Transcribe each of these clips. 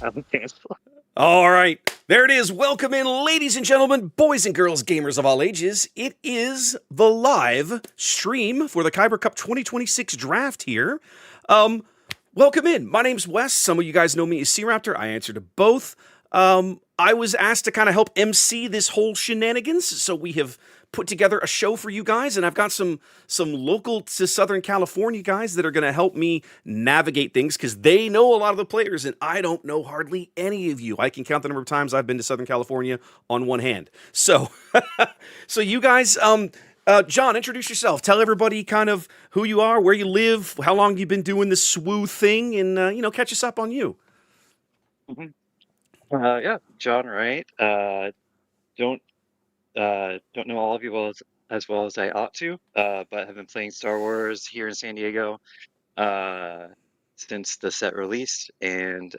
Okay. All right. There it is. Welcome in, ladies and gentlemen, boys and girls, gamers of all ages. It is the live stream for the Kyber Cup 2026 draft here. Welcome in. My name's Wes. Some of you guys know me as C-Raptor. I answer to both. I was asked to kind of help MC this whole shenanigans, so we have put together a show for you guys, and I've got some local to Southern California guys that are going to help me navigate things because they know a lot of the players, and I don't know hardly any of you. I can count the number of times I've been to Southern California on one hand. So, so you guys, John, introduce yourself. Tell everybody kind of who you are, where you live, how long you've been doing this SWU thing, and catch us up on you. Mhm. Yeah, John Wright. Don't don't know all of you as well as I ought to, but have been playing Star Wars here in San Diego uh, since the set released, and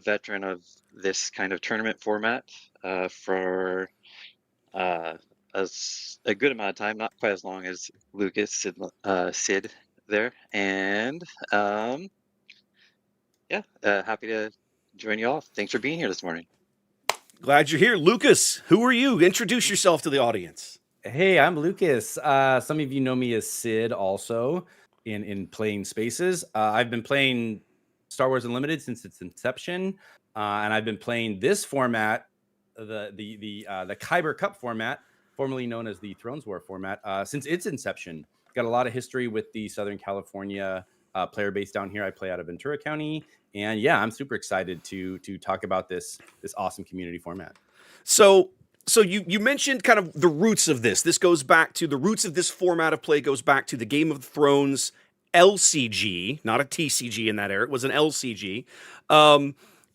veteran of this kind of tournament format for a good amount of time, not quite as long as Lucas Sid there, and yeah, happy to join you all. Thanks for being here this morning. Glad you're here. Lucas, who are you? Introduce yourself to the audience. Hey, I'm Lucas. Some of you know me as Sid also in playing spaces. I've been playing Star Wars Unlimited since its inception, and I've been playing this format, the Kyber Cup format, formerly known as the Thrones War format, since its inception. Got a lot of history with the Southern California player base down here. I play out of Ventura County, and yeah, I'm super excited to talk about this awesome community format. So you mentioned kind of the roots of this. This goes back to the roots of this format of play goes back to the Game of Thrones LCG, not a TCG in that era. It was an LCG.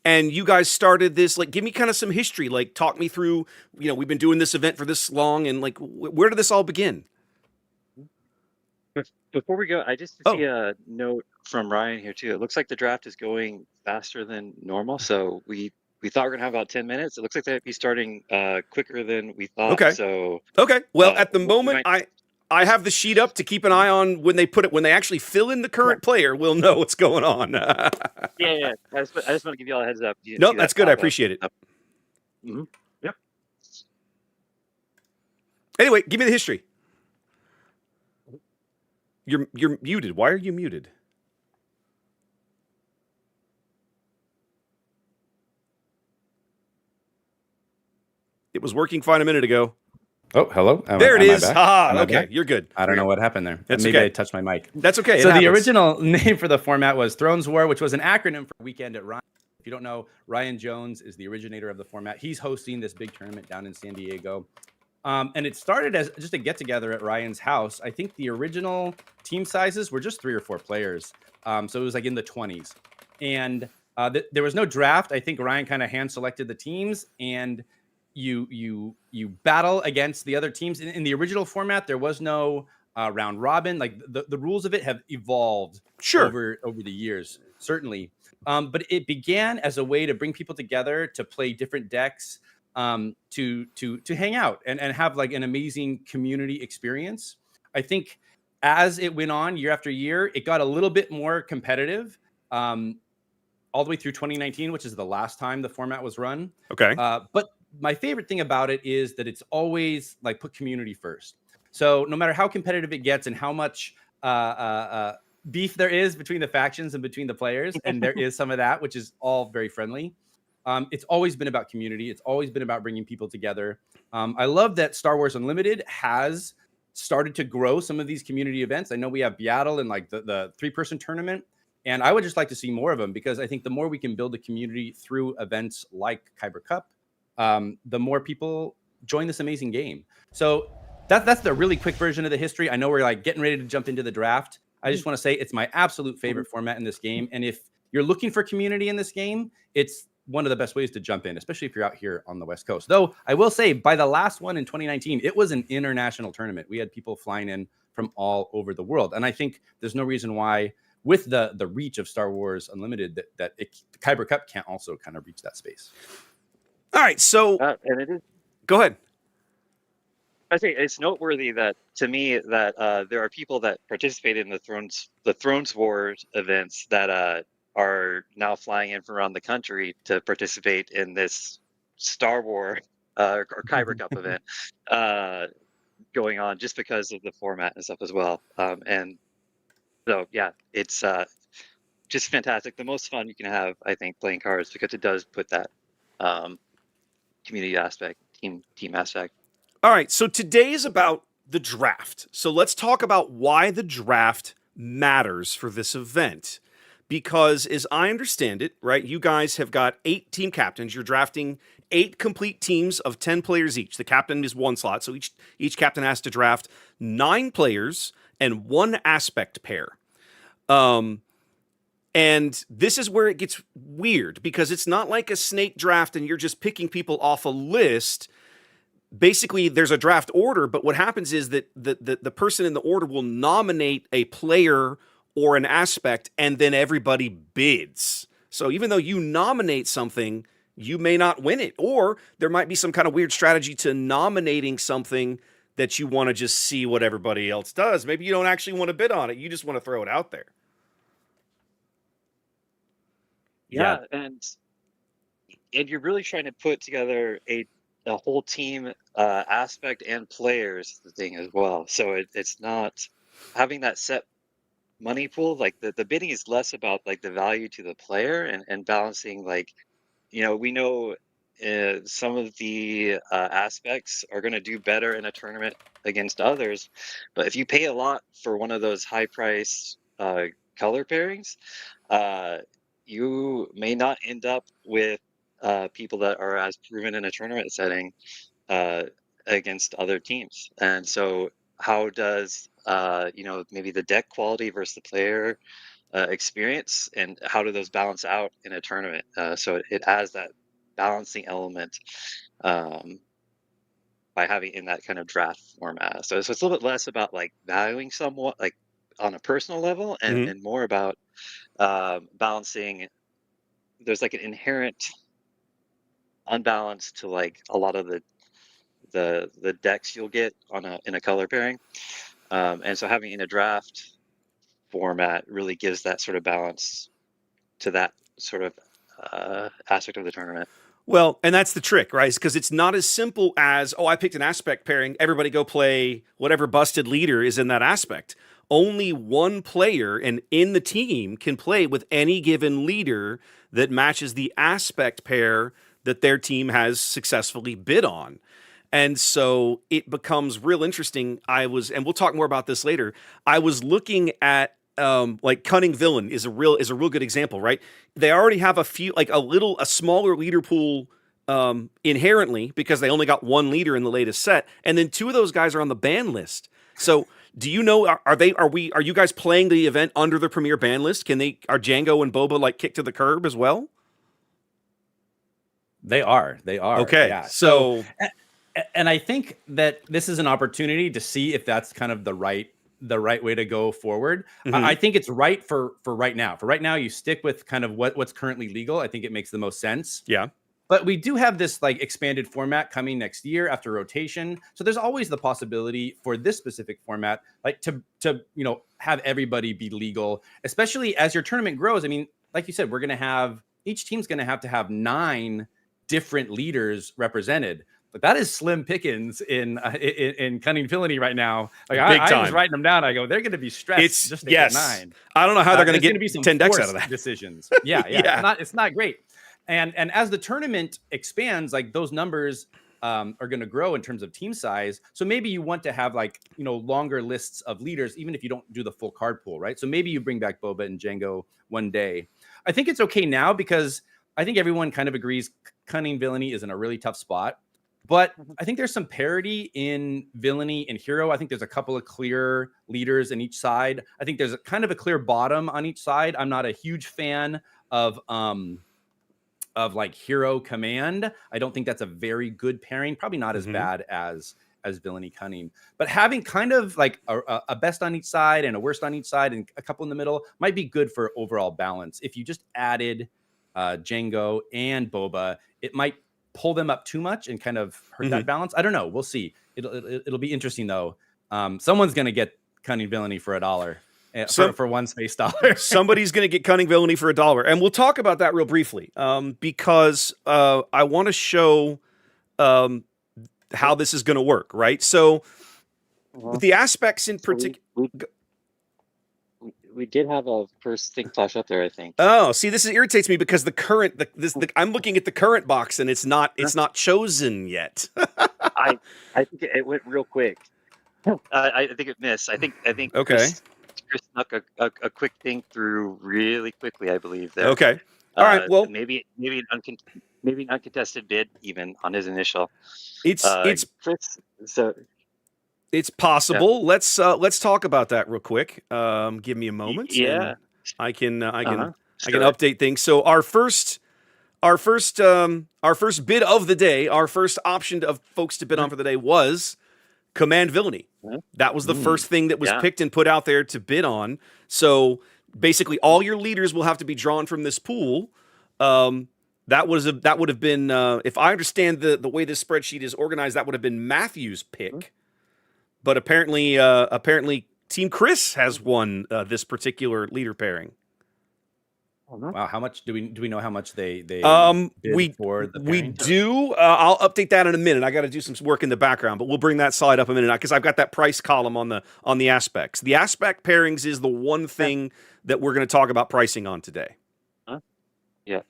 And you guys started this, like, give me kind of some history, like talk me through, we've been doing this event for this long and like, where did this all begin? Before we go, I just see a note from Ryan here too. It looks like the draft is going faster than normal. So we thought we are gonna have about 10 minutes. It looks like they might be starting quicker than we thought. Okay. So okay. Well, at the moment, I have the sheet up to keep an eye on when they actually fill in the current player. We'll know what's going on. yeah. I just want to give you all a heads up. No, that's good. I appreciate it. Mm-hmm. Yep. Anyway, give me the history. You're muted. Why are you muted? It was working fine a minute ago. Oh, hello. There it is. Okay, you're good. I don't know what happened there. That's Maybe okay. I touched my mic. That's okay. So the original name for the format was Thrones War, which was an acronym for Weekend at Ryan. If you don't know, Ryan Jones is the originator of the format. He's hosting this big tournament down in San Diego. And it started as just a get-together at Ryan's house. I think the original team sizes were just 3 or 4 players. So it was like in the 20s. And there was no draft. I think Ryan kind of hand-selected the teams, and you battle against the other teams. In the original format, there was no round robin. Like the rules of it have evolved over the years, certainly. But it began as a way to bring people together to play different decks, to hang out and have like an amazing community experience. I think as it went on year after year, it got a little bit more competitive, all the way through 2019, which is the last time the format was run. Okay. But my favorite thing about it is that it's always like put community first. So no matter how competitive it gets and how much beef there is between the factions and between the players, and there is some of that, which is all very friendly. It's always been about community. It's always been about bringing people together. I love that Star Wars Unlimited has started to grow some of these community events. I know we have Beatle and like the 3-person tournament, and I would just like to see more of them, because I think the more we can build a community through events like Kyber Cup, the more people join this amazing game. So that's the really quick version of the history. I know we're like getting ready to jump into the draft. I just want to say it's my absolute favorite format in this game. And if you're looking for community in this game, it's one of the best ways to jump in, especially if you're out here on the West Coast. Though I will say, by the last one in 2019, it was an international tournament. We had people flying in from all over the world. And I think there's no reason why, with the reach of Star Wars Unlimited, that the Kyber Cup can't also kind of reach that space. All right, so and it is. Go ahead. I think it's noteworthy that, to me, that there are people that participate in the Thrones Wars events that are now flying in from around the country to participate in this Star Wars or Kyber Cup event going on just because of the format and stuff as well. And so, yeah, it's just fantastic. The most fun you can have, I think, playing cards because it does put that um, community aspect, team aspect. All right, so today is about the draft. So let's talk about why the draft matters for this event. Because as I understand it, right, you guys have got 8 team captains. You're drafting 8 complete teams of 10 players each. The captain is 1 slot, so each captain has to draft 9 players and 1 aspect pair. And this is where it gets weird because it's not like a snake draft and you're just picking people off a list. Basically, there's a draft order, but what happens is that the person in the order will nominate a player or an aspect, and then everybody bids. So even though you nominate something, you may not win it, or there might be some kind of weird strategy to nominating something that you want to just see what everybody else does. Maybe you don't actually want to bid on it. You just want to throw it out there. Yeah, and you're really trying to put together a whole team aspect and players thing as well. So it's not having that set money pool. Like the bidding is less about like the value to the player and balancing like, we know some of the aspects are going to do better in a tournament against others, but if you pay a lot for one of those high price color pairings, you may not end up with people that are as proven in a tournament setting against other teams. And so how does maybe the deck quality versus the player experience, and how do those balance out in a tournament? So it adds that balancing element by having in that kind of draft format. So it's a little bit less about like valuing somewhat like on a personal level and more about balancing. There's like an inherent unbalance to like a lot of the decks you'll get in a color pairing, and so having in a draft format really gives that sort of balance to that sort of aspect of the tournament. Well, and that's the trick, right? Because it's not as simple as, oh, I picked an aspect pairing, everybody go play whatever busted leader is in that aspect. Only one player and in the team can play with any given leader that matches the aspect pair that their team has successfully bid on. And so it becomes real interesting. And we'll talk more about this later. I was looking at like Cunning Villain is a real good example, right? They already have a smaller leader pool inherently because they only got 1 leader in the latest set, and then 2 of those guys are on the ban list. So do you know, are you guys playing the event under the premier ban list? Are Django and Boba like kicked to the curb as well? They are. Okay. Yeah. So and I think that this is an opportunity to see if that's kind of the right way to go forward. I think it's right for right now. For right now, you stick with kind of what's currently legal. I think it makes the most sense. Yeah. But we do have this like expanded format coming next year after rotation. So there's always the possibility for this specific format, like to have everybody be legal, especially as your tournament grows. I mean, like you said, each team's going to have 9 different leaders represented. But that is slim pickings in Cunning Villainy right now. Like I was writing them down. I go, they're going to be stressed just to get 9. I don't know how they're going to get be some 10 decks out of that. Decisions. Yeah. It's not great. And as the tournament expands, like those numbers are going to grow in terms of team size. So maybe you want to have like, longer lists of leaders, even if you don't do the full card pool, right? So maybe you bring back Boba and Django one day. I think it's okay now because I think everyone kind of agrees Cunning Villainy is in a really tough spot. But I think there's some parity in Villainy and Hero. I think there's a couple of clear leaders in each side. I think there's kind of a clear bottom on each side. I'm not a huge fan of like Hero Command. I don't think that's a very good pairing. Probably not as bad as Villainy Cunning. But having kind of like a best on each side and a worst on each side and a couple in the middle might be good for overall balance. If you just added Django and Boba, it might pull them up too much and kind of hurt that balance. I don't know. We'll see. It'll be interesting though. Someone's going to get Cunning Villainy for $1. for one space dollar. Somebody's going to get Cunning Villainy for $1, and we'll talk about that real briefly, because I want to show how this is going to work, right? So, with the aspects in So particular. we did have a first thing flash up there, I think. Oh, see, this irritates me because I'm looking at the current box and it's not chosen yet. I think it went real quick. I think it missed. I think Okay. Chris snuck a quick thing through really quickly, I believe there. Okay. All right. Well, maybe an uncontested bid even on his initial. It's Chris, so it's possible. Yeah. Let's talk about that real quick. Give me a moment. Yeah. I can update things. So our first bid of the day, our first option of folks to bid on for the day was Command Villainy. That was the first thing that was picked and put out there to bid on. So basically, all your leaders will have to be drawn from this pool. That would have been, if I understand the way this spreadsheet is organized, that would have been Matthew's pick. But apparently, Team Chris has won this particular leader pairing. Wow, how much do we know how much they bid for the pairing? We do. I'll update that in a minute. I got to do some work in the background, but we'll bring that slide up in a minute because I've got that price column on the aspects. The aspect pairings is the one thing that we're going to talk about pricing on today. Yeah.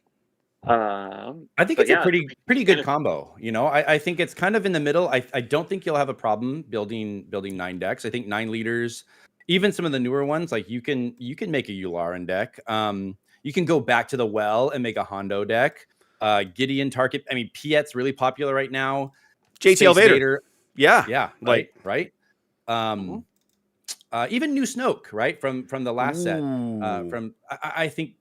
I think it's a pretty good combo. You know, I think it's kind of in the middle. I don't think you'll have a problem building 9 decks. I think 9 leaders, even some of the newer ones, like you can make a Yularen deck. You can go back to the well and make a Hondo deck. Gideon Target. I mean, Piet's really popular right now. JTL Vader. Yeah. Right. Even New Snoke, right? From the last set. I think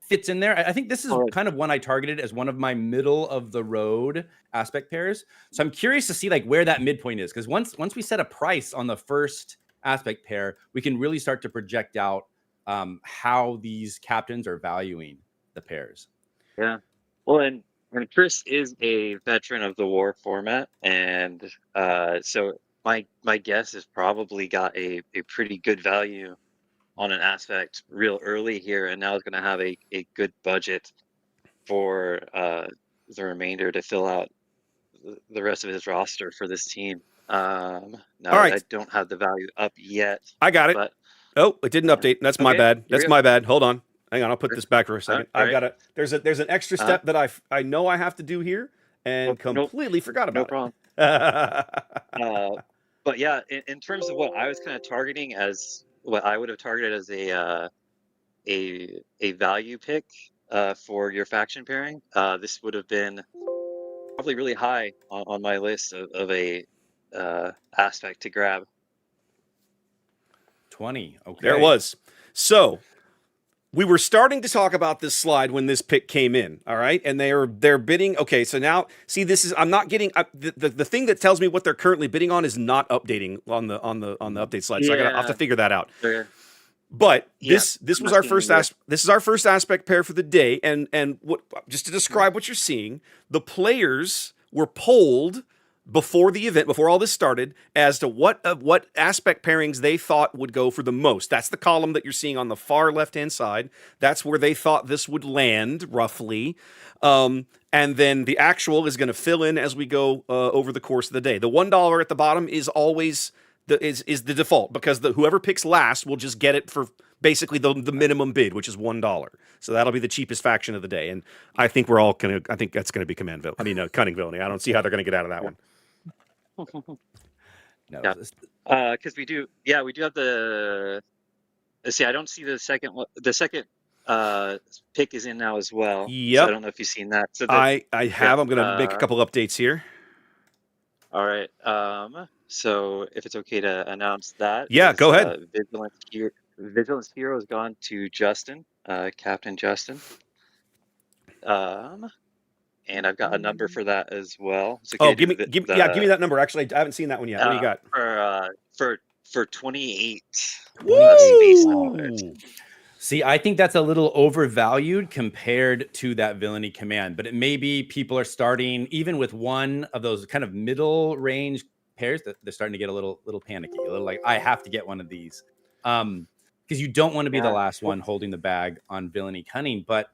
fits in there. I think this is kind of one I targeted as one of my middle of the road aspect pairs. So I'm curious to see like where that midpoint is, because once we set a price on the first aspect pair, we can really start to project out how these captains are valuing the pairs. Yeah. Well, and Chris is a veteran of the war format, and so my guess is probably got a pretty good value on an aspect real early here, and now is going to have a good budget for the remainder to fill out the rest of his roster for this team. All right. I don't have the value up yet. I got it. But it didn't update. That's my bad. That's my bad. Hold on. Hang on. I'll put this back for a second. I've got it. There's an extra step that I know I have to do here and completely forgot about. No problem. But yeah, in terms of what I was kind of targeting as what I would have targeted as a value pick for your faction pairing, this would have been probably really high on my list of a aspect to grab. 20. Okay. There it was. So we were starting to talk about this slide when this pick came in. All right. And they're bidding. Okay. So now see, I'm not getting the thing that tells me what they're currently bidding on is not updating on the update slide. So I have to figure that out. Sure. But this was our first this is our first aspect pair for the day. And what, just to describe what you're seeing, the players were polled before the event, before all this started, as to what aspect pairings they thought would go for the most. That's the column that you're seeing on the far left-hand side. That's where they thought this would land, roughly. And then the actual is going to fill in as we go over the course of the day. The $1 at the bottom is always is the default, because whoever picks last will just get it for basically the minimum bid, which is $1. So that'll be the cheapest faction of the day. And I think I think that's going to be Cunning Villainy. I don't see how they're going to get out of that one. No, because we do have the. See, I don't see the second one. The second pick is in now as well. Yep. So I don't know if you've seen that. So I have. I'm going to make a couple updates here. All right. So if it's okay to announce that. Yeah, go ahead. Vigilance Hero has gone to Justin, Captain Justin. And I've got a number for that as well. So give me that number. Actually, I haven't seen that one yet. What do you got? For 28 space dollars. See, I think that's a little overvalued compared to that villainy command, but it may be people are starting even with one of those kind of middle range pairs that they're starting to get a little panicky, a little like, I have to get one of these. Because because you don't want to be the Yeah. last one holding the bag on villainy cunning. But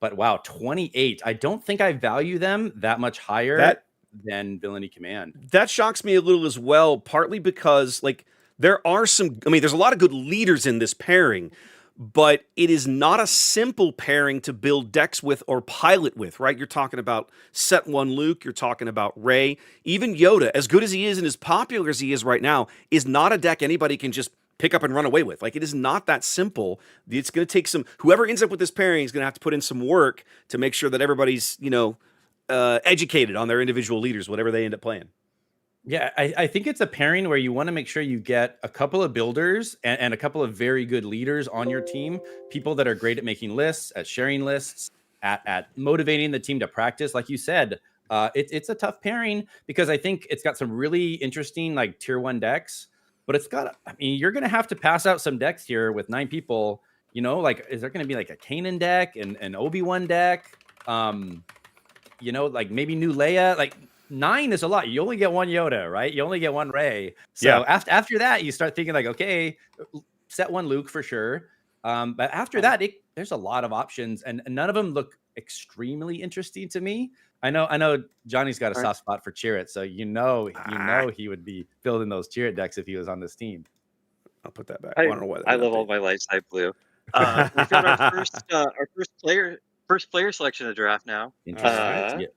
wow, 28. I don't think I value them that much higher That than villainy command. that shocks me a little as well, partly because like there are some, I mean, there's a lot of good leaders in this pairing, but it is not a simple pairing to build decks with or pilot with, right? You're talking about set one Luke, you're talking about Rey, even Yoda, as good as he is and as popular as he is right now, is not a deck anybody can just pick up and run away with. Like, it is not that simple. It's going to take some, whoever ends up with this pairing is going to have to put in some work to make sure that everybody's, educated on their individual leaders, whatever they end up playing. Yeah, I think it's a pairing where you want to make sure you get a couple of builders and a couple of very good leaders on your team, people that are great at making lists, at sharing lists, at motivating the team to practice. Like you said, it's a tough pairing because I think it's got some really interesting like tier 1 decks, but it's got, I mean, you're going to have to pass out some decks here with 9 people. Like, is there going to be like a Kanan deck and an Obi-Wan deck? Like maybe new Leia, like 9 is a lot. You only get 1 Yoda, right? You only get 1 Rey. So Yeah. after that, you start thinking like, okay, set 1 Luke for sure. But after that, there's a lot of options, and none of them look extremely interesting to me. I know Johnny's got a soft spot for Chirrut, so you know he would be building those Chirrut decks if he was on this team. I'll put that back. I don't know why. I love all my light side blue. We've got our first player selection of the draft now. Interesting.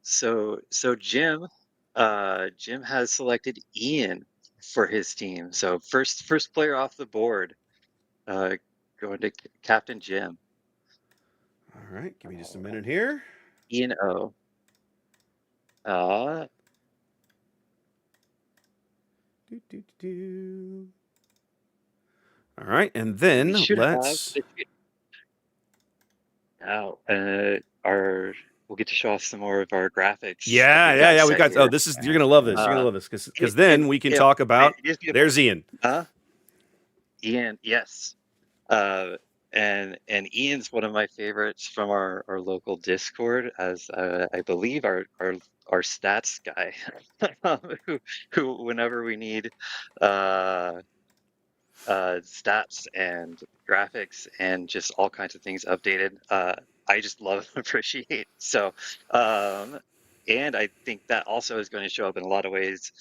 So Jim has selected Ian for his team. So first player off the board, going to Captain Jim. All right, give me just a minute here. Ian O. All right, and then let's. Now, we'll get to show off some more of our graphics. Yeah. We've got. Here. Oh, this is you're gonna love this. You're gonna love this because then we can talk about. There's Ian. Ian, yes. And Ian's one of my favorites from our local Discord, as I believe our stats guy, who whenever we need stats and graphics and just all kinds of things updated, I just love and appreciate. So, and I think that also is going to show up in a lot of ways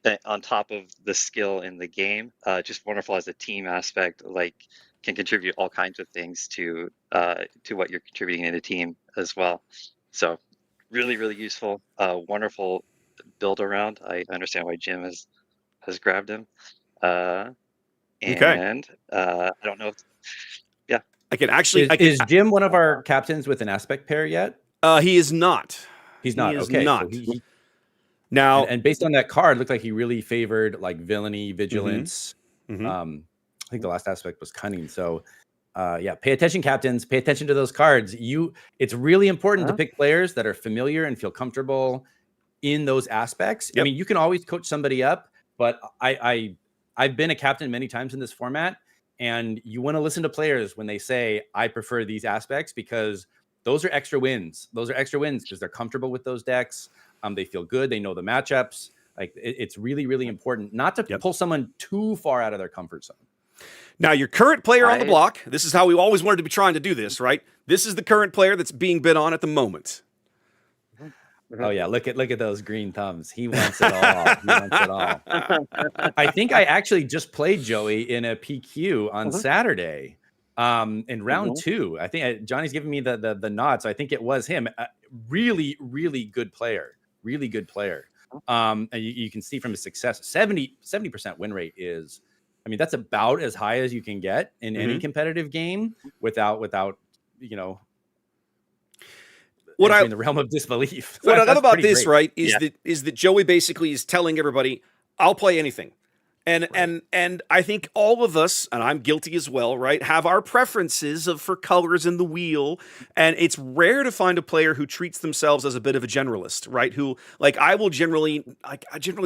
that on top of the skill in the game, just wonderful as a team aspect, like can contribute all kinds of things to what you're contributing in a team as well. So really, really useful, wonderful build around. I understand why Jim has grabbed him. And I don't know if, I can actually. Is Jim one of our captains with an aspect pair yet? He is not. He's not. Okay. Not. So now, and based on that card, it looked like he really favored like villainy, vigilance. Mm-hmm. I think the last aspect was cunning. So, pay attention, captains. Pay attention to those cards. It's really important to pick players that are familiar and feel comfortable in those aspects. Yep. I mean, you can always coach somebody up, but I've been a captain many times in this format, and you want to listen to players when they say, I prefer these aspects, because those are extra wins. Those are extra wins because they're comfortable with those decks. They feel good. They know the matchups. Like, it's really, really important not to pull someone too far out of their comfort zone. Now, your current player on the block, this is how we always wanted to be trying to do this, right? This is the current player that's being bid on at the moment. Oh yeah, look at those green thumbs. He wants it all. He wants it all. I think I actually just played Joey in a PQ on Saturday, in round 2. I think Johnny's giving me the nod, so I think it was him. Really, really good player. Really good player. And you can see from his success, 70% win rate is. I mean, that's about as high as you can get in any competitive game without in the realm of disbelief. What I love about this, right, is that Joey basically is telling everybody, I'll play anything. And I think all of us, and I'm guilty as well, right, have our preferences for colors in the wheel. And it's rare to find a player who treats themselves as a bit of a generalist, right? Who, like, generally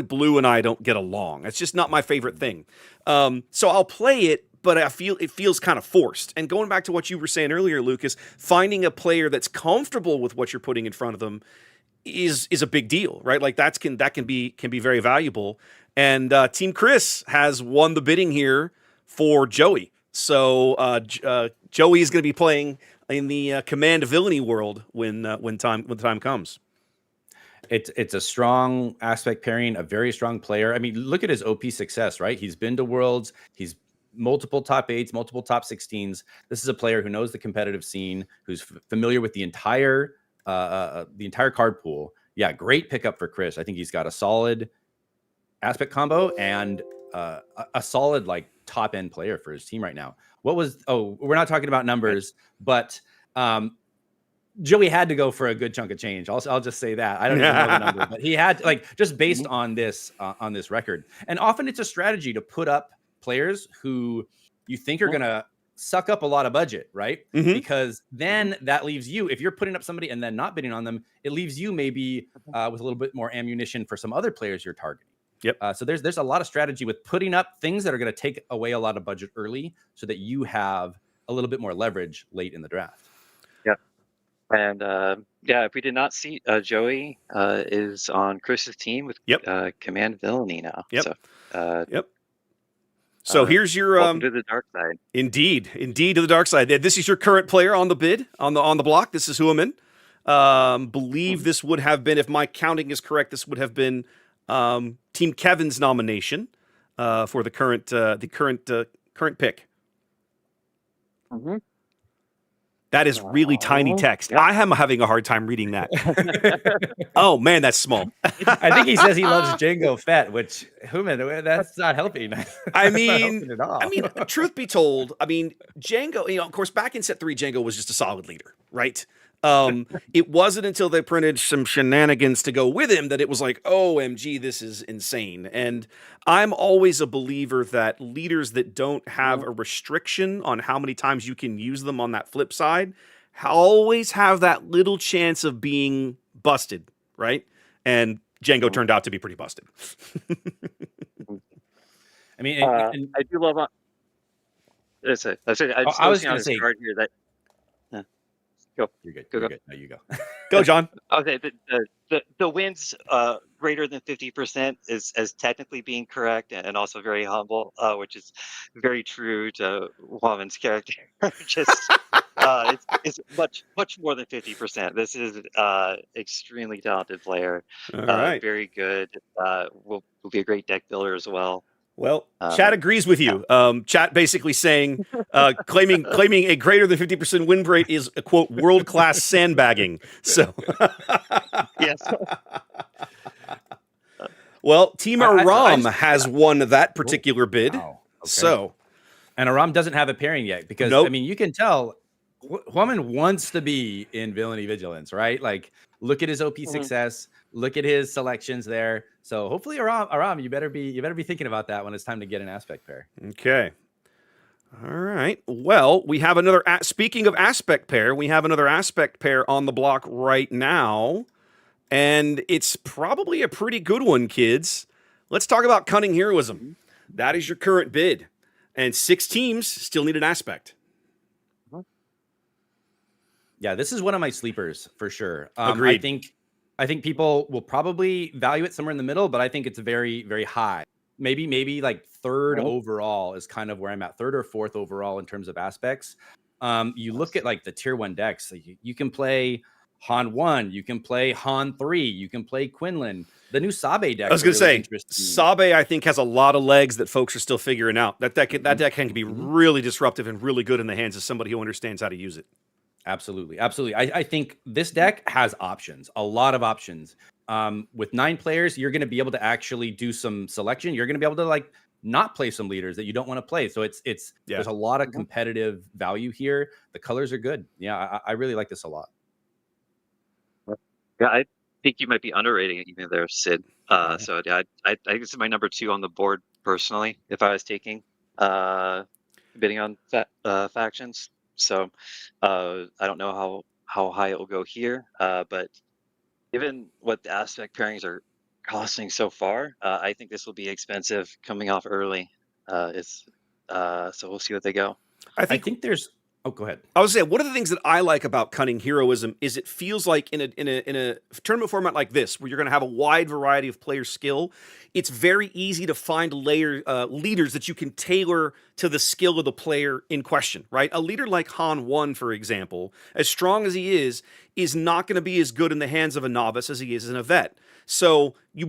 blue and I don't get along. It's just not my favorite thing. So I'll play it, but it feels kind of forced. And going back to what you were saying earlier, Lucas, finding a player that's comfortable with what you're putting in front of them is a big deal, right? Like that can be very valuable. And Team Chris has won the bidding here for Joey. So Joey is going to be playing in the Command Villainy world when the time comes. It's a strong aspect pairing, a very strong player. I mean, look at his OP success, right? He's been to Worlds. He's multiple top 8s, multiple top 16s. This is a player who knows the competitive scene, who's familiar with the entire card pool. Yeah, great pickup for Chris. I think he's got a solid aspect combo and a solid like top end player for his team right now. We're not talking about numbers, but Joey had to go for a good chunk of change. I'll just say that. I don't even know the number, but he had just based on this record. And often it's a strategy to put up players who you think are going to suck up a lot of budget, right? Mm-hmm. Because then that leaves you, if you're putting up somebody and then not bidding on them, it leaves you maybe with a little bit more ammunition for some other players you're targeting. Yep. So there's a lot of strategy with putting up things that are going to take away a lot of budget early so that you have a little bit more leverage late in the draft. And if we did not see Joey is on Chris's team with Command Villainy now. Yep. So, So here's your welcome to the dark side. Indeed to the dark side. This is your current player on the bid on the block. This is Huamin. Believe this would have been, if my counting is correct, this would have been Team Kevin's nomination for the current pick. Mm-hmm. That is really tiny text. Yeah. I am having a hard time reading that. Oh man, that's small. I think he says he loves Django Fett, which that's not helping. I mean, truth be told, Django. Of course, back in set 3, Django was just a solid leader, right? It wasn't until they printed some shenanigans to go with him that it was like, OMG, this is insane. And I'm always a believer that leaders that don't have a restriction on how many times you can use them on that flip side always have that little chance of being busted, right? And Django turned out to be pretty busted. I mean, I do love. I was going to say card here that. Go. You're good. You're good. No, you go. Go, John. Okay. The wins greater than 50% is technically being correct and also very humble, which is very true to Woman's character. Just it's much more than 50%. This is extremely talented player. All right. Very good. Will be a great deck builder as well. Well, chat agrees with you. Chat basically saying, claiming a greater than 50% win rate is a quote world-class sandbagging. So, yes. Well, Team Aram has won that particular bid. Wow. Okay. So, and Aram doesn't have a pairing yet because you can tell Woman wants to be in Villainy Vigilance, right? Like, look at his OP success. Look at his selections there. So hopefully, Aram, you better be thinking about that when it's time to get an aspect pair. Okay. All right. Well, we have another. Speaking of aspect pair, we have another aspect pair on the block right now, and it's probably a pretty good one, kids. Let's talk about Cunning Heroism. That is your current bid, and 6 teams still need an aspect. Yeah, this is one of my sleepers for sure. Agreed. I think people will probably value it somewhere in the middle, but I think it's very, very high. Maybe like 3rd overall is kind of where I'm at, 3rd or 4th overall in terms of aspects. You look at like the tier 1 decks. So you can play Han 1, you can play Han 3, you can play Quinlan. The new Sabe deck. I was going to say, Sabe, I think, has a lot of legs that folks are still figuring out. That deck can be really disruptive and really good in the hands of somebody who understands how to use it. Absolutely. I think this deck has options, a lot of options. With 9 players, you're going to be able to actually do some selection. You're going to be able to not play some leaders that you don't want to play. So there's a lot of competitive value here. The colors are good. Yeah, I really like this a lot. Yeah, I think you might be underrating it even there, Sid. So yeah, I think this is my number 2 on the board personally. If I was taking bidding on factions. So I don't know how high it will go here, but given what the aspect pairings are costing so far, I think this will be expensive coming off early. So we'll see what they go. I think there's Oh, go ahead. I was saying one of the things that I like about cunning heroism is it feels like in a tournament format like this, where you're going to have a wide variety of player skill, it's very easy to find leaders that you can tailor to the skill of the player in question. Right, a leader like Han One, for example, as strong as he is not going to be as good in the hands of a novice as he is in a vet. So you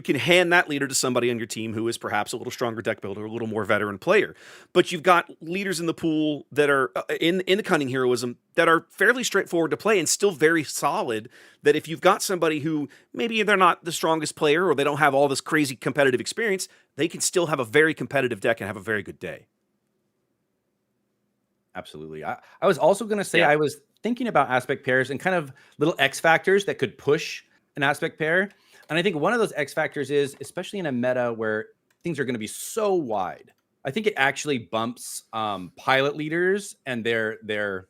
can hand that leader to somebody on your team who is perhaps a little stronger deck builder, a little more veteran player. But you've got leaders in the pool that are in the cunning heroism that are fairly straightforward to play and still very solid. That if you've got somebody who maybe they're not the strongest player or they don't have all this crazy competitive experience, they can still have a very competitive deck and have a very good day. Absolutely. I was also going to say, I was thinking about aspect pairs and kind of little X factors that could push an aspect pair. And I think one of those X factors is, especially in a meta where things are going to be so wide, I think it actually bumps pilot leaders and their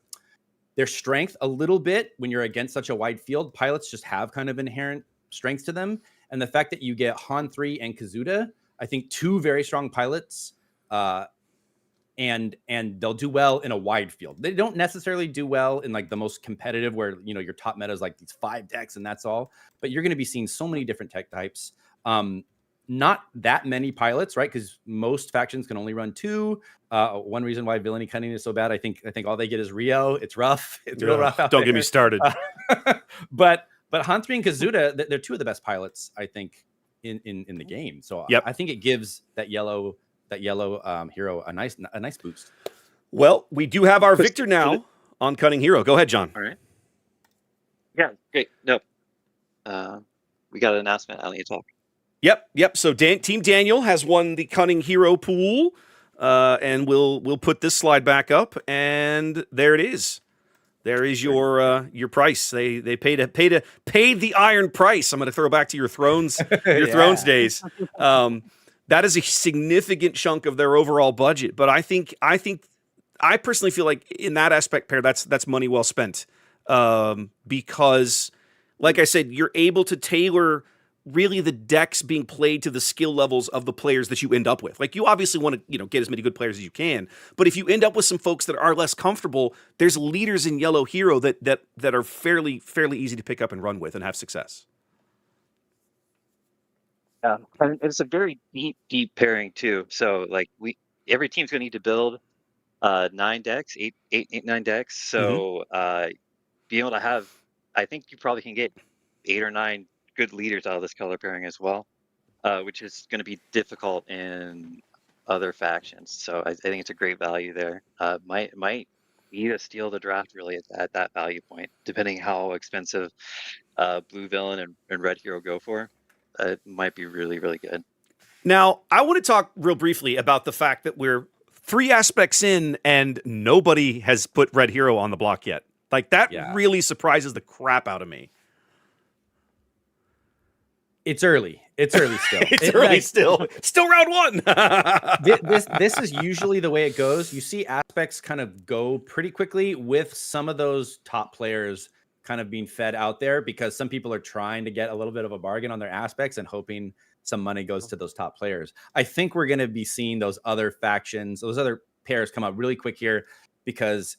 strength a little bit when you're against such a wide field. Pilots just have kind of inherent strengths to them. And the fact that you get Han 3 and Kazuda, I think two very strong pilots, and they'll do well in a wide field. They don't necessarily do well in like the most competitive where, you know, your top meta is like these 5 decks and that's all, but you're going to be seeing so many different tech types. Not that many pilots, right? Because most factions can only run 2. One reason why villainy cunning is so bad, I think all they get is Rio. It's rough. It's real rough out Don't there. get me started. But Han 3 and Kazuda, they're 2 of the best pilots, I think, in the game. So I think it gives that yellow hero a nice boost. Well, we do have our victor now on Cunning Hero. Go ahead, John. All right. Yeah, great. No, we got an announcement. I'll let you talk. Yep. So Team Daniel has won the Cunning Hero pool, and we'll put this slide back up, and there it is. There is your price. They paid the iron price. I'm going to throw back to your Thrones Thrones days. That is a significant chunk of their overall budget, but I personally feel like in that aspect pair, that's money well spent, because, like I said, you're able to tailor really the decks being played to the skill levels of the players that you end up with. Like, you obviously want to, get as many good players as you can, but if you end up with some folks that are less comfortable, there's leaders in Yellow Hero that are fairly easy to pick up and run with and have success. Yeah, and it's a very deep pairing too. So like every team's gonna need to build 9 decks, 9 decks. So being able to have, I think you probably can get 8 or 9 good leaders out of this color pairing as well, which is going to be difficult in other factions. So I think it's a great value there. Might be to steal the draft really at that value point, depending how expensive blue villain and red hero go for. It might be really, really good. Now, I want to talk real briefly about the fact that we're 3 aspects in and nobody has put red hero on the block yet. Like, that really surprises the crap out of me. It's early. It's early still. It's early still. Still round 1. This is usually the way it goes. You see aspects kind of go pretty quickly with some of those top players kind of being fed out there because some people are trying to get a little bit of a bargain on their aspects and hoping some money goes to those top players. I think we're going to be seeing those other factions, those other pairs come up really quick here because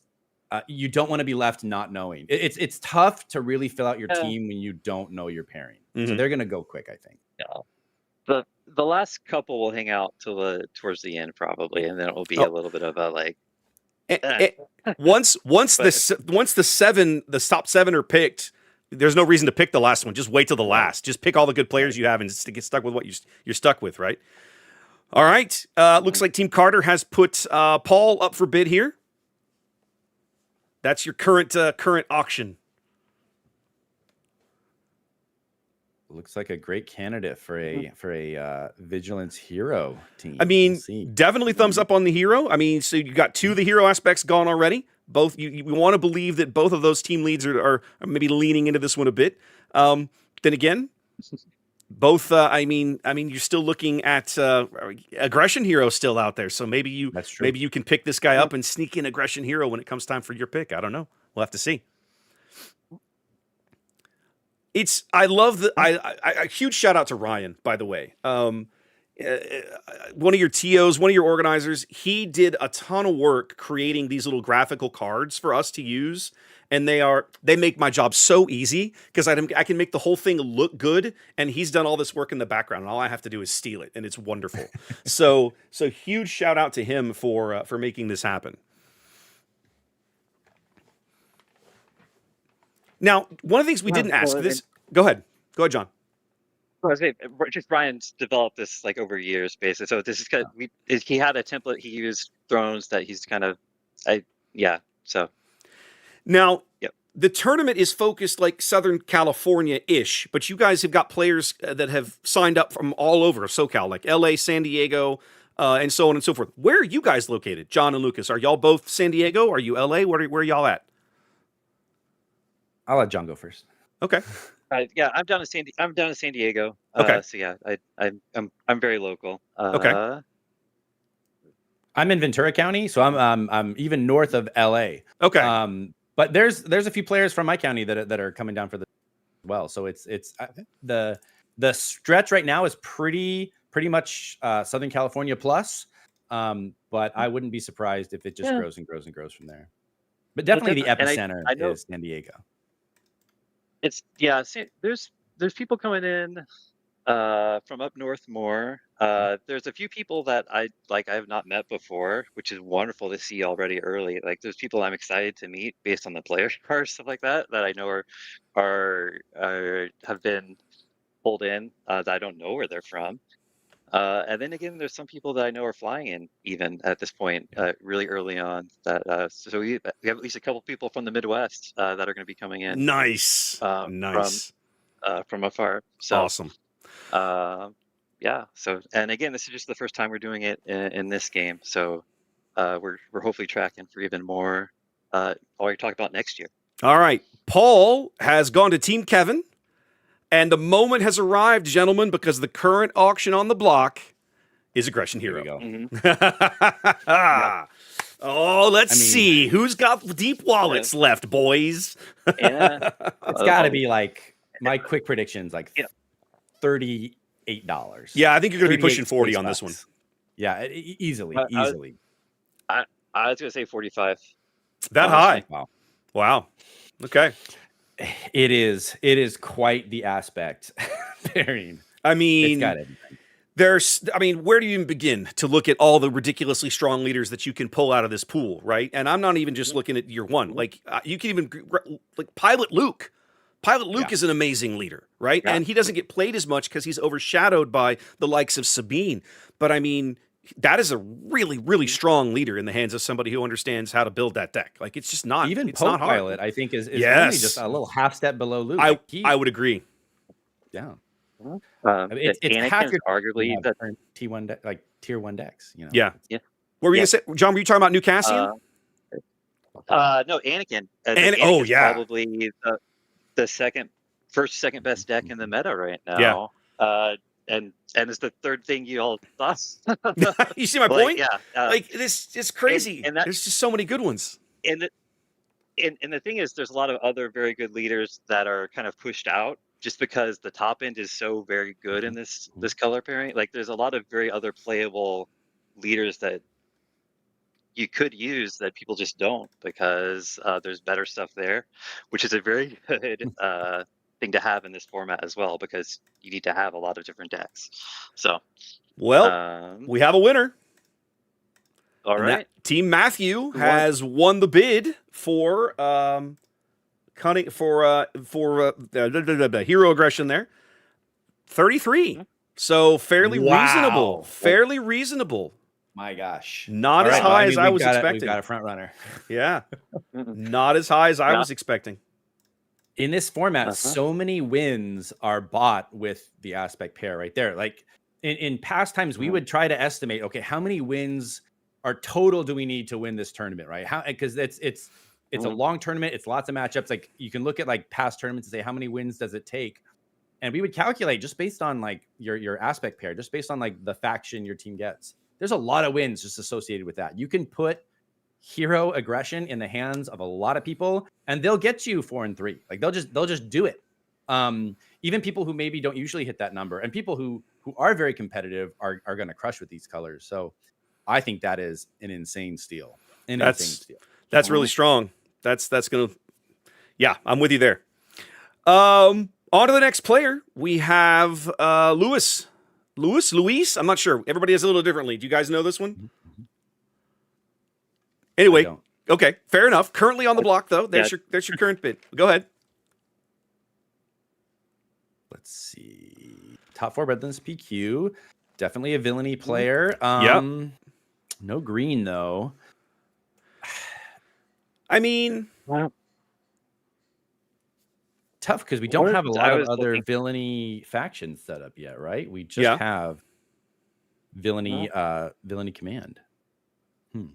you don't want to be left not knowing. It's tough to really fill out your team when you don't know your pairing. So they're going to go quick, I think. Yeah. The last couple will hang out till towards the end probably, and then it will be a little bit of a like. Once the top 7 are picked, there's no reason to pick the last one. Just wait till the last. Just pick all the good players you have and just get stuck with what you're stuck with, right? All right. Looks like Team Carter has put Paul up for bid here. That's your current auction. Looks like a great candidate for a Vigilance hero team. I mean, definitely thumbs up on the hero. I mean, so you got 2 of the hero aspects gone already. Both you want to believe that both of those team leads are maybe leaning into this one a bit. Then again, both. I mean, you're still looking at aggression hero still out there. So maybe you can pick this guy up and sneak in aggression hero when it comes time for your pick. I don't know. We'll have to see. I love a huge shout out to Ryan, by the way. one of your TOs, one of your organizers, he did a ton of work creating these little graphical cards for us to use. And they make my job so easy because I can make the whole thing look good. And he's done all this work in the background, and all I have to do is steal it, and it's wonderful. so huge shout out to him for making this happen. Now, one of the things we didn't ask this. Go ahead, John. Well, I was saying, just Brian's developed this like over years, basically. So this is kind of, he had a template he used thrones that he's kind of, So now, yep. The tournament is focused like Southern California-ish, but you guys have got players that have signed up from all over SoCal, like LA, San Diego, and so on and so forth. Where are you guys located, John and Lucas? Are y'all both San Diego? Are you LA? Where are y'all at? I'll let John go first. Okay. I'm down in San Diego. Okay. So yeah, I'm very local. Okay. I'm in Ventura County, so I'm even north of LA. Okay. But there's a few players from my county that are coming down for the as well. So it's the stretch right now is pretty much Southern California plus. But I wouldn't be surprised if it just grows and grows and grows from there. But definitely the epicenter is San Diego. There's people coming in from up north more. There's a few people that I have not met before, which is wonderful to see already early. Like there's people I'm excited to meet based on the player cards, stuff like that I know have been pulled in that I don't know where they're from. And then again, there's some people that I know are flying in even at this point, really early on. So we have at least a couple people from the Midwest that are going to be coming in. Nice. From afar. So awesome. So, and again, this is just the first time we're doing it in this game. So we're hopefully tracking for even more. All we talk about next year. All right. Paul has gone to Team Kevin. And the moment has arrived, gentlemen, because the current auction on the block is Aggression Hero. Here we go. Mm-hmm. Oh, let's see. Who's got deep wallets left, boys? Yeah. It's got to be like, my quick predictions, like $38. Yeah, I think you're going to be pushing 40 on this one. Yeah, easily. I was going to say 45. That high? Wow. Okay. It is quite the aspect pairing. I mean, it's got everything. Where do you even begin to look at all the ridiculously strong leaders that you can pull out of this pool, right? And I'm not even just looking at year one. Like you can even like Pilot Luke. Pilot Luke is an amazing leader, right? Yeah. And he doesn't get played as much because he's overshadowed by the likes of Sabine. But I mean, that is a really, really strong leader in the hands of somebody who understands how to build that deck. Like it's just not even it's not hard. Pilot, I think, is only just a little half step below Luke. I would agree. Yeah. It's half your arguably the T1 like tier 1 decks. You know? Yeah. What were you gonna say, John? Were you talking about New Cassian? No, Anakin. Anakin's probably the second best deck in the meta right now. Yeah. And it's the third thing you all thought. You see my point? Yeah. It's crazy. And there's just so many good ones. And the thing is, there's a lot of other very good leaders that are kind of pushed out just because the top end is so very good in this color pairing. Like there's a lot of very other playable leaders that you could use that people just don't because there's better stuff there, which is a very good thing to have in this format as well, because you need to have a lot of different decks. So, we have a winner. All right. Team Matthew has won the bid for hero aggression there. 33. So fairly reasonable. Fairly reasonable. My gosh. Not as high as I was expecting. We've got a front runner. Yeah. Not as high as I was expecting. In this format, so many wins are bought with the aspect pair right there. Like in past times, we would try to estimate, okay, how many wins are total do we need to win this tournament, right? Because it's a long tournament. It's lots of matchups. Like you can look at like past tournaments and say, how many wins does it take? And we would calculate just based on like your aspect pair, just based on like the faction your team gets. There's a lot of wins just associated with that. You can put hero aggression in the hands of a lot of people and they'll get you 4 and 3. Like they'll just do it. Even people who maybe don't usually hit that number, and people who are very competitive are going to crush with these colors. So I think that is an insane steal. That's really strong. That's gonna. Yeah, I'm with you there. On to the next player. We have Luis. Luis. I'm not sure. Everybody has a little differently. Do you guys know this one? Anyway, okay, fair enough. Currently on the block though. There's your current bid. Go ahead. Let's see. Top 4 Redlands PQ. Definitely a villainy player. No green though. I mean, tough because we don't have a lot of other villainy factions set up yet, right? We just have villainy villainy command. The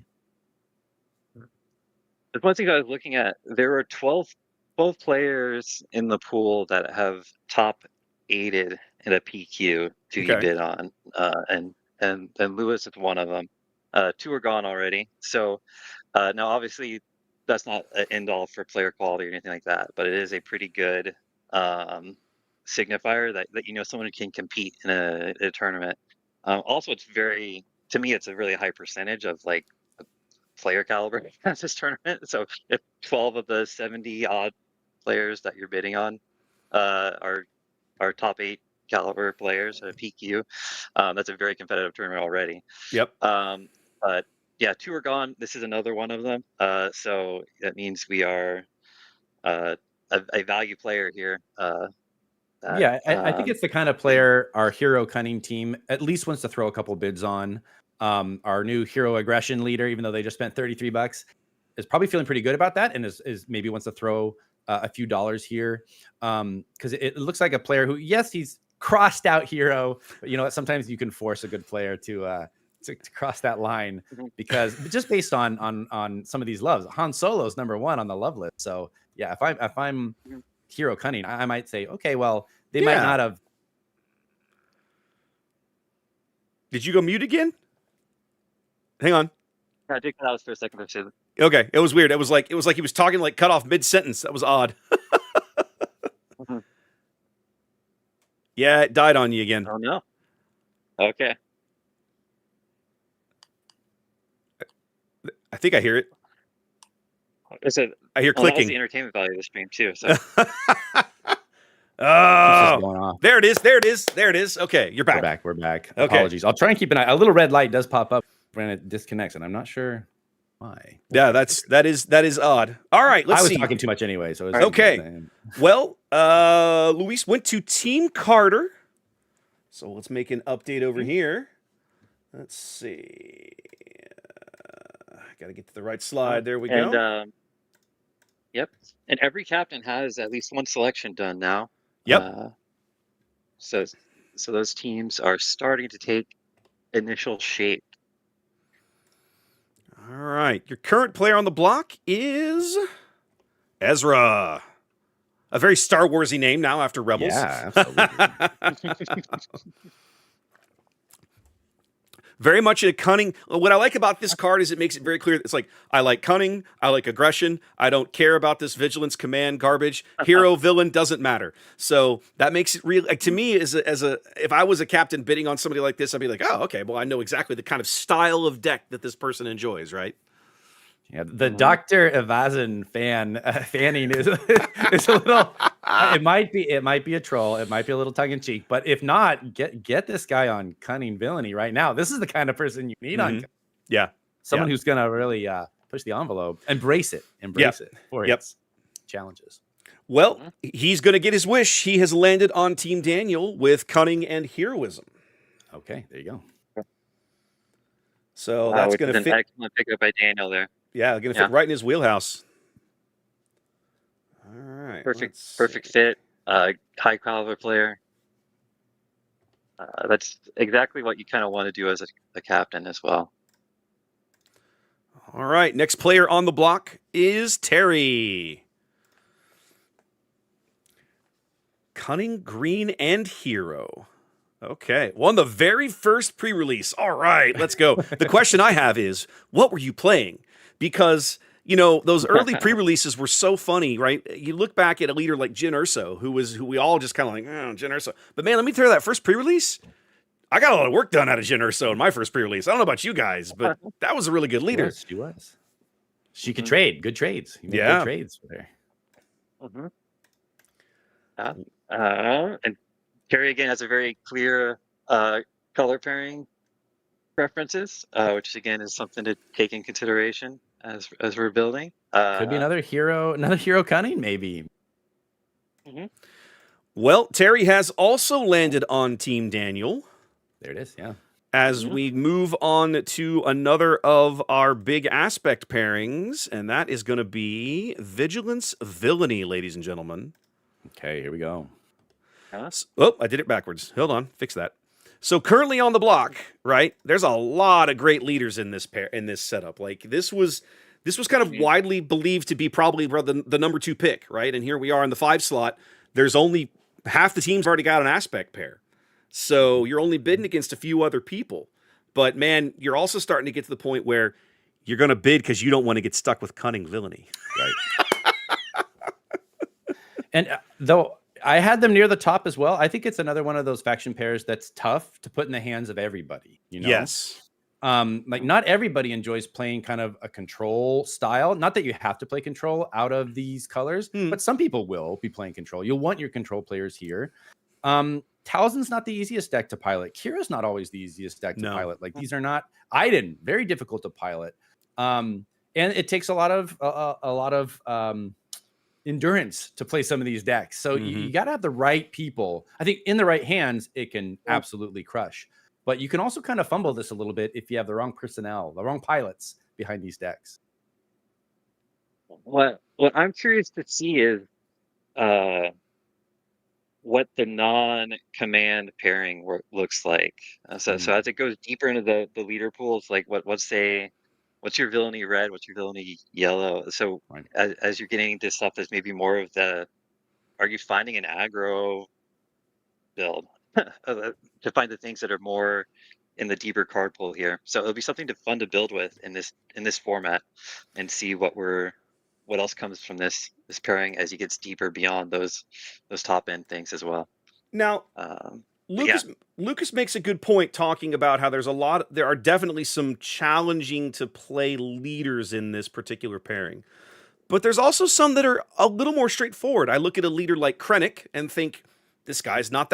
one thing I was looking at, there are 12 players in the pool that have top 8'd in a PQ to be bid on, and Lewis is one of them. 2 are gone already. So now, obviously, that's not an end all for player quality or anything like that, but it is a pretty good signifier that someone can compete in a tournament. Also, to me, it's a really high percentage of like player caliber at this tournament. So if 12 of the 70 odd players that you're bidding on are top 8 caliber players at a PQ, that's a very competitive tournament already. Yep. But yeah, 2 are gone. This is another one of them. So that means we are a value player here. I think it's the kind of player our Hero Cunning team at least wants to throw a couple bids on. Our new Hero Aggression leader, even though they just spent $33, is probably feeling pretty good about that, and is maybe wants to throw a few dollars here, because it looks like a player who, yes, he's crossed out Hero, but sometimes you can force a good player to cross that line, because just based on some of these loves, Han Solo's number 1 on the love list. So yeah, if I'm Hero Cunning, I might say, okay, well, they might not have. Did you go mute again? Hang on. I did cut out for a second or two. Okay, it was weird. It was like he was talking like cut off mid sentence. That was odd. Yeah, it died on you again. Oh no. Okay. I think I hear it. I hear clicking. That's the entertainment value of the stream too. So. Oh, there it is. There it is. There it is. Okay, you're back. We're back. Okay. Apologies. I'll try and keep an eye. A little red light does pop up when it disconnects, and I'm not sure why. Yeah, that is odd. All right, let's see. I was talking too much anyway, so okay. Well, Luis went to Team Carter, so let's make an update over here. Let's see. Got to get to the right slide. There we go. Yep. And every captain has at least one selection done now. Yep. So those teams are starting to take initial shape. All right. Your current player on the block is Ezra. A very Star Warsy name now after Rebels. Yeah, absolutely. Very much a cunning. What I like about this card is it makes it very clear. It's like, I like cunning. I like aggression. I don't care about this vigilance command garbage. Hero, villain, doesn't matter. So that makes it real. Like, to me, if I was a captain bidding on somebody like this, I'd be like, oh, okay, well, I know exactly the kind of style of deck that this person enjoys, right? Yeah, the Dr. Evazan fanning is a little. It might be a troll. It might be a little tongue in cheek. But if not, get this guy on cunning villainy right now. This is the kind of person you need on. Yeah, someone who's gonna really push the envelope, embrace it for its challenges. Well, he's gonna get his wish. He has landed on Team Daniel with cunning and heroism. Okay, there you go. So that's gonna fit. An excellent pickup by Daniel there. Yeah, going to fit right in his wheelhouse. All right. Perfect fit. High caliber player. That's exactly what you kind of want to do as a captain as well. All right. Next player on the block is Terry. Cunning, green, and hero. Okay. Won the very first pre-release. All right. Let's go. The question I have is, what were you playing? Because you know, those early pre-releases were so funny, right? You look back at a leader like Jin Urso, who we all just kind of like, oh, Jin Urso. But man, let me tell you, that first pre-release, I got a lot of work done out of Jin Urso in my first pre-release. I don't know about you guys, but that was a really good leader. She was. She could trade. Good trades. You made Yeah. good trades with her. And Carrie again has a very clear color pairing preferences, which again is something to take in consideration as we're building. Could be another hero cunning, maybe. Well, Terry has also landed on Team Daniel. There it is, yeah. As we move on to another of our big aspect pairings, and that is going to be Vigilance Villainy, ladies and gentlemen. Okay, here we go. Oh, I did it backwards. Hold on, fix that. So currently on the block, right? There's a lot of great leaders in this setup. Like this was kind of widely believed to be probably the number 2 pick, right? And here we are in the 5 slot. There's only half the team's already got an aspect pair. So you're only bidding against a few other people. But man, you're also starting to get to the point where you're going to bid because you don't want to get stuck with Cunning Villainy. Right. And though I had them near the top as well, I think it's another one of those faction pairs that's tough to put in the hands of everybody. You know? Yes. Like not everybody enjoys playing kind of a control style. Not that you have to play control out of these colors, but some people will be playing control. You'll want your control players here. Talzin's not the easiest deck to pilot. Kira's not always the easiest deck to pilot. Like these are not Iden, very difficult to pilot. And it takes a lot of endurance to play some of these decks. So you got to have the right people. I think in the right hands, it can absolutely crush. But you can also kind of fumble this a little bit if you have the wrong personnel, the wrong pilots behind these decks. What I'm curious to see is what the non-command pairing looks like. So as it goes deeper into the leader pools, like what's your villainy red, what's your villainy yellow? So as you're getting into stuff that's maybe more of are you finding an aggro build to find the things that are more in the deeper card pool here? So it'll be something fun to build with in this format and see what else comes from this pairing as he gets deeper beyond those top end things as well. Now, Lucas makes a good point talking about how there are definitely some challenging to play leaders in this particular pairing. But there's also some that are a little more straightforward. I look at a leader like Krennic and think, this guy's not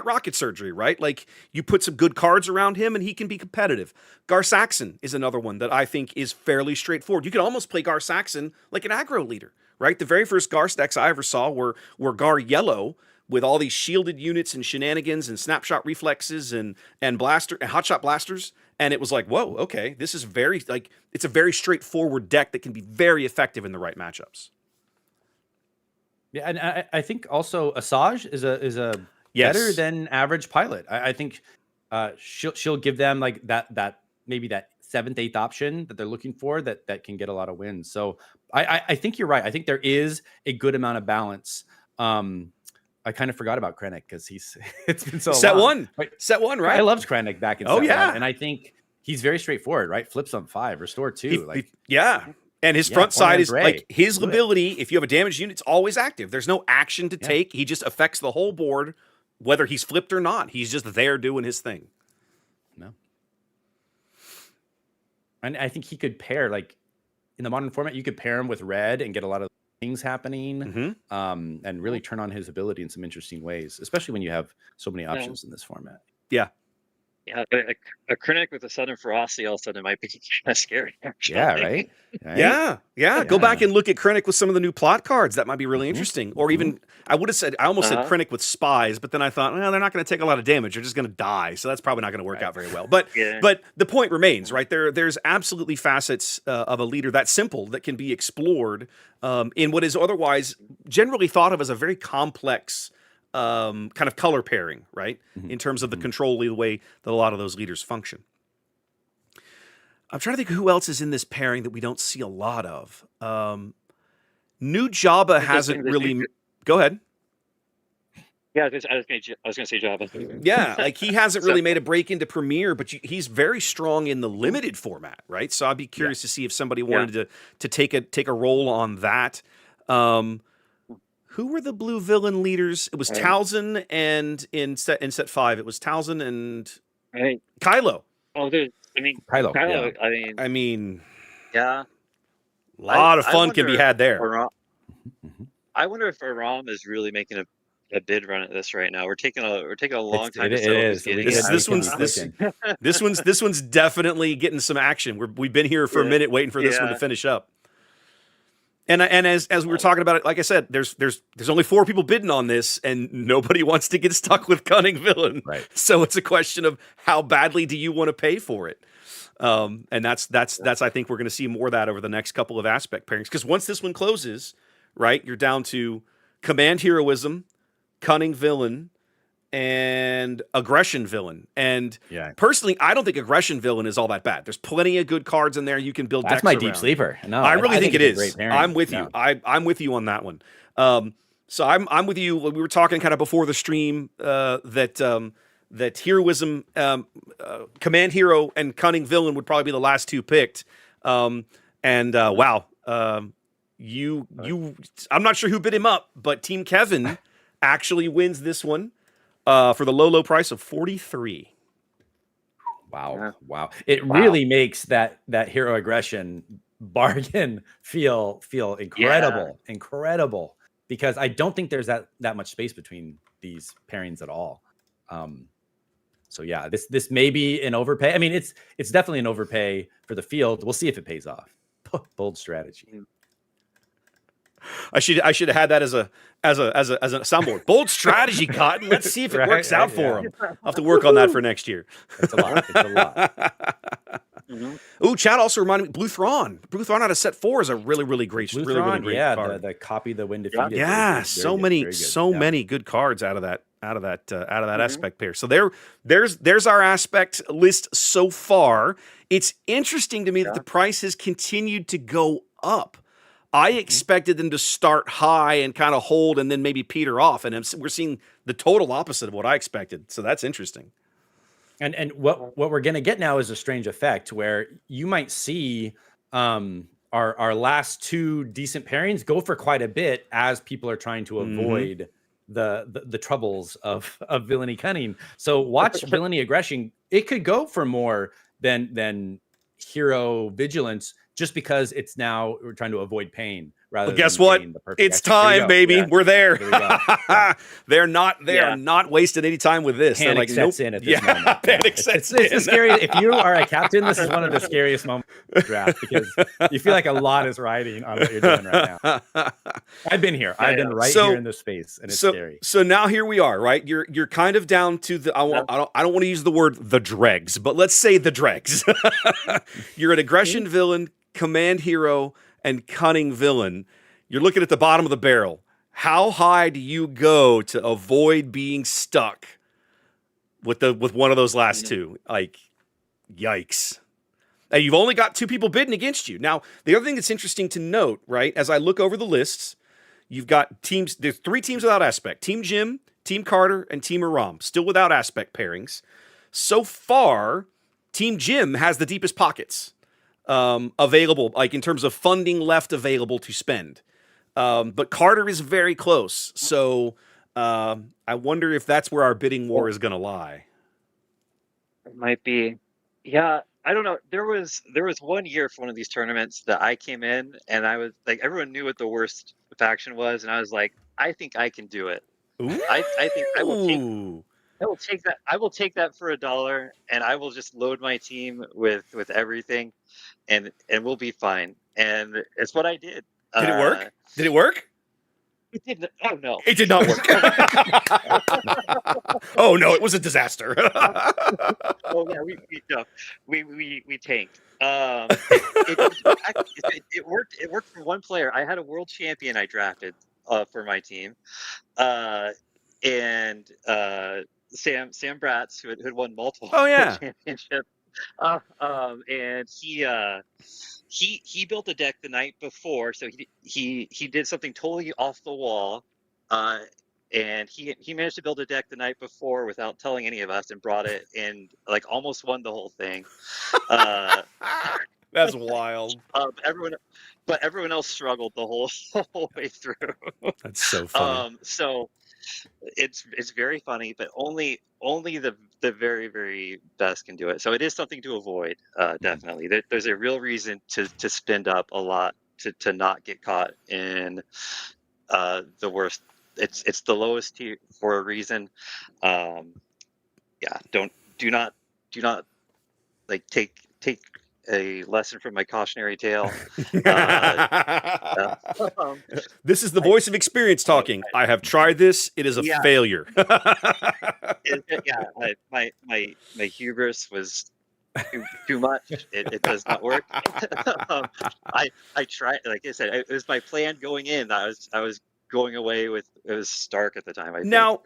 rocket surgery, right? Like you put some good cards around him and he can be competitive. Gar Saxon is another one that I think is fairly straightforward. You can almost play Gar Saxon like an aggro leader, right? The very first Gar decks I ever saw were Gar Yellow with all these shielded units and shenanigans and snapshot reflexes and hotshot blasters. And it was like, whoa, okay, this is it's a very straightforward deck that can be very effective in the right matchups. Yeah, and I think also Asajj is a better than average pilot. I think she'll give them like that maybe that 7th, 8th option that they're looking for that can get a lot of wins. So I think you're right. I think there is a good amount of balance. I kind of forgot about Krennic because it's been so long. Set one, right? I loved Krennic back in set 1, and I think he's very straightforward, right? Flips on 5, restore 2. And his front side is like his ability. If you have a damaged unit, it's always active. There's no action to take. He just affects the whole board, whether he's flipped or not. He's just there doing his thing. No. And I think he could pair, like in the modern format, you could pair him with red and get a lot of things happening, and really turn on his ability in some interesting ways, especially when you have so many options in this format. Yeah. Yeah, a Krennic with a sudden ferocity all of a sudden might be kind of scary. Actually. Yeah, right? Yeah. Go back and look at Krennic with some of the new plot cards. That might be really interesting. Or even, I almost said Krennic with spies, but then I thought, well, they're not going to take a lot of damage. They're just going to die. So that's probably not going to work out very well. But but the point remains, right? There's absolutely facets of a leader that simple that can be explored in what is otherwise generally thought of as a very complex kind of color pairing, right? In terms of the control the way that a lot of those leaders function. I'm trying to think who else is in this pairing that we don't see a lot of. New Jabba hasn't really... Go ahead. Yeah, I was gonna say Java. Yeah, like he hasn't So really made a break into Premiere, but he's very strong in the mhm, limited format, right? So I'd be Yeah. curious to see if somebody yeah. wanted to take a role on that. Um, who were the blue villain leaders? It was Um, Talzin, and in set five, it was Talzin and I think Kylo. oh there's I mean Kylo. Yeah. Kylo, I mean, I mean, yeah. a lot of I fun can be wonder if had there. Aram Mhm. I wonder if Aram is really making a bid run at this right now. We're taking a long time It to settle who's is. We getting could it. This be one's this pushing. this one's definitely getting some action. We've been here for a Yeah, minute waiting for this one to yeah. finish up. And as we were talking about it, like I said, there's only 4 people bidding on this, and nobody wants to get stuck with Cunning Villain. Right. So it's a question of how badly do you want to pay for it. And that's I think we're going to see more of that over the next couple of aspect pairings, because once this one closes, right, you're down to Command Heroism, Cunning Villain, and Aggression Villain. And Yeah. personally, I don't think Aggression Villain is all that bad. There's plenty of good cards in there you can build That's decks my around. deep sleeper. No, I really think it it's a is. great pairing. I'm with Yeah. you. I'm with you on that one. So I'm with you. We were talking kind of before the stream that heroism, command hero, and cunning villain would probably be the last 2 picked. Wow, you I'm not sure who bid him up, but Team Kevin actually wins this one for the low price of 43. Wow. Yeah. Wow. It Wow. really makes that hero aggression bargain feel incredible. Incredible. Because I don't think there's that much space between these pairings at all. So yeah, this may be an overpay. I mean, it's definitely an overpay for the field. We'll see if it pays off. Bold strategy. I should have had that as a soundboard. Bold strategy, Cotton. Let's see if it Right, works out right, for yeah. him. I'll have to work on that for next year. It's a lot. It's a lot. Mhm. Ooh, Chad also reminded me, Blue Thrawn. Blue Thrawn out of set 4 is a really great, Blue really Thrawn, great yeah, card. the copy the when Yeah. defeated. Yeah, is very good, very good. Yeah. many good cards out of that Mhm. aspect pair. So there's our aspect list so far. It's interesting to me that Yeah. the price has continued to go up. I expected them to start high and kind of hold and then maybe peter off, and we're seeing the total opposite of what I expected. So that's interesting. And what we're gonna get now is a strange effect where you might see our last 2 decent pairings go for quite a bit as people are trying to avoid the troubles of villainy cunning. So watch villainy aggression. It could go for more than hero vigilance, just because it's now we're trying to avoid pain rather Well, guess than what? getting the perfect It's action. There you time, go. baby. Yeah. We're there. There we go. Yeah. They are Yeah. not wasting any time with this. Panic They're like, sets nope. in at this moment. Yeah, panic It's sets the in. scary. If you are a captain, this is one of the scariest moments of the draft, because you feel like a lot is riding on what you're doing right now. I've been here. I've been right So- here in this space, and it's scary. So now here we are, right? You're kind of down to the I don't want to use the word the dregs, but let's say the dregs. You're an aggression villain, command hero, and cunning villain. You're looking at the bottom of the barrel. How high do you go to avoid being stuck with one of those last 2? Like, yikes. And you've only got 2 people bidding against you. Now, the other thing that's interesting to note, right, as I look over the lists, you've got teams, there's 3 teams without aspect. Team Jim, Team Carter, and Team Aram, still without aspect pairings. So far, Team Jim has the deepest pockets available, like in terms of funding left available to spend. But Carter is very close. So I wonder if that's where our bidding war is going to lie. It might be. Yeah, I don't know. There was one year for one of these tournaments that I came in and I was like, everyone knew what the worst faction was, and I was like, I think I can do it. I think I will take that. I will take that for $1, and I will just load my team with everything, and we'll be fine. And it's what I did. Did it work? Did it work? It didn't. Oh no! It did not work. Oh no! It was a disaster. Oh yeah, we tanked. It worked. It worked for one player. I had a world champion I drafted for my team, and Sam Bratz, who had won multiple Oh, yeah. championships. And he built a deck the night before, so he did something totally off the wall, and he managed to build a deck the night before without telling any of us, and brought it and like almost won the whole thing. Uh, That's wild. everyone, but everyone else struggled the whole whole way through. That's so funny. So it's very funny, but only the very very best can do it. So it is something to avoid. Definitely, there's a real reason to spend up a lot to not get caught in the worst. It's the lowest tier for a reason. Yeah, do not like take a lesson from my cautionary tale. Um, This is the voice of experience talking. I have tried this. It is a yeah, failure. yeah. My hubris was too much. It does not work. um, I tried. Like I said, it was my plan going in. I was going away with, it was Stark at the time, I think. Now,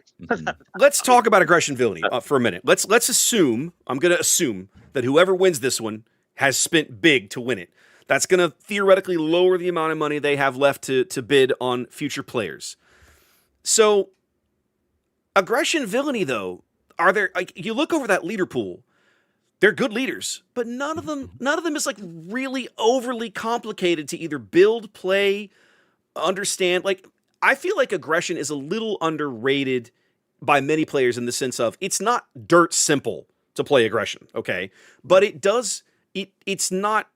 let's talk about aggression villainy for a minute. Let's assume, I'm going to assume that whoever wins this one has spent big to win it. That's going to theoretically lower the amount of money they have left to bid on future players. So, aggression villainy, though, are there, like, you look over that leader pool, they're good leaders, but none of them is like really overly complicated to either build, play, understand. Like, I feel like aggression is a little underrated by many players in the sense of it's not dirt simple to play aggression, okay? But it's not,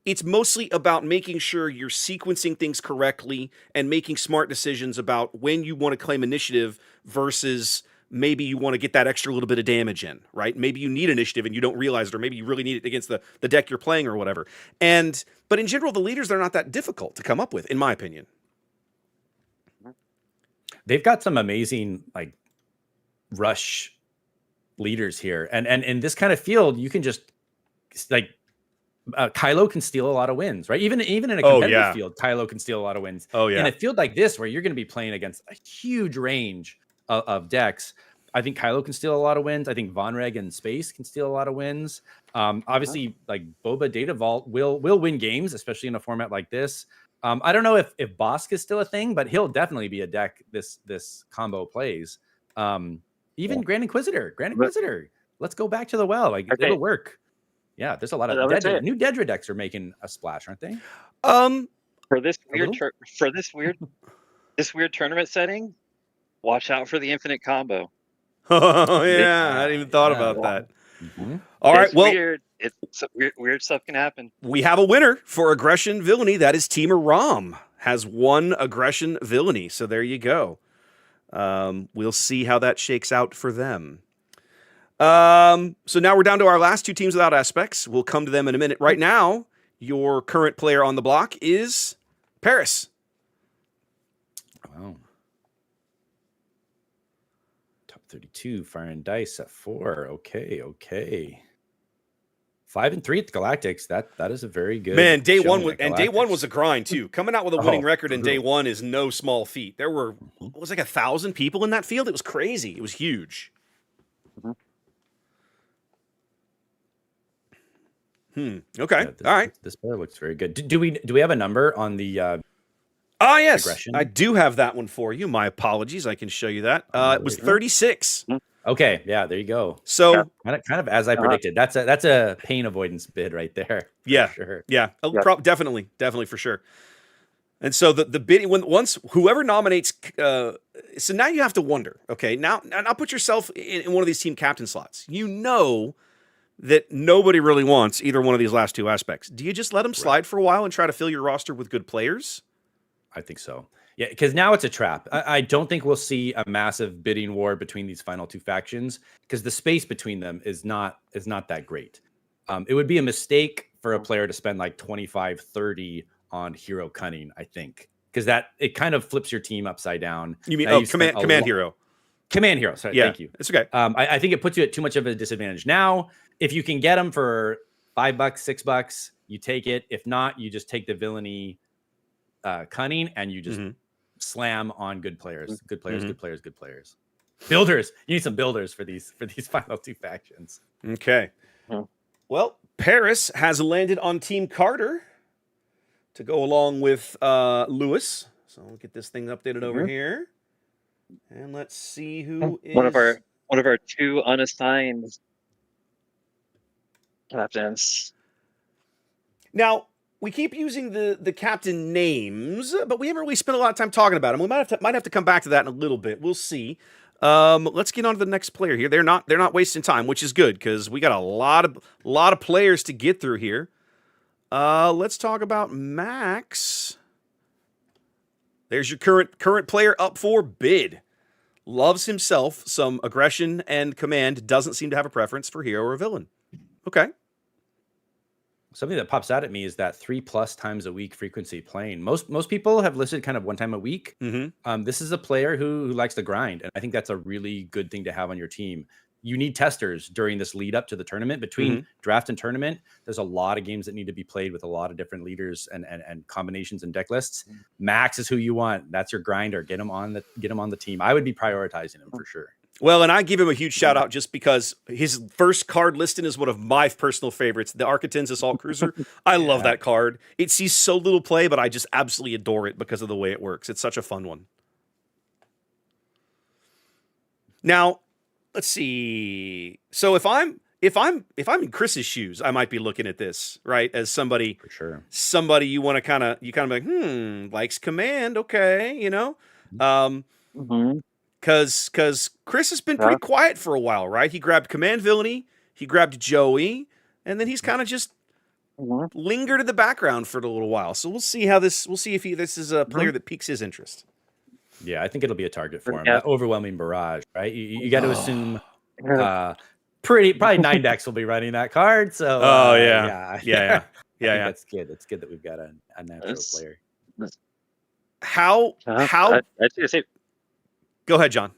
it's mostly about making sure you're sequencing things correctly and making smart decisions about when you want to claim initiative versus maybe you want to get that extra little bit of damage in, right? Maybe you need initiative and you don't realize it, or maybe you really need it against the deck you're playing or whatever. But in general, the leaders, they're not that difficult to come up with, in my opinion. They've got some amazing like rush leaders here, and in this kind of field, you can just like Kylo can steal a lot of wins, right? Even in a competitive field, Kylo can steal a lot of wins. Oh yeah. In a field like this, where you're going to be playing against a huge range of decks, I think Kylo can steal a lot of wins. I think Vonreg and Space can steal a lot of wins. Obviously, like Boba Data Vault will win games, especially in a format like this. I don't know if Bosk is still a thing, but he'll definitely be a deck this combo plays. Even Grand Inquisitor. Let's go back to the well. Like it'll work. Yeah, there's a lot of new Dedra decks are making a splash, aren't they? For this weird tournament setting, watch out for the infinite combo. Oh yeah, I hadn't even thought about that. Mm-hmm. All right, well, weird stuff can happen. We have a winner for aggression villainy. That is Teamer Rom has won aggression villainy. So there you go. We'll see how that shakes out for them. So now we're down to our last two teams without aspects. We'll come to them in a minute. Right now, your current player on the block is Paris. Wow. Top 32, Fire and Dice at 4. Okay. 5-3 at the Galactics. That is a very good day one was a grind too. Coming out with a winning record in day one is no small feat. There were it was like 1,000 people in that field. It was crazy. It was huge. Okay. All right. This player looks very good. Do we have a number on the yes. aggression? I do have that one for you. My apologies. I can show you that. It was 36. Okay, yeah, there you go. So kind of as I predicted. That's a pain avoidance bid right there. Yeah, sure. Yeah, definitely for sure. And so the bidding once whoever nominates, so now you have to wonder. Okay, now put yourself in one of these team captain slots. You know that nobody really wants either one of these last two aspects. Do you just let them slide for a while and try to fill your roster with good players? I think so. Yeah, because now it's a trap. I don't think we'll see a massive bidding war between these final two factions because the space between them is not that great. It would be a mistake for a player to spend like 25, 30 on hero cunning, I think, because that it kind of flips your team upside down. You mean command hero? Command hero. Sorry, thank you. It's okay. I think it puts you at too much of a disadvantage. Now, if you can get them for $5, $6, you take it. If not, you just take the villainy cunning and you just slam on good players. Builders. You need some builders for these final two factions. Okay. Well, Paris has landed on Team Carter to go along with Lewis. So we'll get this thing updated over here. And let's see who One of is our two unassigned captains. now. We keep using the captain names, but we haven't really spent a lot of time talking about them. We might have to come back to that in a little bit. We'll see. Let's get on to the next player here. They're not wasting time, which is good because we got a lot of players to get through here. Let's talk about Max. There's your current player up for bid. Loves himself some aggression and command. Doesn't seem to have a preference for hero or villain. Okay. Something that pops out at me is that 3+ times a week frequency playing. Most people have listed kind of 1 time a week. Mm-hmm. This is a player who likes to grind, and I think that's a really good thing to have on your team. You need testers during this lead up to the tournament. Between draft and tournament, there's a lot of games that need to be played with a lot of different leaders and combinations and deck lists. Max is who you want. That's your grinder. Get him on the team. I would be prioritizing him for sure. Well, and I give him a huge shout out just because his first card listing is one of my personal favorites, the Architens Assault Cruiser. I love that card. It sees so little play, but I just absolutely adore it because of the way it works. It's such a fun one. Now, let's see. So if I'm in Chris's shoes, I might be looking at this, right? As somebody For sure. Somebody you want to kind of be like, likes command, okay, you know? Cause Chris has been pretty quiet for a while, right? He grabbed command villainy, he grabbed Joey, and then he's kind of just lingered in the background for a little while. So we'll see if this is a player that piques his interest. Yeah, I think it'll be a target for him. That overwhelming barrage, right? You got to assume probably 9 decks will be running that card. So yeah. That's good. It's good that we've got a natural player. How I'd say, go ahead, John.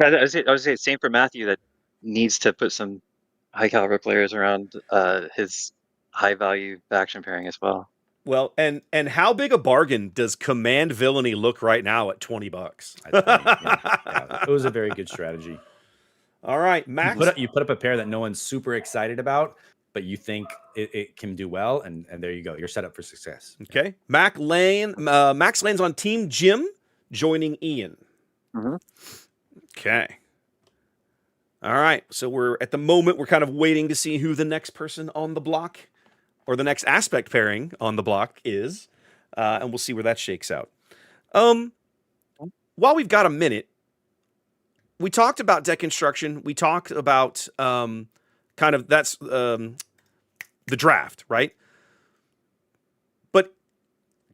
I would say same for Matthew, that needs to put some high caliber players around his high value faction pairing as well. Well, and how big a bargain does command villainy look right now at $20? It was a very good strategy. All right, Max. You put up a pair that no one's super excited about, but you think it can do well, and there you go. You're set up for success. Okay. Max lands on Team Jim, joining Ian. Okay. All right. So we're kind of waiting to see who the next person on the block or the next aspect pairing on the block is. And we'll see where that shakes out. While we've got a minute, we talked about deck construction. We talked about kind of that's the draft, right? But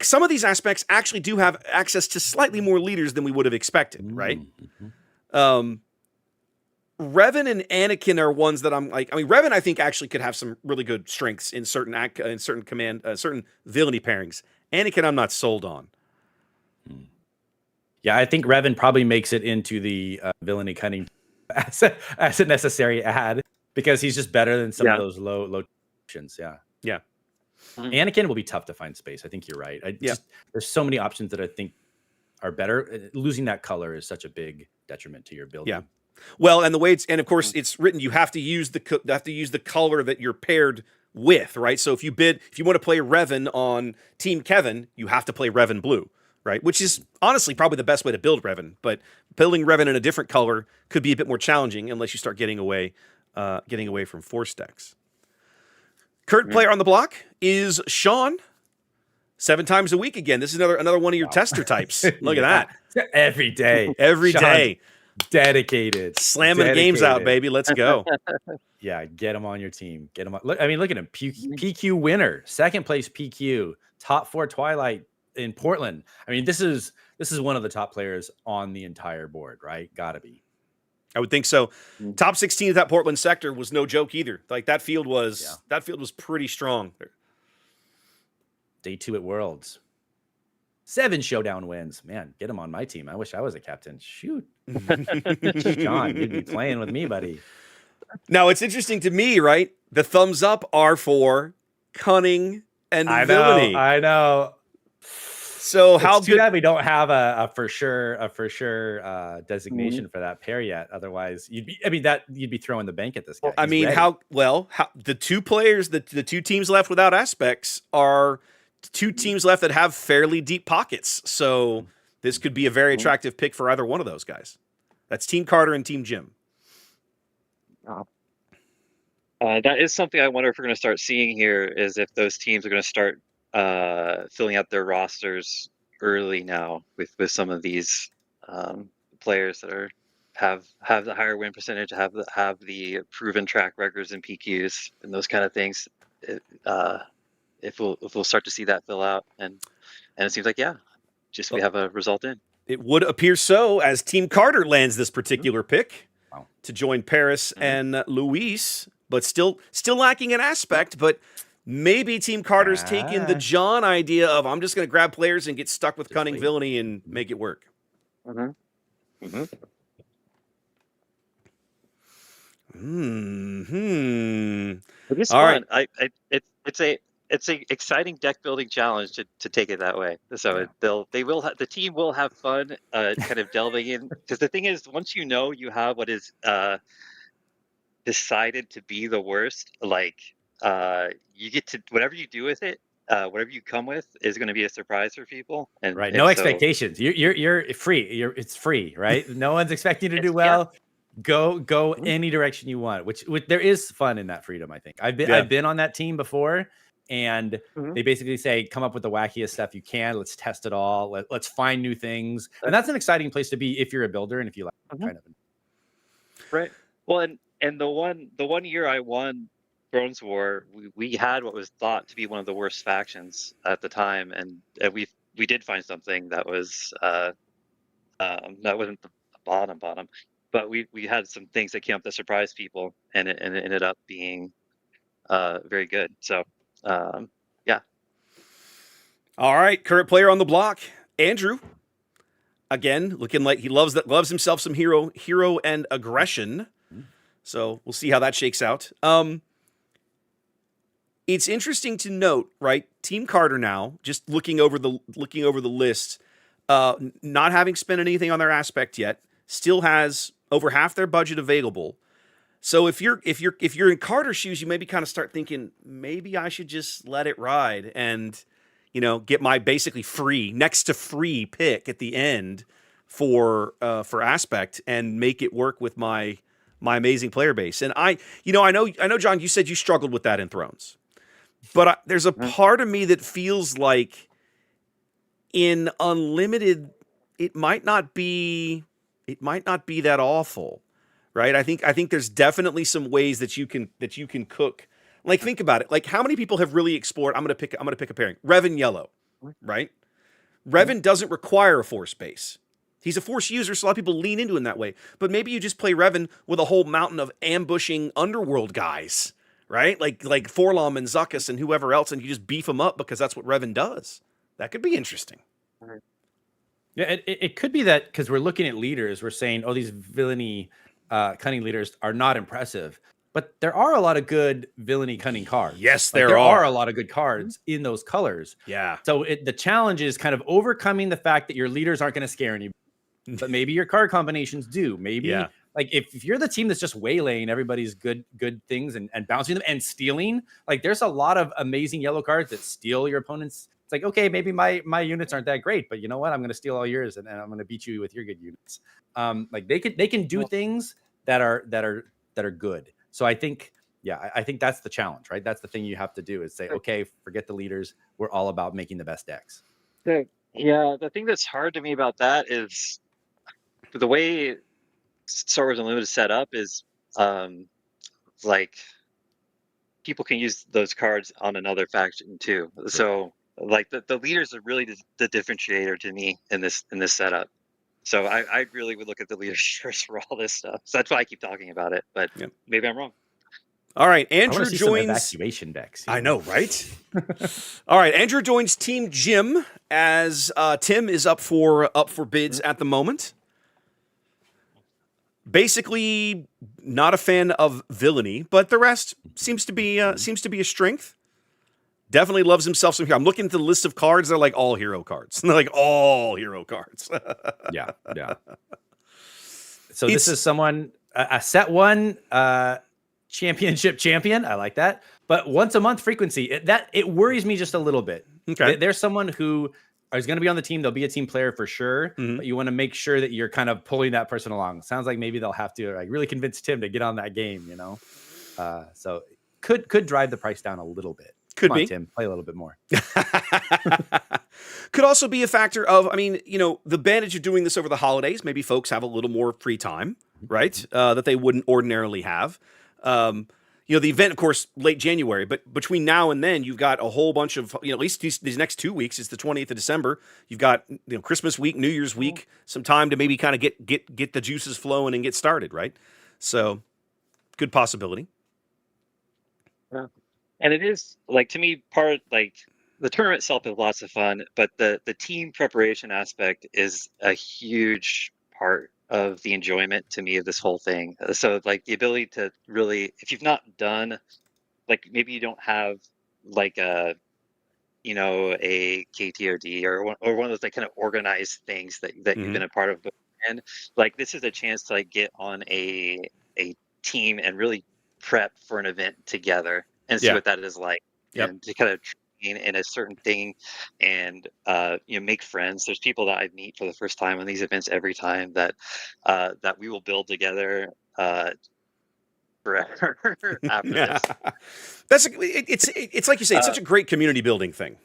some of these aspects actually do have access to slightly more leaders than we would have expected, right? Revan and Anakin are ones that I'm like. I mean, Revan I think actually could have some really good strengths in certain certain villainy pairings. Anakin I'm not sold on. Yeah, I think Revan probably makes it into the villainy cunning as a necessary add because he's just better than some of those low options. Yeah. Anakin will be tough to find space. I think you're right. There's so many options that I think are better. Losing that color is such a big detriment to your build. Yeah. Well, and the way of course it's written, you have to use the color that you're paired with, right? So if you want to play Revan on Team Kevin, you have to play Revan blue, right? Which is honestly probably the best way to build Revan, but building Revan in a different color could be a bit more challenging unless you start getting away from force decks. Current player on the block is Sean. 7 times a week again. This is another one of your tester types. Look at that. Every day. Every Sean's day. Dedicated. Slamming games out, baby. Let's go. Yeah, get him on your team. Get him on. Look at him. PQ winner. 2nd place PQ. Top 4 Twilight in Portland. I mean, this is one of the top players on the entire board, right? Gotta be. I would think so. Top 16 of that Portland sector was no joke either. Like that field was pretty strong. Day 2 at Worlds. 7 showdown wins. Man, get him on my team. I wish I was a captain. Shoot. John, you'd be playing with me, buddy. Now, it's interesting to me, right? The thumbs up are for cunning and villainy. I know. So it's how too bad we don't have a for sure designation for that pair yet. Otherwise, you'd be throwing the bank at this guy. I mean, how the 2 players, the 2 teams left without aspects are 2 teams left that have fairly deep pockets. So this could be a very Mhm. attractive pick for either one of those guys. That's Team Carter and Team Jim. That is something I wonder if we're going to start seeing here, is if those teams are going to start filling out their rosters early now with some of these players that have the higher win percentage, have the proven track records and PQs and those kind of things. If we'll start to see that fill out, and it seems like, yeah, just we have a result in. It would appear so, as Team Carter lands this particular pick Wow. to join Paris and Luis, but still lacking an aspect. But maybe Team Carter's taken the John idea of, I'm just going to grab players and get stuck with cunning villainy and make it work. Mm-hmm. It is All fun. right. It's a exciting deck building challenge to take it that way. So the team will have fun kind of delving in, because the thing is, once you know you have what is decided to be the worst, like you get to, whatever you do with it, whatever you come with is going to be a surprise for people. And Right. and No so expectations. You're free. It's free, right? No one's expecting you to do well. Go any direction you want, which there is fun in that freedom. I think I've been on that team before, and they basically say, come up with the wackiest stuff you can. Let's test it all. Let's find new things. And that's an exciting place to be if you're a builder and if you like kind of. Right. Well, and the one year I won Thrones War, we had what was thought to be one of the worst factions at the time, and we did find something that was that wasn't the bottom, but we had some things that came up that surprised people, and it ended up being very good. So yeah. All right, current player on the block, Andrew. Again, looking like he loves himself some hero and aggression. So we'll see how that shakes out. It's interesting to note, right? Team Carter now, just looking over the list, not having spent anything on their aspect yet, still has over half their budget available. So if you're in Carter's shoes, you maybe kind of start thinking, maybe I should just let it ride and, get my basically free, next to free pick at the end for aspect and make it work with my amazing player base. And I know, John, you said you struggled with that in Thrones, but there's a part of me that feels like in Unlimited, it might not be that awful, right? I think there's definitely some ways that you can cook. Like, think about it. Like, how many people have really explored? I'm gonna pick a pairing. Revan Yellow, right? Revan doesn't require a force base. He's a force user, so a lot of people lean into it in that way. But maybe you just play Revan with a whole mountain of ambushing underworld guys, right? Like Forlom and Zuckuss and whoever else, and you just beef them up because that's what Revan does. That could be interesting. Yeah, it could be that because we're looking at leaders, we're saying, oh, these villainy cunning leaders are not impressive. But there are a lot of good villainy cunning cards. Yes, there are a lot of good cards in those colors. Yeah. So the challenge is kind of overcoming the fact that your leaders aren't going to scare anybody, but maybe your card combinations do. Maybe like if you're the team that's just waylaying everybody's good things and bouncing them and stealing, like there's a lot of amazing yellow cards that steal your opponents. It's like, okay, maybe my units aren't that great, but you know what? I'm going to steal all yours and I'm going to beat you with your good units. Like they can do things that are good. So I think, I think that's the challenge, right? That's the thing you have to do is say, okay, forget the leaders. We're all about making the best decks. Yeah, the thing that's hard to me about that is the way Star Wars Unlimited is set up is like people can use those cards on another faction too. Sure. So like the leaders are really the differentiator to me in this setup. So I really would look at the leaders first for all this stuff. So that's why I keep talking about it, but maybe I'm wrong. All right, Andrew joins some evacuation decks. I know, right? All right, Andrew joins Team Jim as Tim is up for bids at the moment. Basically, not a fan of villainy, but the rest seems to be a strength. Definitely loves himself some hero. I'm looking at the list of cards; they're like all hero cards. They're like all hero cards. yeah. So this is someone a set one championship champion. I like that, but once a month frequency. It worries me just a little bit. Okay, there's someone who is going to be on the team. They'll be a team player for sure, but you want to make sure that you're kind of pulling that person along. Sounds like maybe they'll have to like really convince Tim to get on that game, you know? So could drive the price down a little bit. Could Come on, be. Tim, play a little bit more. Could also be a factor of, I mean, you know, the advantage of doing this over the holidays. Maybe folks have a little more free time, right? That they wouldn't ordinarily have. You know, the event, of course, late January, but between now and then, you've got a whole bunch of, you know, at least these next 2 weeks. It's the 20th of December. You've got, you know, Christmas week, New Year's week, some time to maybe kind of get the juices flowing and get started, right? So, good possibility. Yeah. And it is like, to me, like the tournament itself is lots of fun, but the team preparation aspect is a huge part of the enjoyment to me of this whole thing. So like the ability to really, if you've not done, like maybe you don't have like a, you know, a KTOD or one of those like kind of organized things that you've been a part of, and like this is a chance to like get on a team and really prep for an event together and see what that is like, and to kind of train in a certain thing and you know, make friends. There's people that I meet for the first time on these events every time that we will build together forever after this. It's like you say, it's such a great community building thing.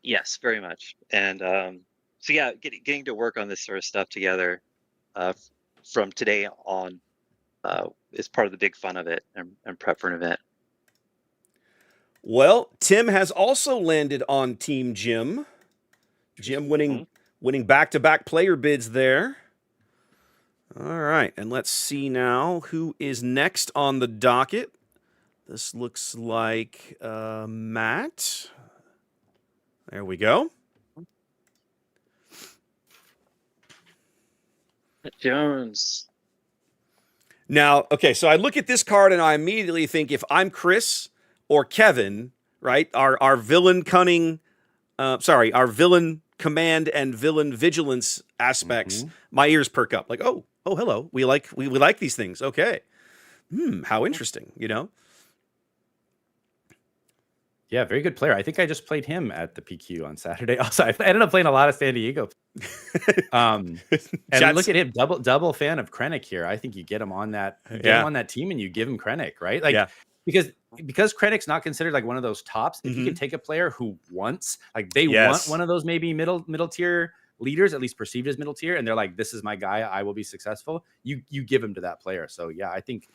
Yes, very much. And so yeah, getting to work on this sort of stuff together from today on is part of the big fun of it and prep for an event. Well, Tim has also landed on Team Jim. Jim winning back-to-back player bids there. All right, and let's see now who is next on the docket. This looks like Matt. There we go. Jones. Now, okay, so I look at this card and I immediately think if I'm Chris or Kevin, right, our villain cunning, our villain command and villain vigilance aspects, my ears perk up. Like, oh, hello, we like these things. Okay, how interesting, you know. Yeah, very good player. I think I just played him at the PQ on Saturday. Also, I ended up playing a lot of San Diego. And look at him, double fan of Krennic here. I think you get him on that, him on that team, and you give him Krennic, right? Like, because Krennic's not considered like one of those tops. If you can take a player who wants, like, they want one of those maybe middle tier leaders, at least perceived as middle tier, and they're like, this is my guy, I will be successful. You give him to that player. So yeah, I think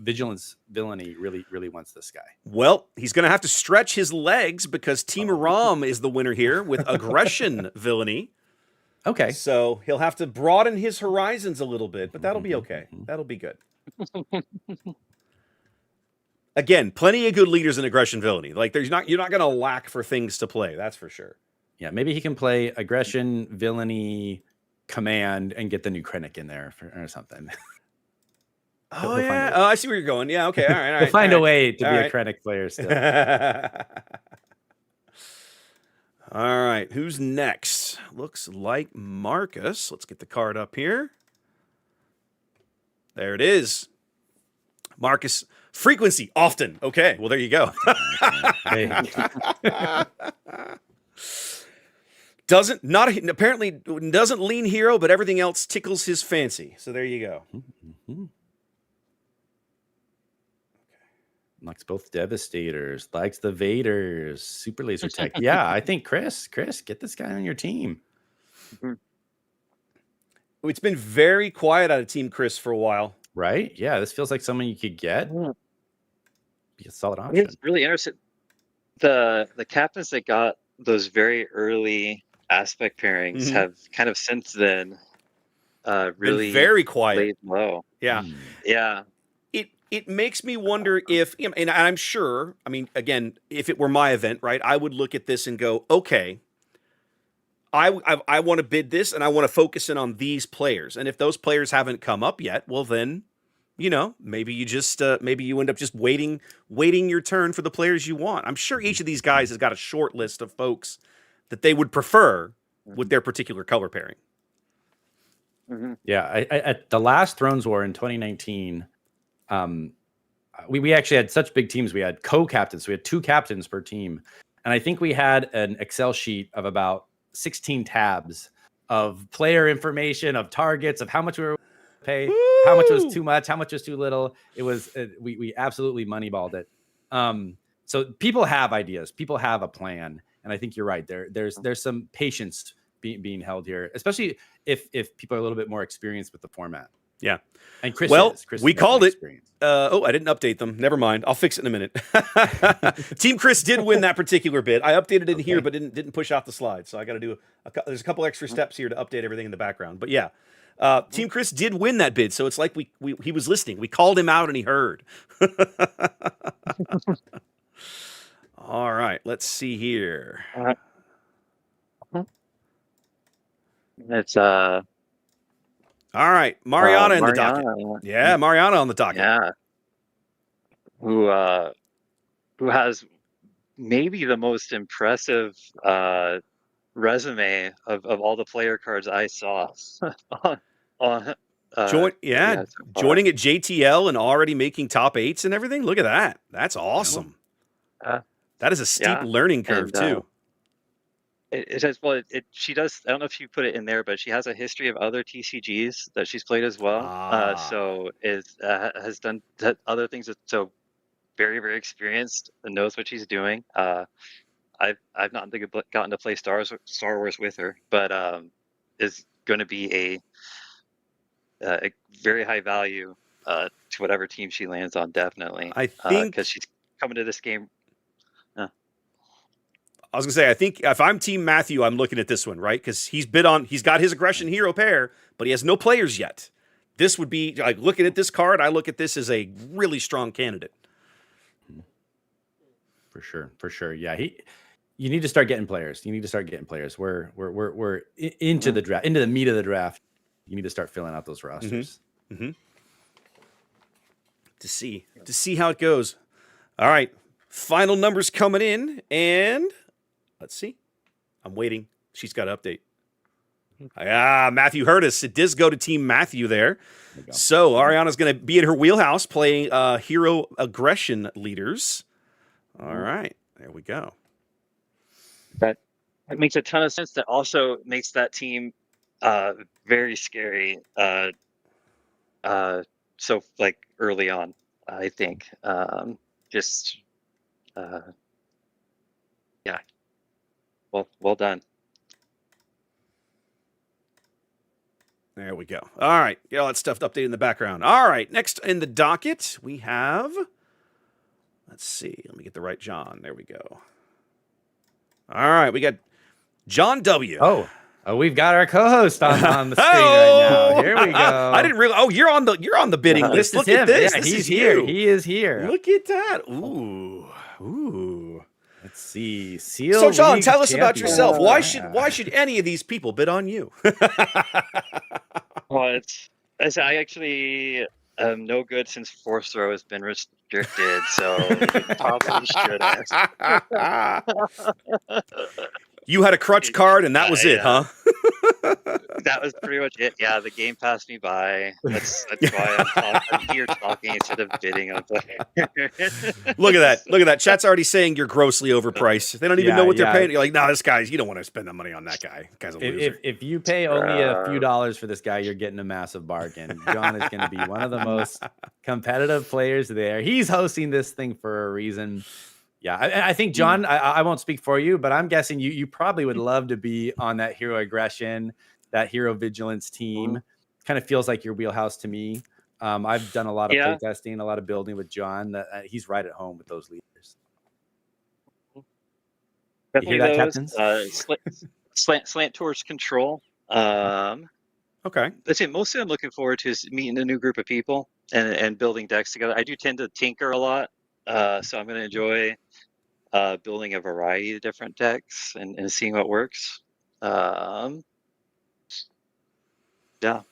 Vigilance Villainy really wants this guy. Well, he's going to have to stretch his legs because Team Aram is the winner here with Aggression Villainy. Okay. So he'll have to broaden his horizons a little bit, but that'll be okay. That'll be good. Again, plenty of good leaders in Aggression Villainy. Like, you're not going to lack for things to play. That's for sure. Yeah, maybe he can play Aggression Villainy Command and get the new Krennic in there or something. Oh, yeah. Oh, I see where you're going. Yeah, okay. All right. We'll find a way to be a Krennic player still. All right. Who's next? Looks like Marcus. Let's get the card up here. There it is. Marcus. Frequency. Often. Okay. Well, there you go. Apparently doesn't lean hero, but everything else tickles his fancy. So there you go. Likes both Devastators, likes the Vaders, Super Laser Tech. Yeah, I think Chris, get this guy on your team. It's been very quiet out of Team Chris for a while. Right? Yeah, this feels like someone you could get. Be a solid option. It's really interesting. The captains that got those very early aspect pairings have kind of since then really been very quiet. Laid low. Yeah. Yeah. It makes me wonder if, and I'm sure, I mean, again, if it were my event, right, I would look at this and go, okay, I want to bid this and I want to focus in on these players. And if those players haven't come up yet, well then, maybe you just, maybe you end up just waiting your turn for the players you want. I'm sure each of these guys has got a short list of folks that they would prefer with their particular color pairing. Yeah. At the last Thrones War in 2019, we actually had such big teams. We had co-captains. We had 2 captains per team. And I think we had an Excel sheet of about 16 tabs of player information, of targets, of how much we were pay, how much was too much, how much was too little. It was we absolutely moneyballed it. So people have ideas, people have a plan, and I think you're right. There's some patience being held here, especially if people are a little bit more experienced with the format. Yeah. And Chris we called it. experienced. I didn't update them. Never mind. I'll fix it in a minute. Team Chris did win that particular bid. I updated it in here, but didn't push out the slides. So I got to do there's a couple extra steps here to update everything in the background. But yeah, Team Chris did win that bid. So it's like he was listening. We called him out and he heard. All right. Let's see here. It's All right, Mariana in the docket. Mariana. Yeah, Mariana on the docket. Yeah. Who has maybe the most impressive resume of all the player cards I saw on joining at JTL and already making top 8s and everything. Look at that. That's awesome. That is a steep learning curve too. It has, well, she does. I don't know if you put it in there, but she has a history of other TCGs that she's played as well. So has done other things. So very, very experienced and knows what she's doing. I've not gotten to play Star Wars with her, but is going to be a very high value to whatever team she lands on. Definitely, I think because she's coming to this game. I was gonna say, I think if I'm Team Matthew, I'm looking at this one, right? Because he's got his aggression hero pair, but he has no players yet. This would be like looking at this card. I look at this as a really strong candidate. For sure. Yeah, you need to start getting players. We're into the draft, into the meat of the draft. You need to start filling out those rosters. To see how it goes. All right, final numbers coming in, and let's see. I'm waiting. She's got to update. Matthew heard us. It does go to Team Matthew there. So Ariana's going to be in her wheelhouse playing hero aggression leaders. All right, there we go. That makes a ton of sense. That also makes that team very scary. So like early on, I think well done. There we go. All right, get all that stuff updated in the background. All right, next in the docket we have. Let's see. Let me get the right John. There we go. All right, we got John W. Oh, we've got our co-host on the screen right now. Here we go. I didn't realize. Oh, you're on the bidding list. Look at this. Yeah, this he's here. He is here. Look at that. Ooh. Let's see. So, John, tell us about yourself. Why should any of these people bid on you? Well, I actually am no good since force throw has been restricted, so you probably should ask. You had a crutch card, and that was it, huh? That was pretty much it. Yeah, the game passed me by. That's why I'm here talking instead of bidding on players. Look at that. Chat's already saying you're grossly overpriced. They don't even know what they're paying. You're like, no, this guy's. You don't want to spend that money on that guy. Guy's a loser. If you pay only a few dollars for this guy, you're getting a massive bargain. John is going to be one of the most competitive players there. He's hosting this thing for a reason. Yeah, I think, John, I won't speak for you, but I'm guessing you probably would love to be on that hero aggression, that hero vigilance team. Kind of feels like your wheelhouse to me. I've done a lot of play testing, a lot of building with John. He's right at home with those leaders. You hear that, captains? Slant towards control. Okay. Let's say mostly I'm looking forward to is meeting a new group of people and building decks together. I do tend to tinker a lot. So I'm going to enjoy building a variety of different decks and seeing what works. But yeah,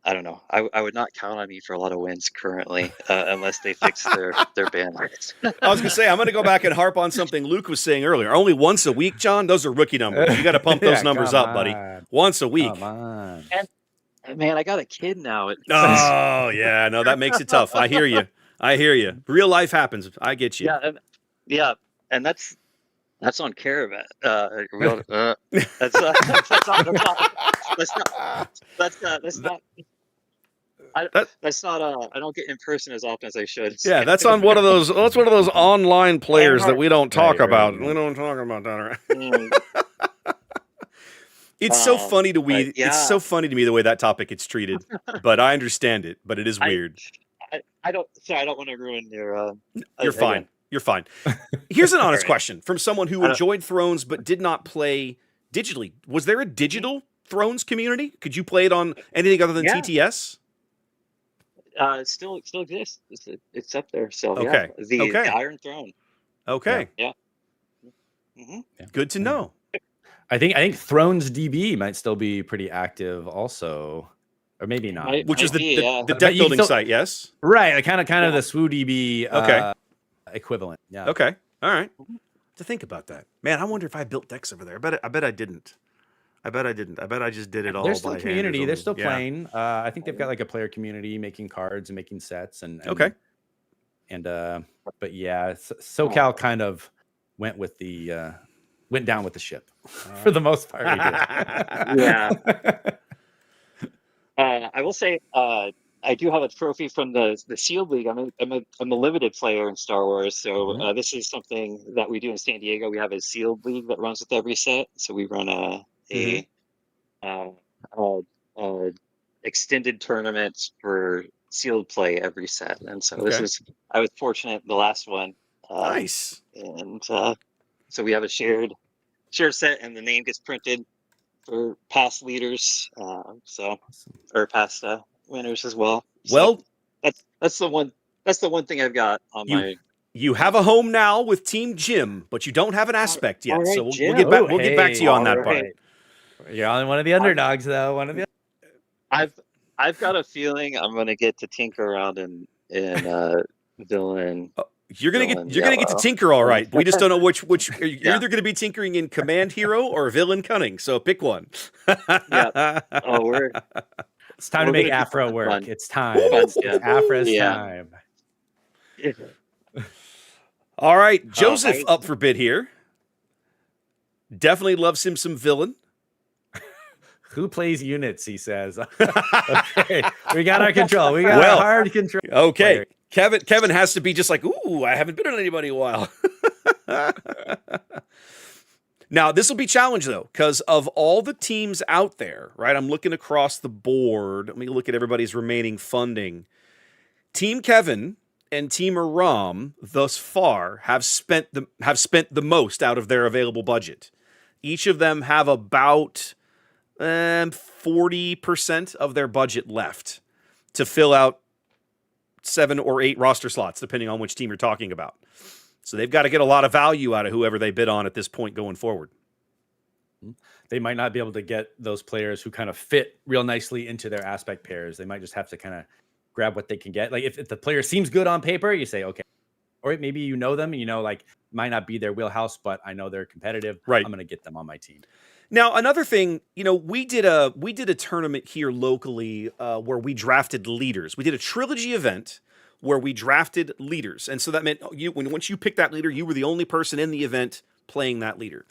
I don't know. I would not count on me for a lot of wins currently, unless they fix their ban rates. I was going to say, I'm going to go back and harp on something Luke was saying earlier. Only once a week, John? Those are rookie numbers. You got to pump those numbers up, buddy. Once a week. Come on. Man, I got a kid now. Oh, yeah. No, that makes it tough. I hear you. Real life happens. I get you. Yeah, Yeah, and that's on Caravan. That's not that's not I That that's not I don't get in person as often as I should. yeah, that's on one of those. That's one of those online players that Alright. we don't talk Right, right, about. We right. don't talk about that. Right? Mm, It's so funny to but we. It's yeah, so funny to me the way that topic gets treated. But I understand it. But it is I weird. I don't sorry, I don't want to ruin your You're again. fine. You're fine. Here's an All honest right. question from someone who I don't, enjoyed Thrones but did not play digitally. Was there a mhm. digital Thrones community? Could you play it on anything other than Yeah, TTS? it still exists. It's up there. So yeah, Okay. the Okay. Iron Throne. Yeah. Okay. Yeah. Hmm. Yeah. Good to Yeah. know. I think Thrones DB might still be pretty active also, or maybe not. Which is Might be, yeah. the But deck you can building still site, yes? right, like kind of Yeah. the SWU DB Okay. equivalent. Yeah. Okay. All right. Mhm. To think about that. Man, I wonder if I built decks over there. I bet I didn't. I bet I didn't. I bet I just did it all There's still by a hand or community. They're something. still Yeah. playing. I think they've got like a player community making cards and making sets Okay. and but yeah, SoCal kind of went with the went down with the ship for the most part. We Yeah. did. I will say, I do have a trophy from the Sealed League. I'm a limited player in Star Wars, so Mhm. this is something that we do in San Diego. We have a Sealed League that runs with every set. So we run Hmm. uh, uh, uh extended tournaments for sealed play every set, and so Okay. I was fortunate the last one, Nice. and so we have a shared set, and the name gets printed for past leaders, Awesome. or past winners as well. So Well, that's the one thing I've got on you my. you have a home now with Team Jim, but you don't have an aspect All yet. So right, we'll get Jim. back. Oh, We'll get back to you hey, on All that all part. right. right. You're on one of the I've underdogs, though. One of the I've I've got a feeling I'm gonna get to tinker around in villain You're villain gonna get to yellow. tinker all right. We just don't know which you're Yeah. either gonna be tinkering in command hero or villain cunning. So pick one. Yeah. Oh, It's time to we're make gonna do Afro something work. fun. It's time. Fun, It's yeah. Afra's Yeah. time. All right, I Joseph was up for bid here. Definitely loves him some villain. Who plays units? He says. Okay, we got our control. We got Well, our hard control. Okay, Kevin has to be just like, ooh, I haven't been on anybody in a while. Now, this will be challenged, though, because of all the teams out there, right? I'm looking across the board. Let me look at everybody's remaining funding. Team Kevin and Team Aram thus far have spent the most out of their available budget. Each of them have about 40% of their budget left to fill out 7 or 8 roster slots, depending on which team you're talking about. So they've got to get a lot of value out of whoever they bid on at this point going forward. They might not be able to get those players who kind of fit real nicely into their aspect pairs. They might just have to kind of grab what they can get. Like if the player seems good on paper, you say, okay. Or maybe you know them, like might not be their wheelhouse, but I know they're competitive. Right. I'm going to get them on my team. Now, another thing, we did a tournament here locally where we drafted leaders. We did a trilogy event where we drafted leaders, and so that meant once you picked that leader, you were the only person in the event playing that leader.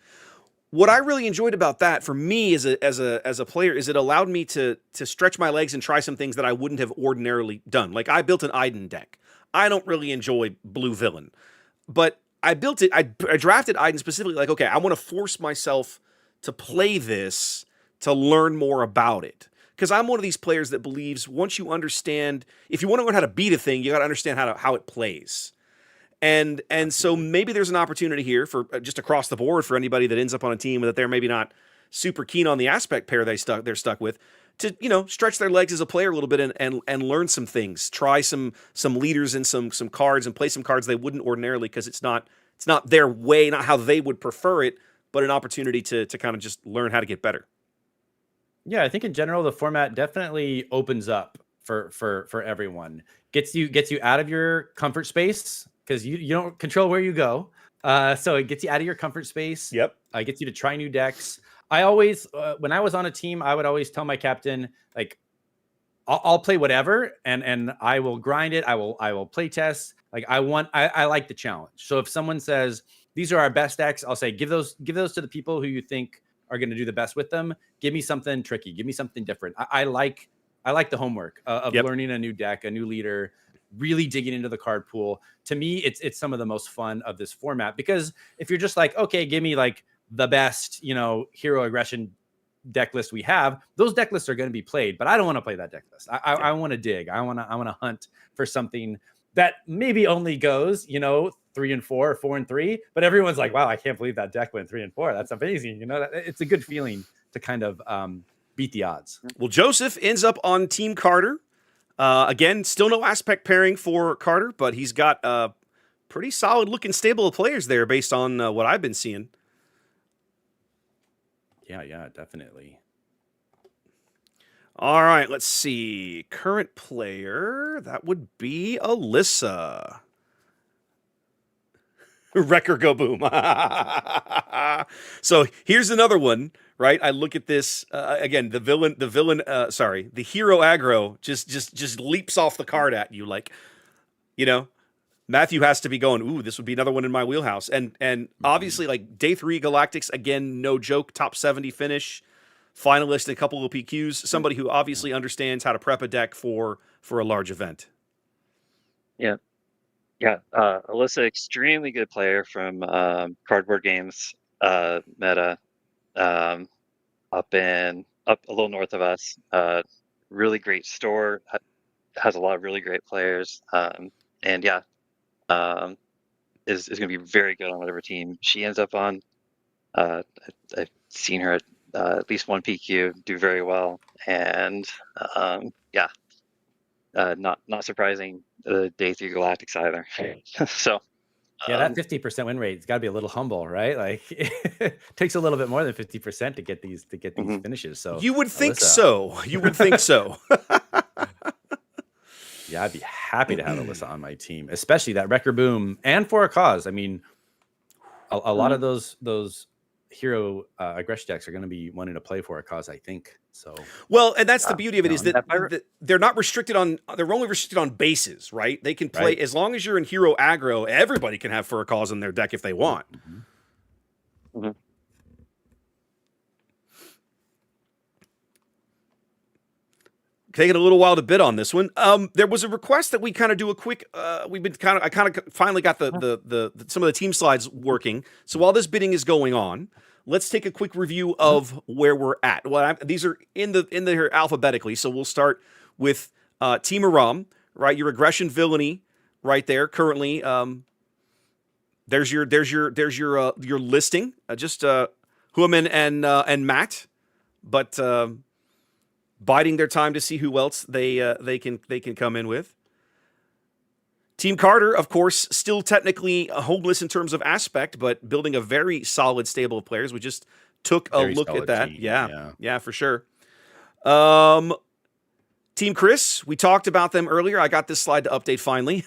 What I really enjoyed about that for me as a player is it allowed me to stretch my legs and try some things that I wouldn't have ordinarily done. Like I built an Iden deck. I don't really enjoy blue villain, but I built it. I drafted Iden specifically. Like, okay, I want to force myself to play this to learn more about it. Because I'm one of these players that believes once you understand, if you want to learn how to beat a thing, you got to understand how it plays. And so maybe there's an opportunity here for just across the board for anybody that ends up on a team that they're maybe not super keen on the aspect pair they're stuck with to stretch their legs as a player a little bit and learn some things, try some leaders and some cards and play some cards they wouldn't ordinarily because it's not their way, not how they would prefer it, but an opportunity to kind of just learn how to get better. Yeah, I think in general the format definitely opens up for everyone. Gets you out of your comfort space because you don't control where you go. So it gets you out of your comfort space. Yep. Gets you to try new decks. I always, when I was on a team, I would always tell my captain, like, I'll play whatever, and I will grind it. I will play test. Like I like the challenge. So if someone says these are our best decks, I'll say give those to the people who you think are going to do the best with them. Give me something tricky. Give me something different. I like the homework of learning a new deck, a new leader, really digging into the card pool. To me, it's some of the most fun of this format, because if you're just like, okay, give me like the best, hero aggression deck list we have, those deck lists are going to be played, but I don't want to play that deck list. I want to dig. I want to hunt for something that maybe only goes, 3 and 4 or 4 and 3, but everyone's like, wow, I can't believe that deck went 3 and 4. That's amazing. It's a good feeling to kind of beat the odds. Well, Joseph ends up on Team Carter. Again, still no aspect pairing for Carter, but he's got a pretty solid looking stable of players there based on what I've been seeing. Yeah, definitely. All right, let's see. Current player, that would be Alyssa. Wrecker go boom. So here's another one, right? I look at this again. The hero aggro just leaps off the card at you, like, Matthew has to be going, ooh, this would be another one in my wheelhouse. And obviously, like, day 3 Galactics, again, no joke, top 70 finish, finalist in a couple of PQs, somebody who obviously understands how to prep a deck for a large event. Yeah. Alyssa, extremely good player from Cardboard Games meta, up a little north of us. Really great store, has a lot of really great players, and is going to be very good on whatever team she ends up on. I've seen her at least one PQ do very well, and not surprising day 3 Galactics either. So that 50% win rate, it's got to be a little humble, right? Like it takes a little bit more than 50% to get these finishes. So you would think so. You would think so. Yeah, I'd be happy to have Alyssa on my team, especially that Wrecker Boom and For a Cause. I mean, a lot of those hero aggression decks are going to be wanting to play For a Cause, I think. So well, and that's the beauty of it, is that they're not restricted on. They're only restricted on bases, right? They can play as long as you're in hero aggro. Everybody can have For a Cause in their deck if they want. Taking a little while to bid on this one. There was a request that we kind of do a quick. I finally got the some of the team slides working. So while this bidding is going on, let's take a quick review of where we're at. Well, these are in here alphabetically. So we'll start with Team Aram, right? Your aggression villainy, right there. Currently, there's your listing. Just Huamin and Matt, but. Biding their time to see who else they can come in with. Team Carter, of course, still technically homeless in terms of aspect, but building a very solid stable of players. We just took a look at that. Team. Yeah, for sure. Team Chris, we talked about them earlier. I got this slide to update finally.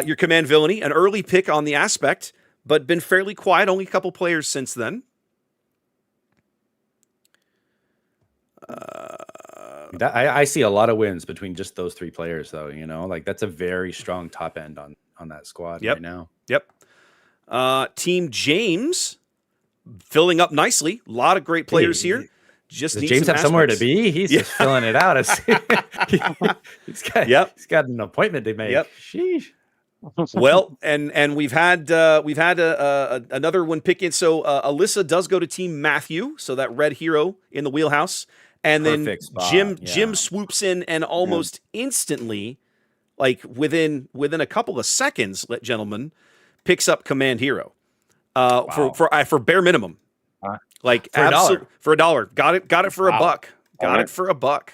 Your command villainy, an early pick on the aspect, but been fairly quiet. Only a couple players since then. I see a lot of wins between just those 3 players, though. Like that's a very strong top end on that squad right now. Yep. Team James filling up nicely. A lot of great players here. Just does James have somewhere to be? He's just filling it out. He's got an appointment to make. Yep. Sheesh. Well, and we've had another one pick in. So Alyssa does go to Team Matthew, so that red hero in the wheelhouse, and Perfect then spot. Jim swoops in and almost instantly, like within a couple of seconds, gentlemen, picks up command hero, for bare minimum, like for $1. For $1. Got it for a buck. Got it for a buck.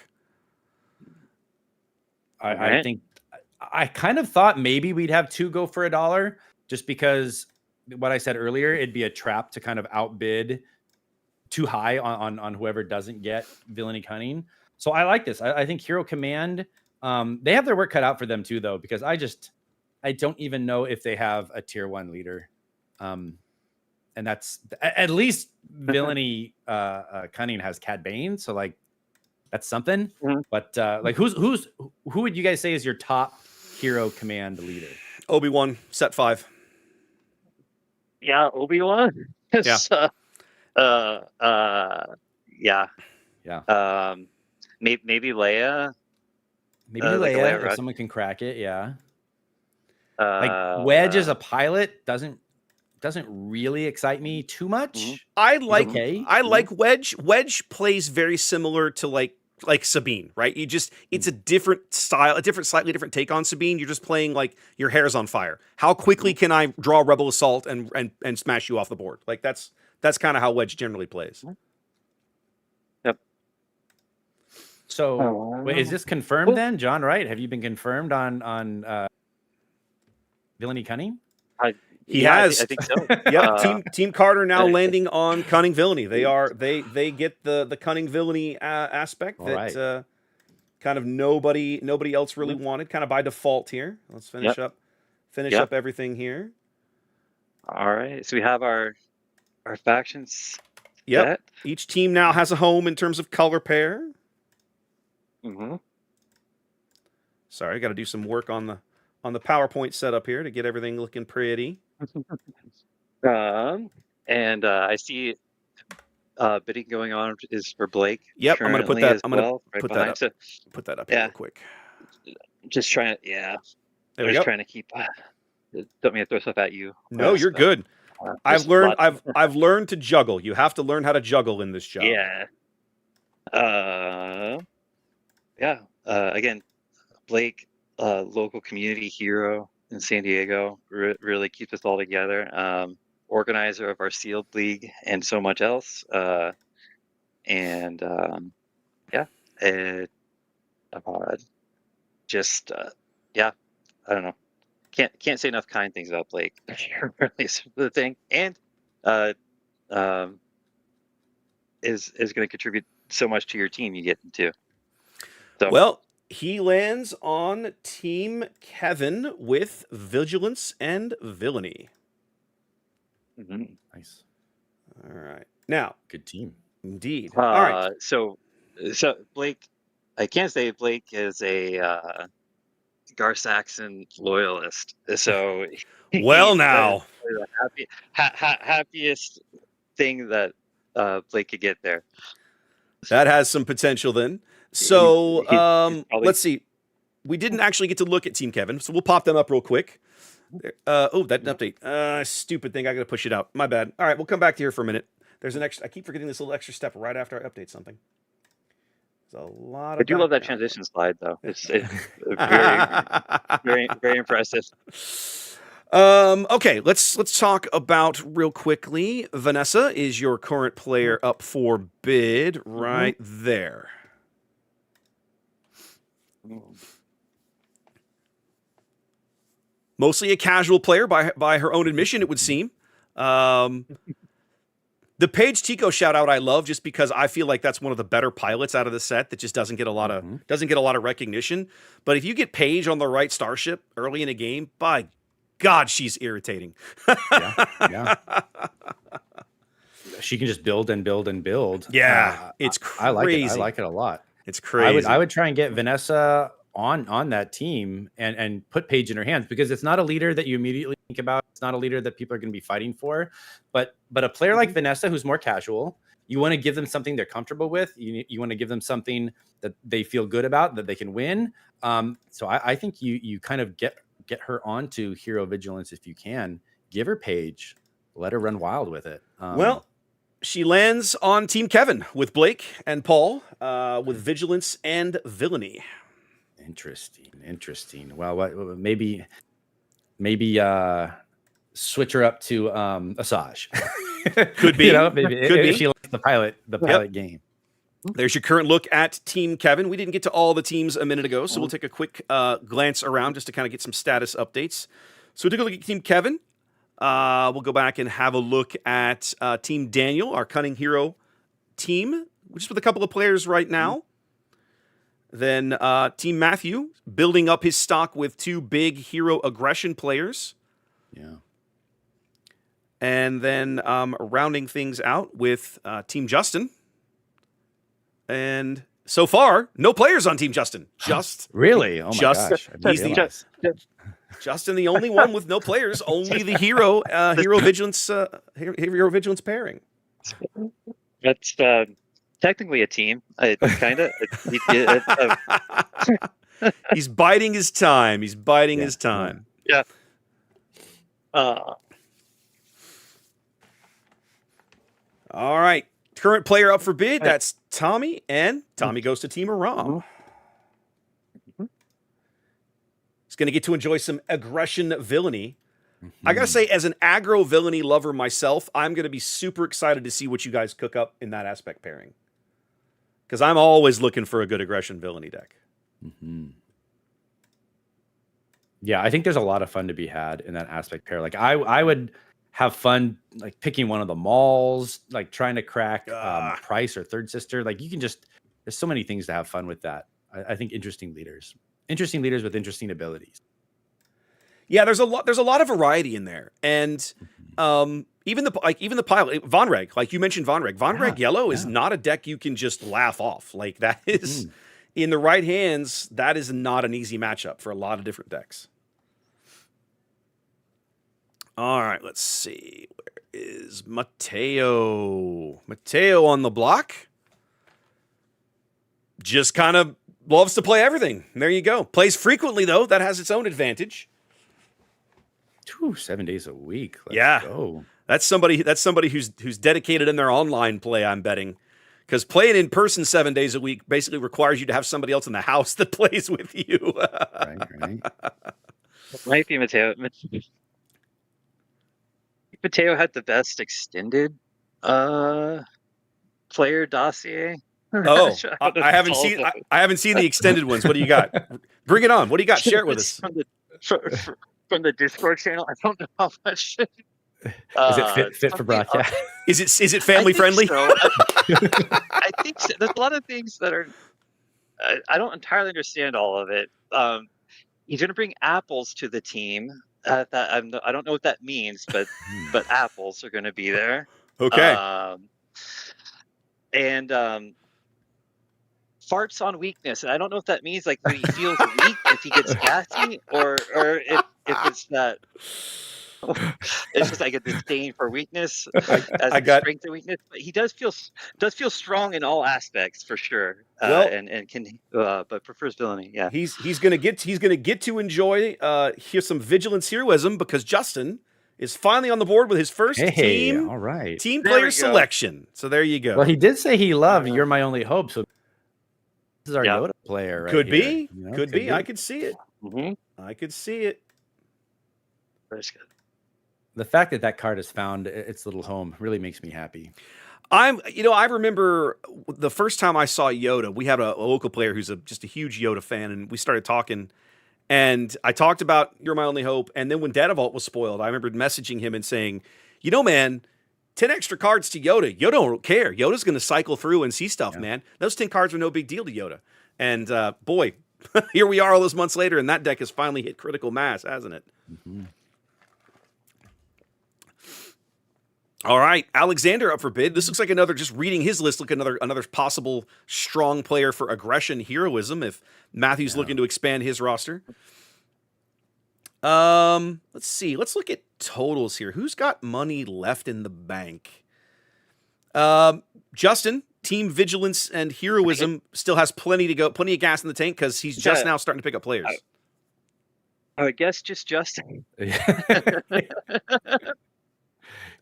I think. I kind of thought maybe we'd have 2 go for $1, just because what I said earlier, it'd be a trap to kind of outbid too high on whoever doesn't get villainy cunning. So I like this. I think hero command, they have their work cut out for them too, though, because I don't even know if they have a tier 1 leader. And that's at least villainy cunning has Cad Bane. So like that's something. But like who would you guys say is your top hero command leader? Obi-Wan, set 5. Yeah, Obi-Wan. Yeah. Yeah. Yeah. Maybe Leia. Maybe Like a Leia, Leia if Rush. someone can crack it. Yeah. Like Wedge as a pilot doesn't really excite me too much. I He's like okay. I like Wedge. Wedge plays very similar to like Sabine, right? It's a different style, a slightly different take on Sabine. You're just playing like your hair's on fire. How quickly can I draw Rebel Assault and smash you off the board? Like that's kind of how Wedge generally plays. Yep. So wait, is this confirmed then, John? Right? Have you been confirmed on Villainy Cunning? He has. I think so. Yep. Team Carter now landing on Cunning Villainy. They get the Cunning Villainy aspect that kind of nobody else really wanted, kind of by default here. Let's finish up everything here. All right. So we have our factions. Yep. Set. Each team now has a home in terms of color pair. Sorry, I got to do some work on the PowerPoint setup here to get everything looking pretty. And I see bidding going on is for Blake. Yep, I'm gonna put that. I'm gonna put that up. So, put that up here real quick. Just trying to. Yeah. There we go. Trying to keep. Don't mean to throw stuff at you. No, you're good. I've learned to juggle. You have to learn how to juggle in this job. Yeah. Again, Blake, local community hero in San Diego, really keeps us all together. Organizer of our sealed league and so much else. I don't know. Can't say enough kind things about Blake. Really is the thing, and is going to contribute so much to your team you get into. So. Well, he lands on Team Kevin with Vigilance and Villainy. Nice. All right. Now, good team. Indeed. All right. So Blake, I can't say Blake is a Gar Saxon loyalist. So well, now the happiest thing that Blake could get there. That has some potential then. So let's see. We didn't actually get to look at Team Kevin, so we'll pop them up real quick. That update. Stupid thing. I got to push it out. My bad. All right, we'll come back to here for a minute. There's an extra. I keep forgetting this little extra step right after I update something. There's a lot of. I do love that transition slide, though. It's very, very impressive. Okay, let's talk about real quickly. Vanessa is your current player up for bid right there. Mostly a casual player by her own admission, it would seem. The Paige Tico shout out I love just because I feel like that's one of the better pilots out of the set that just doesn't get a lot of recognition. But if you get Paige on the right starship early in a game, by God, she's irritating. Yeah. She can just build and build and build. Yeah, it's crazy. I like it a lot. It's crazy. I would try and get Vanessa on that team and put Paige in her hands, because it's not a leader that you immediately think about. It's not a leader that people are going to be fighting for, but a player like Vanessa, who's more casual, you want to give them something they're comfortable with. You want to give them something that they feel good about, that they can win. So I think you kind of get her onto Hero Vigilance if you can. Give her Paige, let her run wild with it. Well, she lands on Team Kevin with Blake and Paul with Vigilance and Villainy. Interesting. Well, maybe switch her up to Asajj. Could be. Maybe Could be. She likes the pilot game. There's your current look at Team Kevin. We didn't get to all the teams a minute ago, so we'll take a quick glance around just to kind of get some status updates. So we took a look at Team Kevin. We'll go back and have a look at Team Daniel, our Cunning Hero team, just with a couple of players right now. Then Team Matthew, building up his stock with 2 big hero aggression players. Yeah. And then rounding things out with Team Justin. And so far, no players on Team Justin. Just really? Oh my gosh. Justin, the only one with no players, only the hero vigilance pairing. That's technically a team. Kind of. He's biding his time. He's biding Yeah, his time. Yeah. All right. Current player up for bid. That's Tommy, and Tommy goes to Team Aram. He's going to get to enjoy some aggression villainy. I got to say, as an aggro villainy lover myself, I'm going to be super excited to see what you guys cook up in that aspect pairing. Because I'm always looking for a good aggression villainy deck. Yeah, I think there's a lot of fun to be had in that aspect pair. Like I would have fun like picking one of the malls, like trying to crack Price or Third Sister. Like you can just, there's so many things to have fun with that. I think interesting leaders with interesting abilities. Yeah, there's a lot of variety in there, and even the pilot Von Reg, like you mentioned, Von Reg Yellow is not a deck you can just laugh off. Like that is in the right hands, that is not an easy matchup for a lot of different decks. All right, let's see. Where is Mateo? Mateo on the block. Just kind of loves to play everything. There you go. Plays frequently though. That has its own advantage. 7 days a week. Let's go. That's somebody who's dedicated in their online play, I'm betting. Because playing in person 7 days a week basically requires you to have somebody else in the house that plays with you. Right. Might be Mateo. Mateo had the best extended player dossier. Oh, I haven't seen the extended ones. What do you got? Bring it on. What do you got? Share it with us. From the Discord channel. I don't know how much. Is it fit for broadcast? Is it family friendly? So. I think so. There's a lot of things that are. I don't entirely understand all of it. He's going to bring apples to the team. I don't know what that means, but apples are going to be there. Okay. And farts on weakness, and I don't know if that means like when he feels weak, if he gets gassy, or if it's that. It's just like a disdain for weakness strength and weakness. But he does feel strong in all aspects for sure. And can but prefers villainy. Yeah, he's gonna get to enjoy hear some vigilance heroism because Justin is finally on the board with his first team. All right, team player selection. So there you go. Well, he did say he loved "You're My Only Hope," so this is our Yoda player. Right could here. be, could be. I could see it. I could see it. That's good. The fact that card has found its little home really makes me happy. I remember the first time I saw Yoda, we had a local player who's just a huge Yoda fan, and we started talking, and I talked about You're My Only Hope, and then when Data Vault was spoiled, I remember messaging him and saying, man, 10 extra cards to Yoda. Yoda don't care. Yoda's going to cycle through and see stuff, man. Those 10 cards were no big deal to Yoda. And boy, here we are all those months later, and that deck has finally hit critical mass, hasn't it? All right, Alexander up for bid. This looks like another, just reading his list, look another possible strong player for aggression heroism if Matthew's looking to expand his roster. Let's see. Let's look at totals here. Who's got money left in the bank? Justin, Team Vigilance and Heroism still has plenty to go, plenty of gas in the tank because he's just now starting to pick up players. I guess just Justin.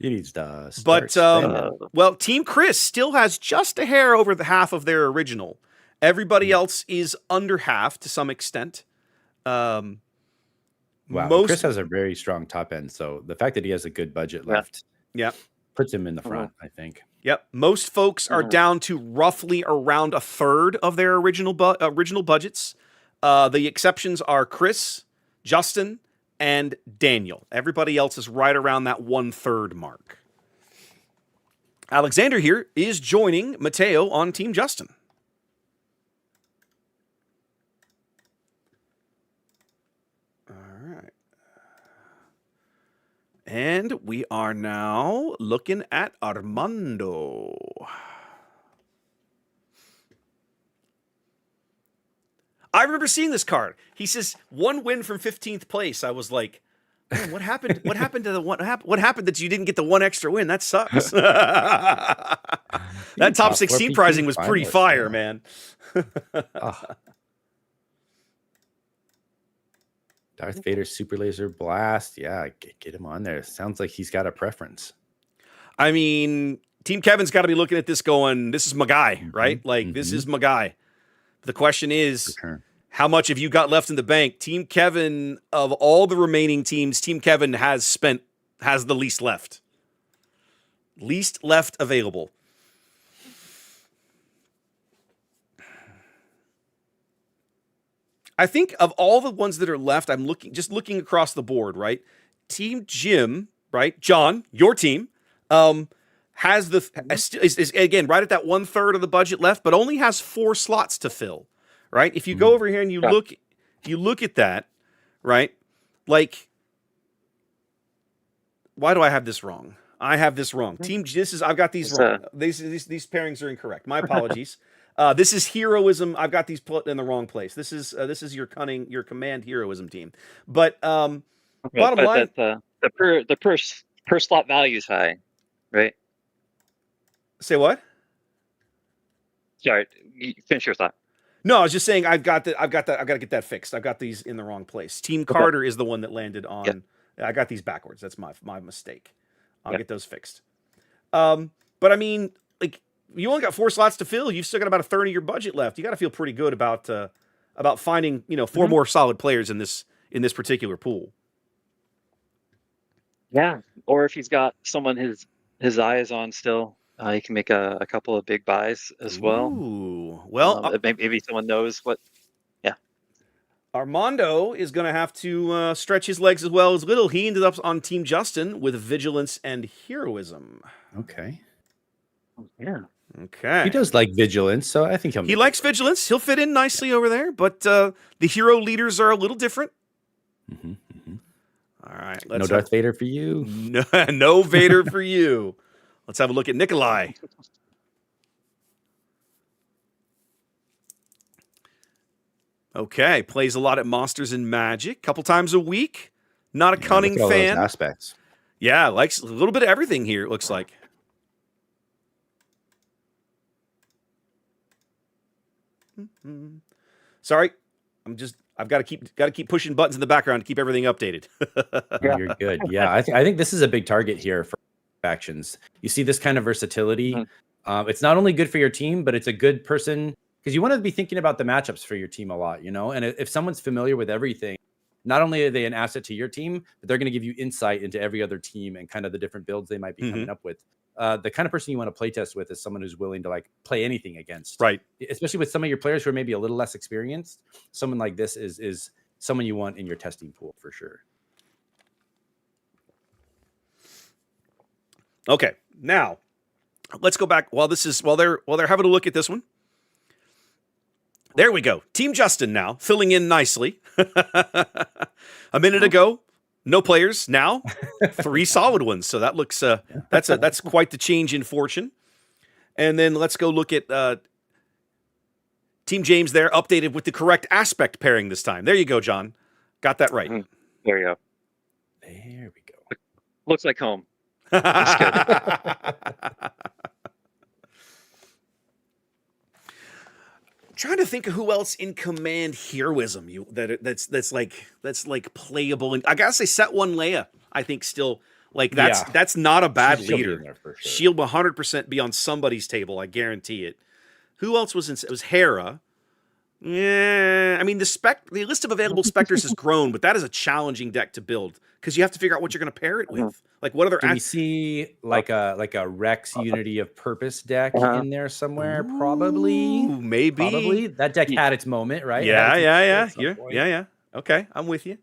He needs to but Team Chris still has just a hair over the half of their original. Everybody else is under half to some extent. Wow, Chris has a very strong top end, so the fact that he has a good budget left, puts him in the front, I think. Yep, most folks are down to roughly around a third of their original budgets. The exceptions are Chris, Justin, and Daniel. Everybody else is right around that 1/3 mark. Alexander here is joining Mateo on Team Justin. All right. And we are now looking at I remember seeing this card. He says 1 win from 15th place. I was like, man, what happened? What happened to the one? What happened that you didn't get the 1 extra win? That sucks. That top 16 prizing was pretty fire, man. Darth Vader Super Laser Blast. Yeah, get him on there. Sounds like he's got a preference. I mean, Team Kevin's got to be looking at this going, this is my guy, right? Like, this is my guy. The question is, how much have you got left in the bank? Team Kevin, of all the remaining teams, Team Kevin has the least left. Least left available. I think of all the ones that are left, I'm looking across the board, right? Team Jim, right? John, your team, has is again right at that 1/3 of the budget left, but only has 4 slots to fill, right? If you go over here and you look at that, right? Like, why do I have this wrong? I have this wrong. I've got these wrong. These pairings are incorrect. My apologies. This is heroism. I've got these put in the wrong place. This is your command heroism team. But bottom line, the per slot value is high, right? Say what? Sorry, finish your thought. No, I was just saying I've got to get that fixed. I've got these in the wrong place. Team Carter is the one that landed on. Yep. I got these backwards. That's my mistake. I'll get those fixed. But I mean, like, you only got 4 slots to fill. You've still got about 1/3 of your budget left. You got to feel pretty good about finding 4 more solid players in this particular pool. Yeah, or if he's got someone his eye is on still, he can make a couple of big buys as well. Ooh, well, maybe someone knows what. Yeah, Armando is going to have to stretch his legs as well as little. He ended up on Team Justin with vigilance and heroism. Okay. Yeah. Okay. He does like vigilance, so I think he likes vigilance. He'll fit in nicely over there, but the hero leaders are a little different. All right. No Darth Vader for you. No Vader for you. Let's have a look at Nikolai. Okay. Plays a lot at Monsters and Magic. Couple times a week. Not a cunning fan. Those aspects. Yeah, likes a little bit of everything here, it looks like. Sorry, I've got to keep pushing buttons in the background to keep everything updated. You're good. Yeah, I think this is a big target here for factions. You see this kind of versatility. It's not only good for your team, but it's a good person because you want to be thinking about the matchups for your team a lot, And if someone's familiar with everything, not only are they an asset to your team, but they're going to give you insight into every other team and kind of the different builds they might be coming up with. The kind of person you want to playtest with is someone who's willing to play anything against, right? Especially with some of your players who are maybe a little less experienced. Someone like this is someone you want in your testing pool for sure. Okay, now let's go back. While they're having a look at this one, there we go. Team Justin now filling in nicely. A minute ago, no players. Now, 3 solid ones. So that looks that's quite the change in fortune. And then let's go look at Team James there, updated with the correct aspect pairing this time. There you go, John. Got that right. There you go. There we go. Looks like home. Trying to think of who else in command heroism that's like playable. And I gotta say, set 1 Leia, I think still that's not a bad leader. Sure. She'll 100% be on somebody's table. I guarantee it. Who else was in? It was Hera. Yeah, I mean the list of available specters has grown, but that is a challenging deck to build because you have to figure out what you're going to pair it with. Like what other? Do we see like a Rex Unity of Purpose deck in there somewhere? Probably, maybe. Probably that deck had its moment, right? Yeah. Okay, I'm with you.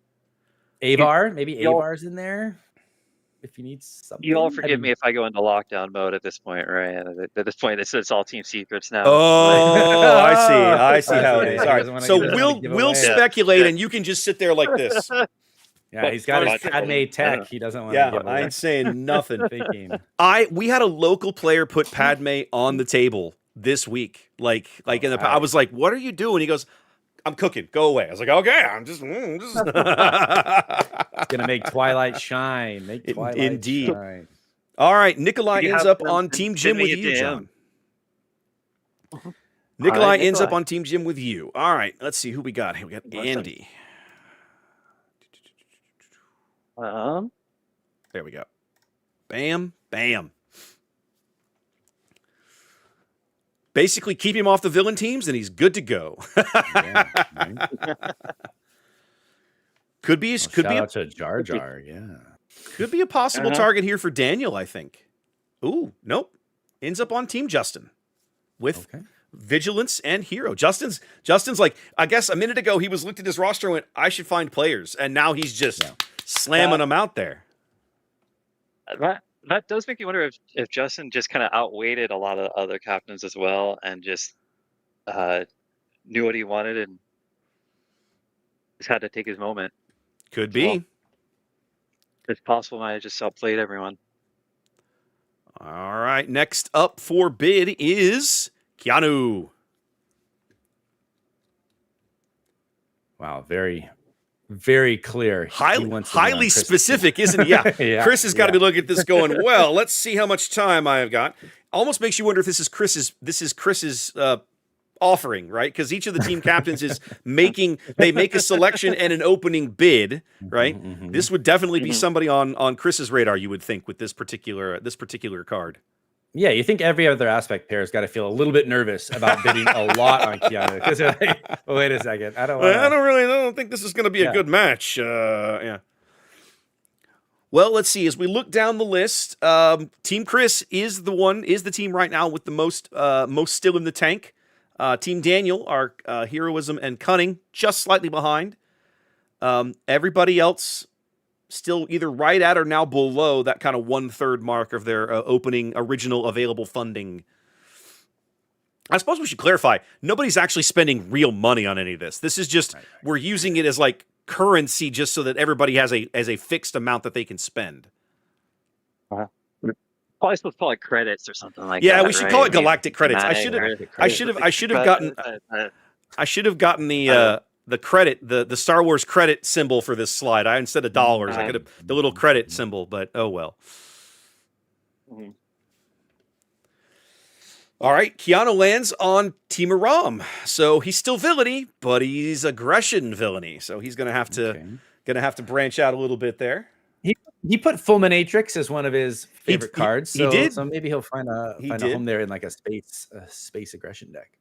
Avar, maybe Avar's in there. If you need something, you all forgive me if I go into lockdown mode at this point, right? At this point, it's all team secrets now. Oh, I see how it is. All right, so we'll speculate, and you can just sit there like this. Yeah, he's got his Padme tech. He doesn't want to give away. I ain't saying nothing. Thinking. We had a local player put Padme on the table this week. I was like, "What are you doing?" He goes, I'm cooking. Go away. I was like, okay, I'm just Gonna make Twilight shine. Make Twilight Indeed. shine. All right, Nikolai You ends have up them on Team Gym send with me a you, DM. John. All Nikolai right, ends up Nikolai. on Team Gym with you. All right, let's see who we got here. We got Awesome. Andy. There we go. Bam, bam. Basically, keep him off the villain teams, and he's good to go. Yeah, right? Could be, Well, could shout be, out to Jar Jar. Yeah. could be a possible target here for Daniel. I think. Ooh, nope. Ends up on Team Justin with Vigilance and Hero. Justin's like, I guess a minute ago he was looked at his roster and went, I should find players, and now he's just slamming them out there. That does make you wonder if Justin just kind of outweighted a lot of other captains as well, and just knew what he wanted and just had to take his moment. Could be. Well, it's possible I just outplayed everyone. All right, next up for bid is Keanu. Wow, very, very clear. Highly specific, isn't he? Yeah. Chris has got to be looking at this going, well, let's see how much time I have got. Almost makes you wonder if this is Chris's offering, right? Because each of the team captains is make a selection and an opening bid, right? This would definitely be somebody on Chris's radar, you would think, with this particular card. Yeah, you think every other aspect pair's got to feel a little bit nervous about bidding a lot on Keanu because they're like, oh, wait a second, I don't think this is going to be a good match. Yeah. Well, let's see. As we look down the list, Team Chris is the team right now with the most still in the tank. Team Daniel, our heroism and cunning, just slightly behind. Everybody else still either right at or now below that kind of 1/3 mark of their opening original available funding. I suppose we should clarify, nobody's actually spending real money on any of this. This is just, we're using it as like currency just so that everybody has a fixed amount that they can spend. Probably supposed to call it credits or something like that. Yeah, we should call it galactic credits. I should have gotten the credit, the Star Wars credit symbol for this slide. Instead of dollars, I could have the little credit symbol, but oh well. All right, Keanu lands on Team Aram. So he's still villainy, but he's aggression villainy. So he's gonna have to branch out a little bit there. He put Fulminatrix as one of his favorite cards. He did. So maybe he'll find a home there in like a space aggression deck.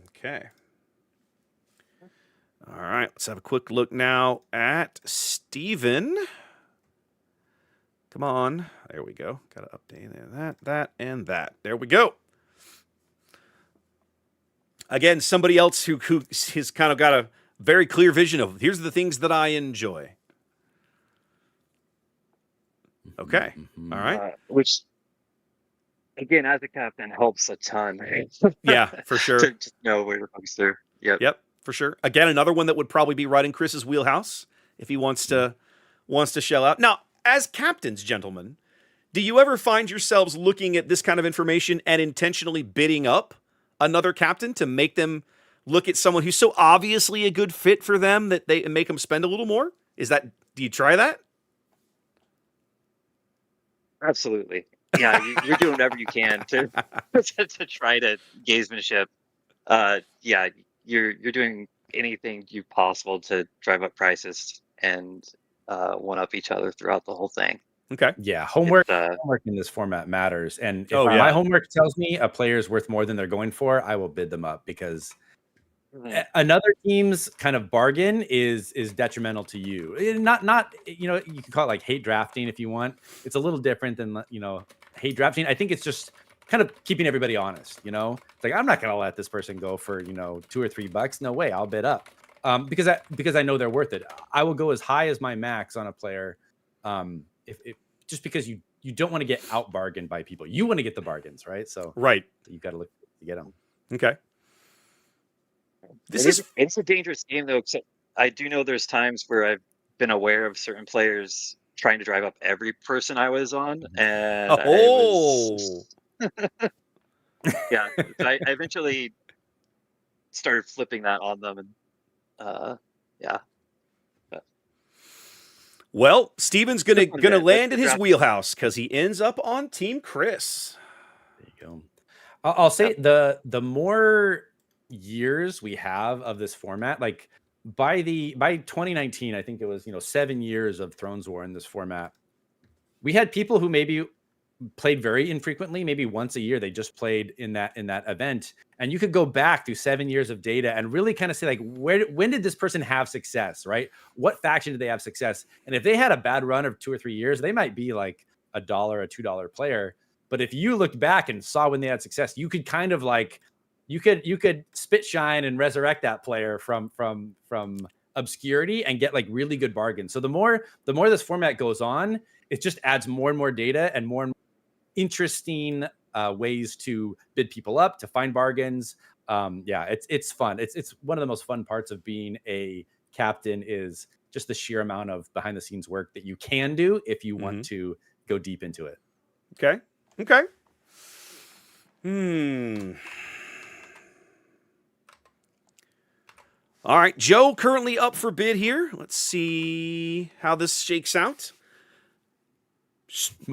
Okay. All right, let's have a quick look now at Steven. Come on. There we go. Got to update that, and that. There we go. Again, somebody else who has kind of got a very clear vision of, here's the things that I enjoy. Okay. All right. Which, again, as a captain, helps a ton. Right? Yeah, for sure. To just know where to focus through. Yep, for sure. Again, another one that would probably be right in Chris's wheelhouse if he wants to shell out. Now, as captains, gentlemen, do you ever find yourselves looking at this kind of information and intentionally bidding up another captain to make them look at someone who's so obviously a good fit for them that they make them spend a little more? Do you try that? Absolutely. Yeah, you're doing whatever you can to try to gamesmanship. Yeah, you're doing anything you possible to drive up prices and one up each other throughout the whole thing. Okay. Yeah, homework in this format matters. And if my homework tells me a player is worth more than they're going for, I will bid them up because another team's kind of bargain is detrimental to you. Not you can call it like hate drafting if you want. It's a little different than hate drafting. I think it's just kind of keeping everybody honest. It's like, I'm not gonna let this person go for $2 or $3. No way, I'll bid up because I know they're worth it. I will go as high as my max on a player if just because you don't want to get out bargained by people. You want to get the bargains, right? So you've got to look to get them. Okay. It's a dangerous game though. Except I do know there's times where I've been aware of certain players trying to drive up every person I was on, and I eventually started flipping that on them, and yeah. But Well, Steven's it's a gonna fun gonna event. The, land the in his draft. wheelhouse because he ends up on Team Chris. There you go. I'll say the more years we have of this format, like by 2019, I think it was 7 years of Thrones War in this format. We had people who maybe played very infrequently, maybe once a year they just played in that event, and you could go back through 7 years of data and really kind of say, like, when did this person have success, right? What faction did they have success? And if they had a bad run of 2 or 3 years, they might be like a $2 player. But if you looked back and saw when they had success, you could kind of like you could spit shine and resurrect that player from obscurity and get like really good bargains. So the more this format goes on, it just adds more and more data and more interesting ways to bid people up, to find bargains. It's fun. It's one of the most fun parts of being a captain, is just the sheer amount of behind the scenes work that you can do if you want to go deep into it. Okay. All right, Joe currently up for bid here. Let's see how this shakes out.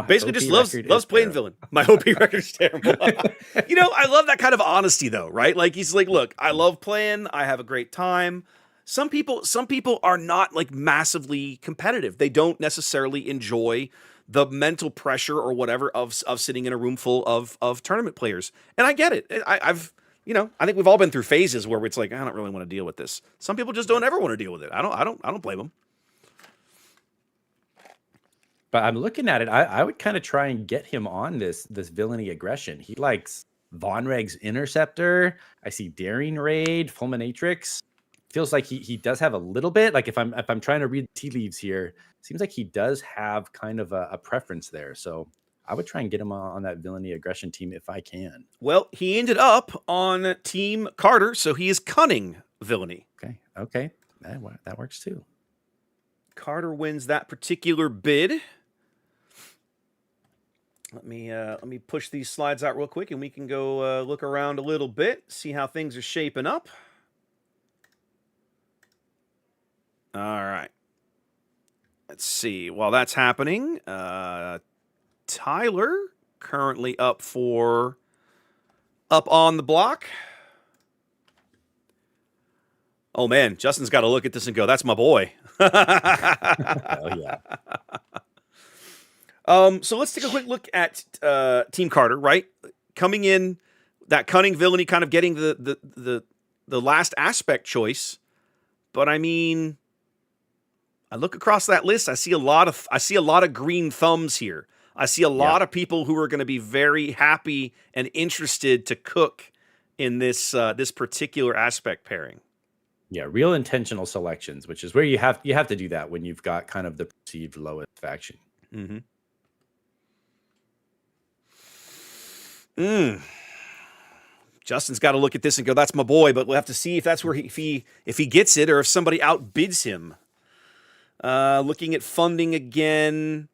Basically, just loves playing villain. My OP record is terrible. I love that kind of honesty, though, right? Like, he's like, look, I love playing. I have a great time. Some people are not like massively competitive. They don't necessarily enjoy the mental pressure or whatever of sitting in a room full of tournament players, and I get it. I think we've all been through phases where it's like, I don't really want to deal with this. Some people just don't ever want to deal with it. I don't blame them. But I'm looking at it. I would kind of try and get him on this villainy aggression. He likes Vonreg's Interceptor. I see Daring Raid, Fulminatrix. Feels like he does have a little bit. Like if I'm trying to read tea leaves here, seems like he does have kind of a preference there. So I would try and get him on that villainy aggression team if I can. Well, he ended up on Team Carter, so he is cunning villainy. Okay, that works too. Carter wins that particular bid. Let me push these slides out real quick, and we can go look around a little bit, see how things are shaping up. All right. Let's see. While that's happening, Tyler currently up on the block. Oh man, Justin's got to look at this and go, "That's my boy." Oh yeah. So let's take a quick look at Team Carter, right? Coming in, that cunning villainy, kind of getting the last aspect choice. But I mean, I look across that list, I see a lot of green thumbs here. I see a lot of people who are going to be very happy and interested to cook in this particular aspect pairing. Yeah, real intentional selections, which is where you have to do that when you've got kind of the perceived lowest faction. Mm-hmm. Justin's got to look at this and go, "That's my boy," but we'll have to see if that's where if he gets it or if somebody outbids him. Looking at funding again,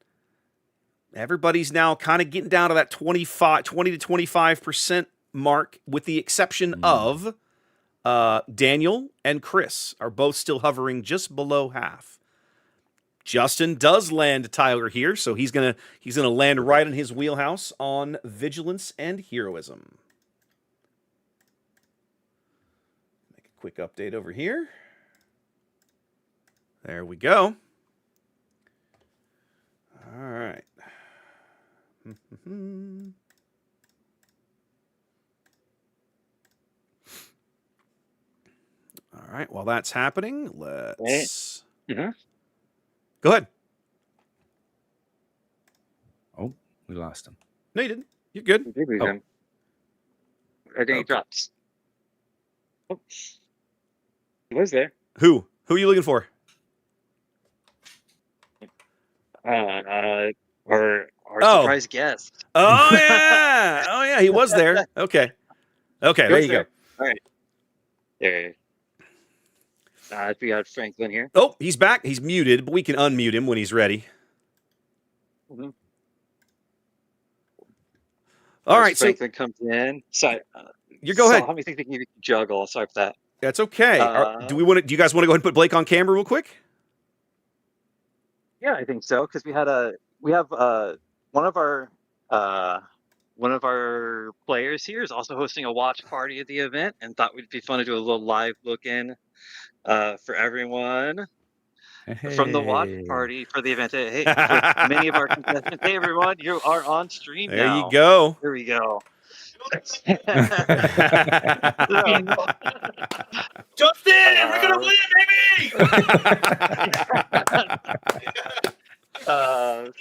everybody's now kind of getting down to that 20 to 25% mark, with the exception of Daniel and Chris are both still hovering just below half. Justin does land Tyler here, so he's gonna land right in his wheelhouse on vigilance and heroism. Make a quick update over here. There we go. All right. All right. While that's happening, let's. Mm-hmm. Go ahead. Oh, we lost him. No, you didn't. You're good. I think he drops. Oh. He was there. Who are you looking for? Our surprise guest. Oh yeah, he was there. Okay, there you go. All right, there. We got Franklin here. Oh, he's back. He's muted, but we can unmute him when he's ready. Mm-hmm. All right, Franklin comes in. So You go ahead. How many things you can juggle? Sorry for that. That's okay. Do you guys want to go ahead and put Blake on camera real quick? Yeah, I think so because we have one of our uh, one of our players here is also hosting a watch party at the event, and thought it'd be fun to do a little live look in for everyone from the watch Hey. party for the event. Hey, with many of our contestants. Hey, everyone, you are on stream There now. you go. Here we go. Justin, we're gonna win, baby!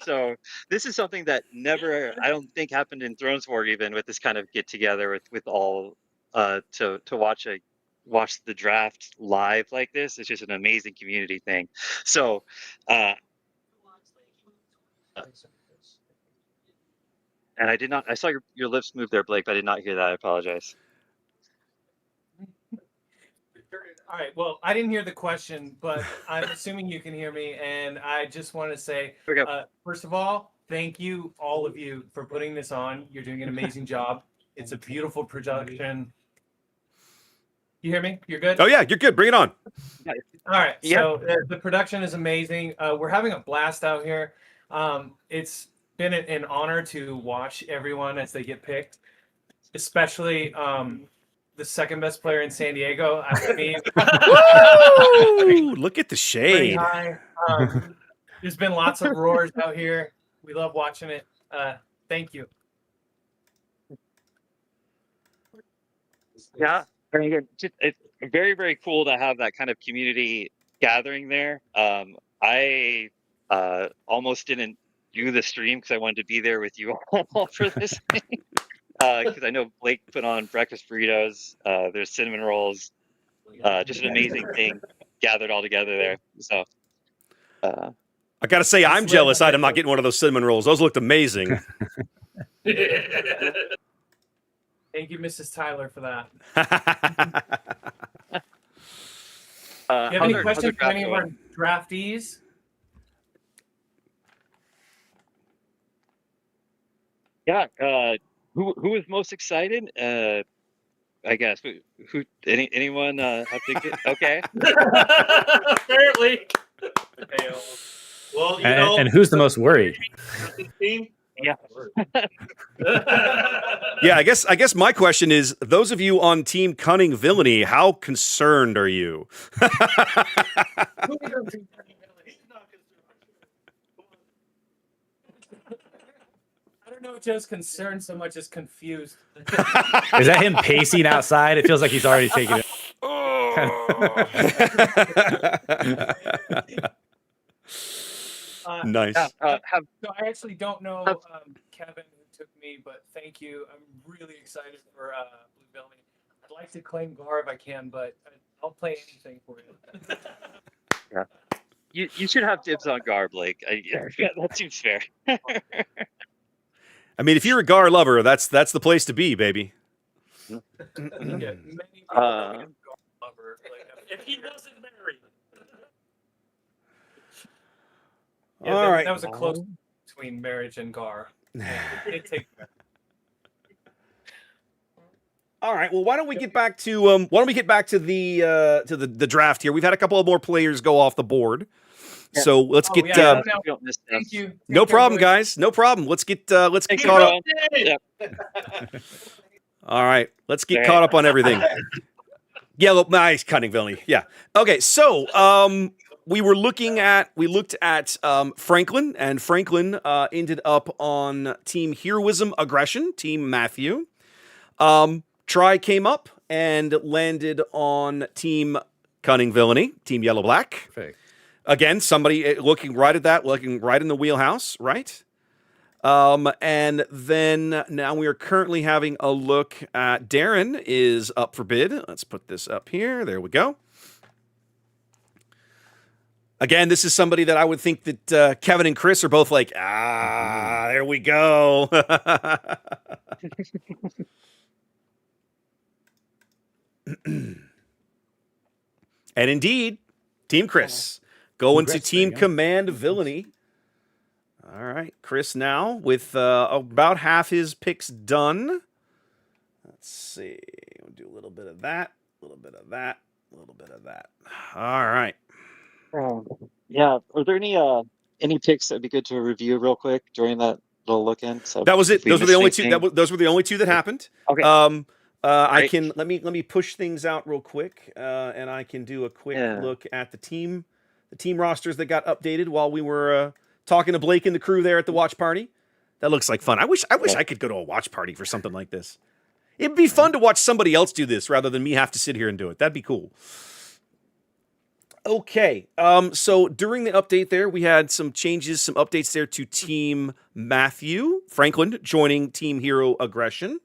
So this is something that never, I don't think, happened in Thrones War, even with this kind of get together with all to watch the draft live like this. It's just an amazing community thing. So and I saw your lips move there, Blake, but I did not hear that. I apologize. All right. Well, I didn't hear the question, but I'm assuming you can hear me, and I just want to say, Here we go. first of all, thank you, all of you, for putting this on. You're doing an amazing job. It's a beautiful production. You hear me? You're good? Oh yeah, you're good. Bring it on. All right. Yeah. So the production is amazing. We're having a blast out here. It's been an honor to watch everyone as they get picked, especially the second best player in San Diego after me. Woo! Look at the Pretty shade. high. There's been lots of roars out here. We love watching it. Thank you. Yeah, I mean, it's very, very cool to have that kind of community gathering there. I almost didn't do the stream because I wanted to be there with you all for this thing. Because I know Blake put on breakfast burritos. There's cinnamon rolls. Just an amazing thing gathered all together there. So I gotta say, I'm jealous. I'm not getting one of those cinnamon rolls. Those looked amazing. Thank you, Mrs. Tyler, for that. Do you have any questions for any of our draftees? Yeah. Who is most excited? I guess anyone have to get okay. Apparently. Well, you And who's the most worried? Yeah. Yeah, I guess my question is, those of you on Team Cunning Villainy, how concerned are you? I don't know, just concerned so much as confused. Is that him pacing outside? It feels like he's already taken it. Nice. So I actually don't know Kevin who took me, but thank you. I'm really excited for Blue Villainy. I'd like to claim Gar if I can, but I'll play anything for you. Yeah. You should have dibs on Gar, Blake. Yeah, that seems fair. I mean, if you're a Gar lover, that's the place to be, baby. Yeah, many people know me as Gar lover. Like, if he wasn't married. Yeah, All right. That was a close between marriage and Gar. It takes. All right. Well, why don't we get back to the draft here? We've had a couple of more players go off the board, so let's get. Thank you. No problem, guys. No problem. Let's get caught up. Yeah. All right. Let's get caught up on everything. Yellow, nice, Cunning Villainy. Yeah. Okay. So, we looked at Franklin, and Franklin ended up on Team Heroism Aggression, Team Matthew. Try came up and landed on Team Cunning Villainy, Team Yellow Black. Perfect. Again, somebody looking right in the wheelhouse, right? And then now we are currently having a look at Darren is up for bid. Let's put this up here. There we go. Again, this is somebody that I would think that Kevin and Chris are both like, there we go. And indeed, Team Chris going to Team Command Villainy. All right, Chris now with about half his picks done. Let's see. do a little bit of that, a little bit of that, a little bit of that. All right. Yeah. Are there any picks that'd be good to review real quick during that little look in? So That was if it. we Those were the missed only two. anything. Those were the only two that happened. Okay. I Great. can let me push things out real quick, and I can do a quick Yeah. look at the team rosters that got updated while we were talking to Blake and the crew there at the watch party. That looks like fun. I wish Yeah. I could go to a watch party for something like this. It'd be fun to watch somebody else do this rather than me have to sit here and do it. That'd be cool. Okay. So during the update there, we had some changes, some updates there to Team Matthew Franklin joining Team Hero Aggression.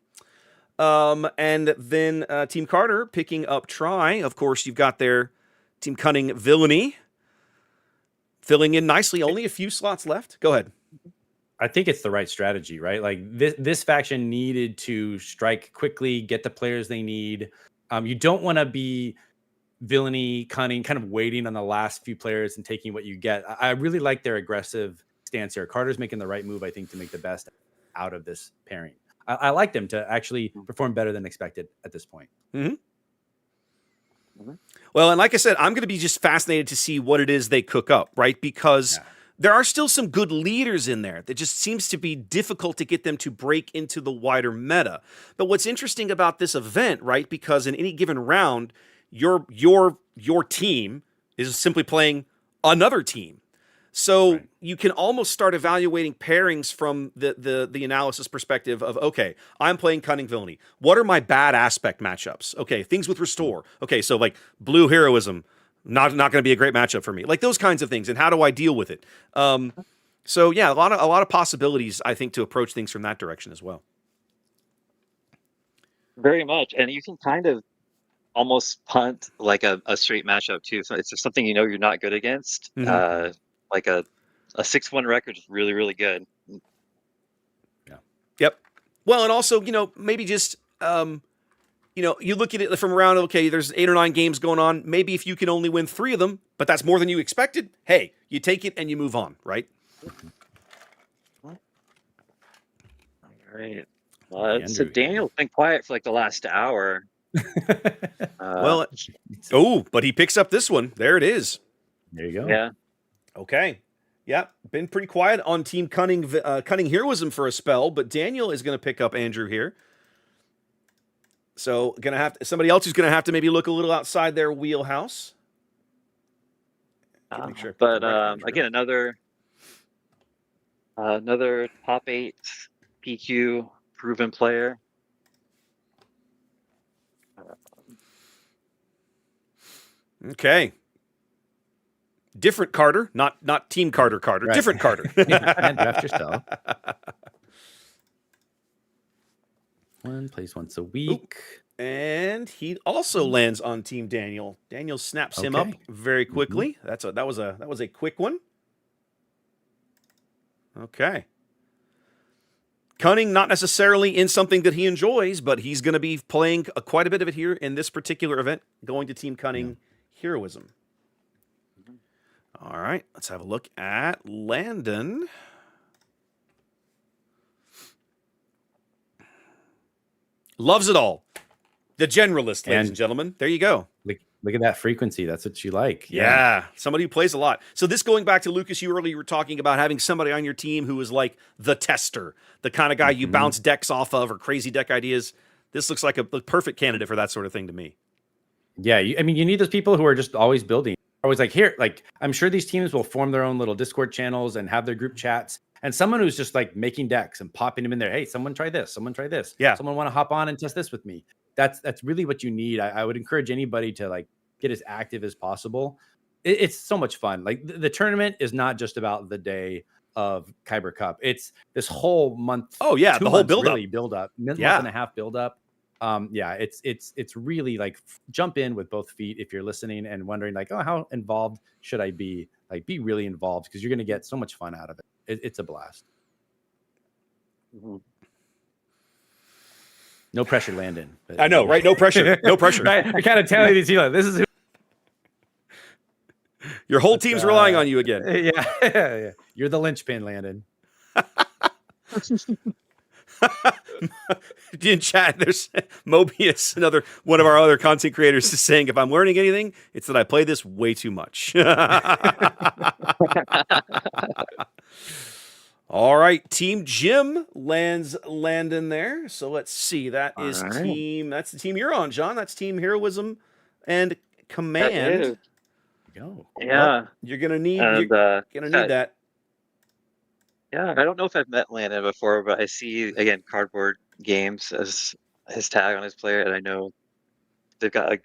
And then Team Carter picking up Try. Of course, you've got their Team Cunning Villainy filling in nicely. Only a few slots left. Go ahead. I think it's the right strategy, right? Like this faction needed to strike quickly, get the players they need. You don't want to be villainy, cunning, kind of waiting on the last few players and taking what you get. I really like their aggressive stance here. Carter's making the right move, I think, to make the best out of this pairing. I like them to actually perform better than expected at this point. Mm-hmm. Mm-hmm. Well, and like I said, I'm going to be just fascinated to see what it is they cook up, right? Because there are still some good leaders in there that just seems to be difficult to get them to break into the wider meta. But what's interesting about this event, right? Because in any given round, your team is simply playing another team. So you can almost start evaluating pairings from the analysis perspective of, okay, I'm playing Cunning Villainy. What are my bad aspect matchups? Okay, things with Restore. Okay, so like Blue Heroism, not going to be a great matchup for me. Like those kinds of things, and how do I deal with it? So yeah, a lot of possibilities, I think, to approach things from that direction as well. Very much, and you can kind of almost punt like a straight matchup too. So it's just something you're not good against. Mm-hmm. Like a 6-1 record is really, really good. Yeah. Yep. Well, and also, maybe just you look at it from around, okay, there's 8 or 9 games going on. Maybe if you can only win 3 of them, but that's more than you expected, hey, you take it and you move on, right? All right. So Daniel's been quiet for like the last hour. But he picks up this one. There it is. There you go. Yeah. Okay. Yeah, been pretty quiet on Team Cunning Heroism for a spell, but Daniel is going to pick up Andrew here. So somebody else who's going to have to maybe look a little outside their wheelhouse. Again, another top 8 PQ proven player. Okay. Different Carter, not Team Carter. Right. Different Carter. And draft yourself. One plays once a week. Ooh. And he also lands on Team Daniel. Daniel snaps him up very quickly. Mm-hmm. That was a quick one. Okay. Cunning, not necessarily in something that he enjoys, but he's going to be playing quite a bit of it here in this particular event, going to Team Cunning Heroism. All right, let's have a look at Landon. Loves it all. The generalist, ladies and gentlemen. There you go. Look at that frequency. That's what you like. Yeah, somebody who plays a lot. So this going back to Lucas, you earlier were talking about having somebody on your team who is like the tester, the kind of guy you bounce decks off of or crazy deck ideas. This looks like the perfect candidate for that sort of thing to me. Yeah, you need those people who are just always building. Always like, here, like, I'm sure these teams will form their own little Discord channels and have their group chats. And someone who's just like making decks and popping them in there. Hey, someone try this. Someone try this. Yeah. Someone want to hop on and test this with me. That's really what you need. I would encourage anybody to like get as active as possible. It's so much fun. Like the tournament is not just about the day of Kyber Cup. It's this whole month. Oh yeah, the whole build up. Month and a half build up. It's really like jump in with both feet if you're listening and wondering like, oh, how involved should I be? Like, be really involved because you're going to get so much fun out of it. It's a blast. Mm-hmm. No pressure, Landon. I know, right? No pressure. No pressure. Right? I kind of tell you these, this is your whole team's relying on you again. Yeah. You're the linchpin, Landon. In chat, there's Mobius, another one of our other content creators, is saying, if I'm learning anything, it's that I play this way too much. All right, Team Jim lands Landon there. So let's see. That's the team you're on, John. That's Team Heroism and Command. That is. Go. Yeah. You're gonna need And that. yeah, I don't know if I've met Landon before, but I see again Cardboard Games as his tag on his player, and I know they've got a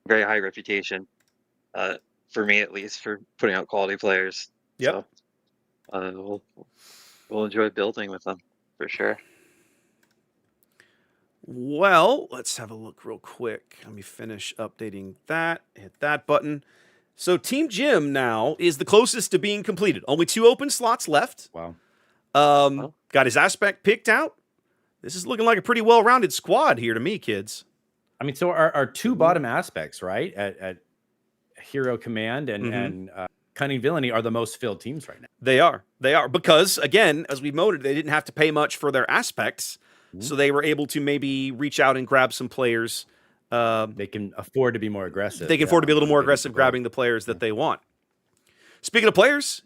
very high reputation, for me at least, for putting out quality players. Yep. So we'll enjoy building with them for sure. Well, let's have a look real quick. Let me finish updating that. Hit that button. So Team Jim now is the closest to being completed. Only 2 open slots left. Wow. Got his aspect picked out. This is looking like a pretty well-rounded squad here to me, kids. I mean, so our 2 bottom aspects, right, at Hero Command and Cunning Villainy are the most filled teams right now. They are because, again, as we noted, they didn't have to pay much for their aspects, so they were able to maybe reach out and grab some players. They can afford to be more aggressive. They can afford to be a little more aggressive, grabbing the players that they want. Speaking of players,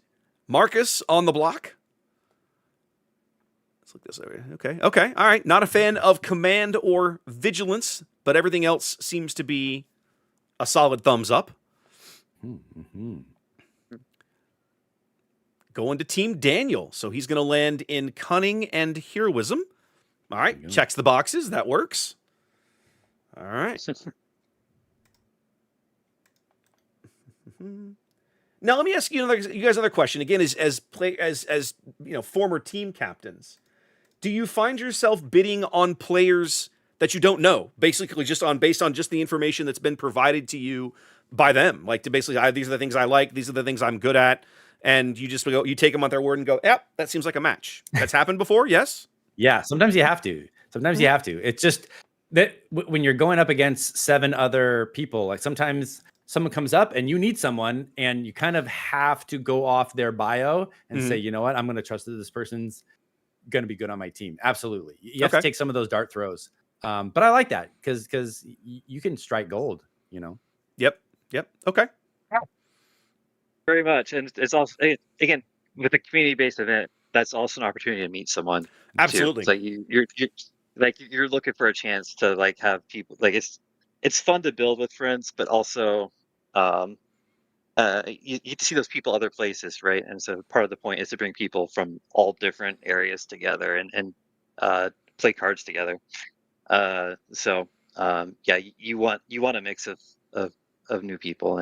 Marcus on the block. Let's look this over. Okay, all right. Not a fan of Command or Vigilance, but everything else seems to be a solid thumbs up. Going to Team Daniel. So he's going to land in Cunning and Heroism. All right, checks the boxes. That works. All right. Now let me ask you guys another question. Again, as former team captains, do you find yourself bidding on players that you don't know, basically based on just the information that's been provided to you by them? Like, to basically, these are the things I like, these are the things I'm good at, and you just go, you take them on their word and go, yep, that seems like a match. That's happened before, yes? Yeah, sometimes you have to. It's just that when you're going up against 7 other people, like sometimes someone comes up and you need someone, and you kind of have to go off their bio and say, you know what, I'm going to trust that this person's going to be good on my team. Absolutely. You have to take some of those dart throws. But I like that because you can strike gold, you know? Yep. Okay. Very much. And it's also, again, with a community-based event, that's also an opportunity to meet someone. Absolutely. Too. It's like you're looking for a chance to like have people, like it's fun to build with friends, but also you get to see those people other places, right? And so part of the point is to bring people from all different areas together and play cards together. You want a mix of new people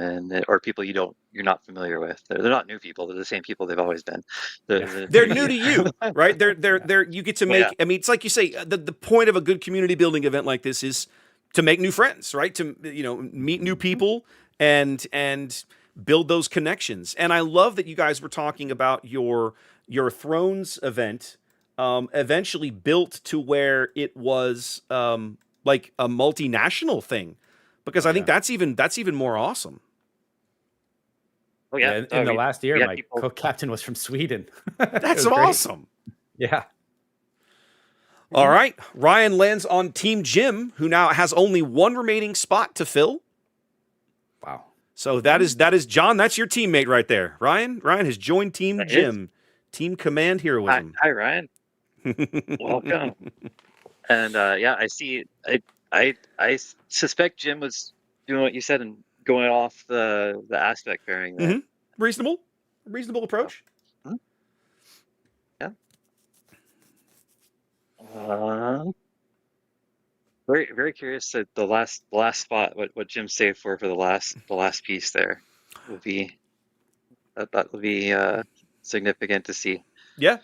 or people you're not familiar with. They're not new people. They're the same people they've always been. They're new to you, right? They're you get to make. I mean, it's like you say. The point of a good community building event like this is to make new friends, right? To meet new people and build those connections. And I love that you guys were talking about your Thrones event. Eventually built to where it was like a multinational thing, because I think that's even more awesome. Oh yeah! In the last year, my co-captain was from Sweden. That's awesome. Yeah. All right, Ryan lands on Team Jim, who now has only 1 remaining spot to fill. Wow. So that is John. That's your teammate right there. Ryan has joined Team Jim, Team Command Heroism. Hi Ryan. Welcome. And I see. I suspect Jim was doing what you said and going off the aspect pairing there. Reasonable approach. Yeah. Very very curious that the last spot what Jim saved for the last piece there will be that will be significant to see. Yeah.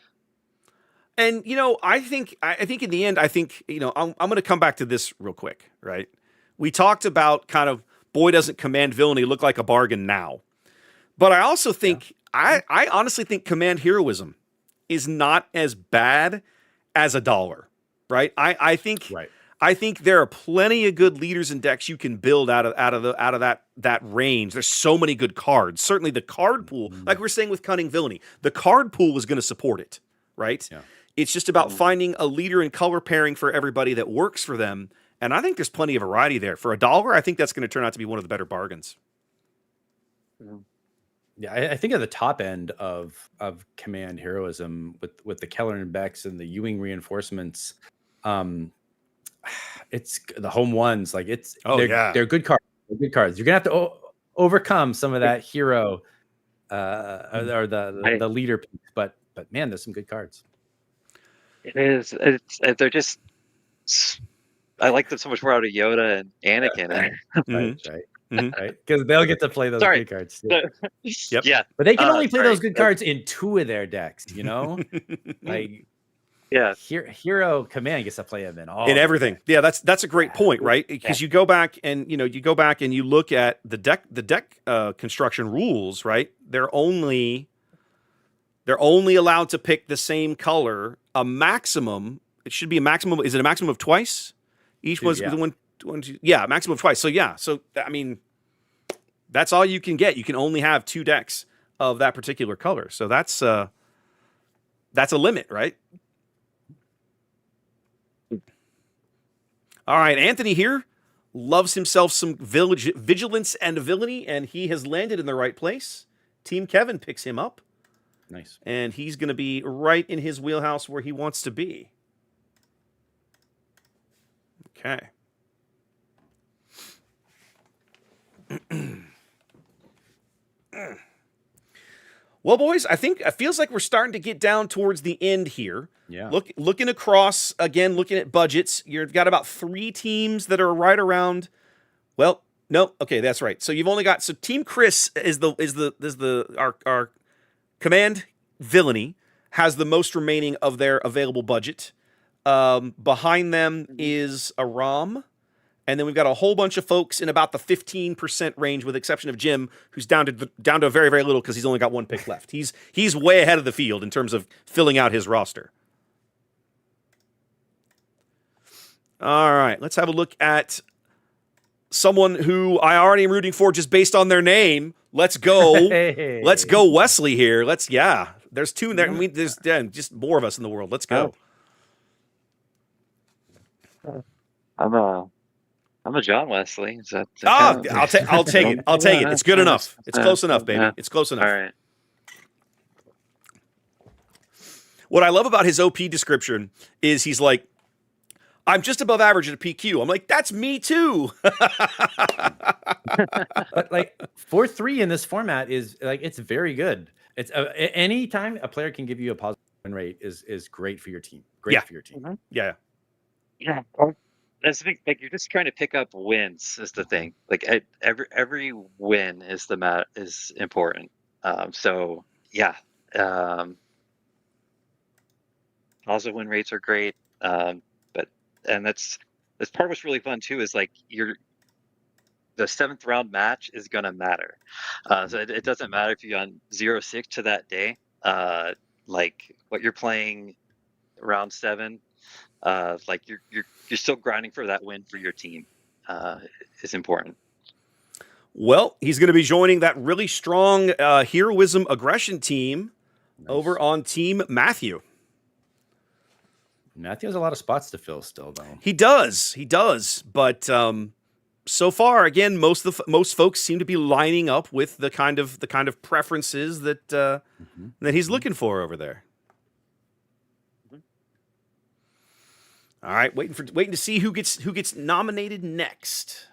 And I think in the end, I'm going to come back to this real quick, right? We talked about kind of boy doesn't Command Villainy look like a bargain now, but I also think I honestly think Command Heroism is not as bad as $1, right? I think there are plenty of good leaders and decks you can build out of that range. There's so many good cards. Certainly the card pool, like we're saying with Cunning Villainy, the card pool is going to support it, right? Yeah. It's just about Mhm. finding a leader and color pairing for everybody that works for them. And I think there's plenty of variety there. For $1, I think that's going to turn out to be one of the better bargains. Mhm. Yeah, I think at the top end of command heroism with the Keller and Becks and the Ewing reinforcements, um, it's the home ones. Like they're good cards. They're good cards. You're gonna have to overcome some of that hero or the leader piece, but man, there's some good cards. It is. They're just. I like them so much more out of Yoda and Anakin. Right, Mhm. right, Mhm. right. Because they'll get to play those Sorry. good cards too. Yep. Yeah. But they can only play Sorry. those good cards in 2 of their decks, you know? Like Yeah. Hero Command gets to play them in all In their everything. decks. Yeah, that's a great Yeah. point, right? Because you go back and you go back and you look at the deck construction rules, right? They're only allowed to pick the same color a maximum. It should be a maximum. Is it a maximum of twice? Each 2, was yeah. the one, two, yeah, maximum of twice. So yeah, so I mean, that's all you can get. You can only have 2 decks of that particular color. So that's a limit, right? All right, Anthony here loves himself some vigilance and villainy, and he has landed in the right place. Team Kevin picks him up, Nice. and he's going to be right in his wheelhouse where he wants to be. Okay. Well, boys, I think it feels like we're starting to get down towards the end here. Yeah. Looking across again, looking at budgets. You've got about 3 teams that are right around. Well, no, okay, that's right. So you've only got Team Chris is our command villainy has the most remaining of their available budget. Behind them is a ROM. And then we've got a whole bunch of folks in about the 15% range, with the exception of Jim, who's down to very, very little because he's only got 1 pick left. He's way ahead of the field in terms of filling out his roster. All right, let's have a look at someone who I already am rooting for just based on their name. Let's go. Hey. Let's go Wesley here. There's 2 there. I mean, there's just more of us in the world. Let's go. I'm a John Wesley. Is that I'll take it. I'll take it. It's good enough. It's close enough, baby. It's close enough. All right. What I love about his OP description is he's like, I'm just above average at a PQ. I'm like, that's me too. But like 4-3 in this format is like, it's very good. It's any time a player can give you a positive win rate is great for your team. Great for your team. Mhm. Yeah. Yeah. That's the thing. Like, you're just trying to pick up wins is the thing. Like, every win is is important. So yeah. Also, win rates are great. And that's part of what's really fun too, is like the 7th round match is gonna matter. So it doesn't matter if you're on 0-6 to that day. Like what you're playing round 7, like you're still grinding for that win for your team. Is important. Well, he's going to be joining that really strong heroism aggression team over on Team Matthew. Matthew has a lot of spots to fill still, though. He does. But so far, again, most folks seem to be lining up with the kind of preferences that that he's looking for over there. All right, waiting to see who gets nominated next.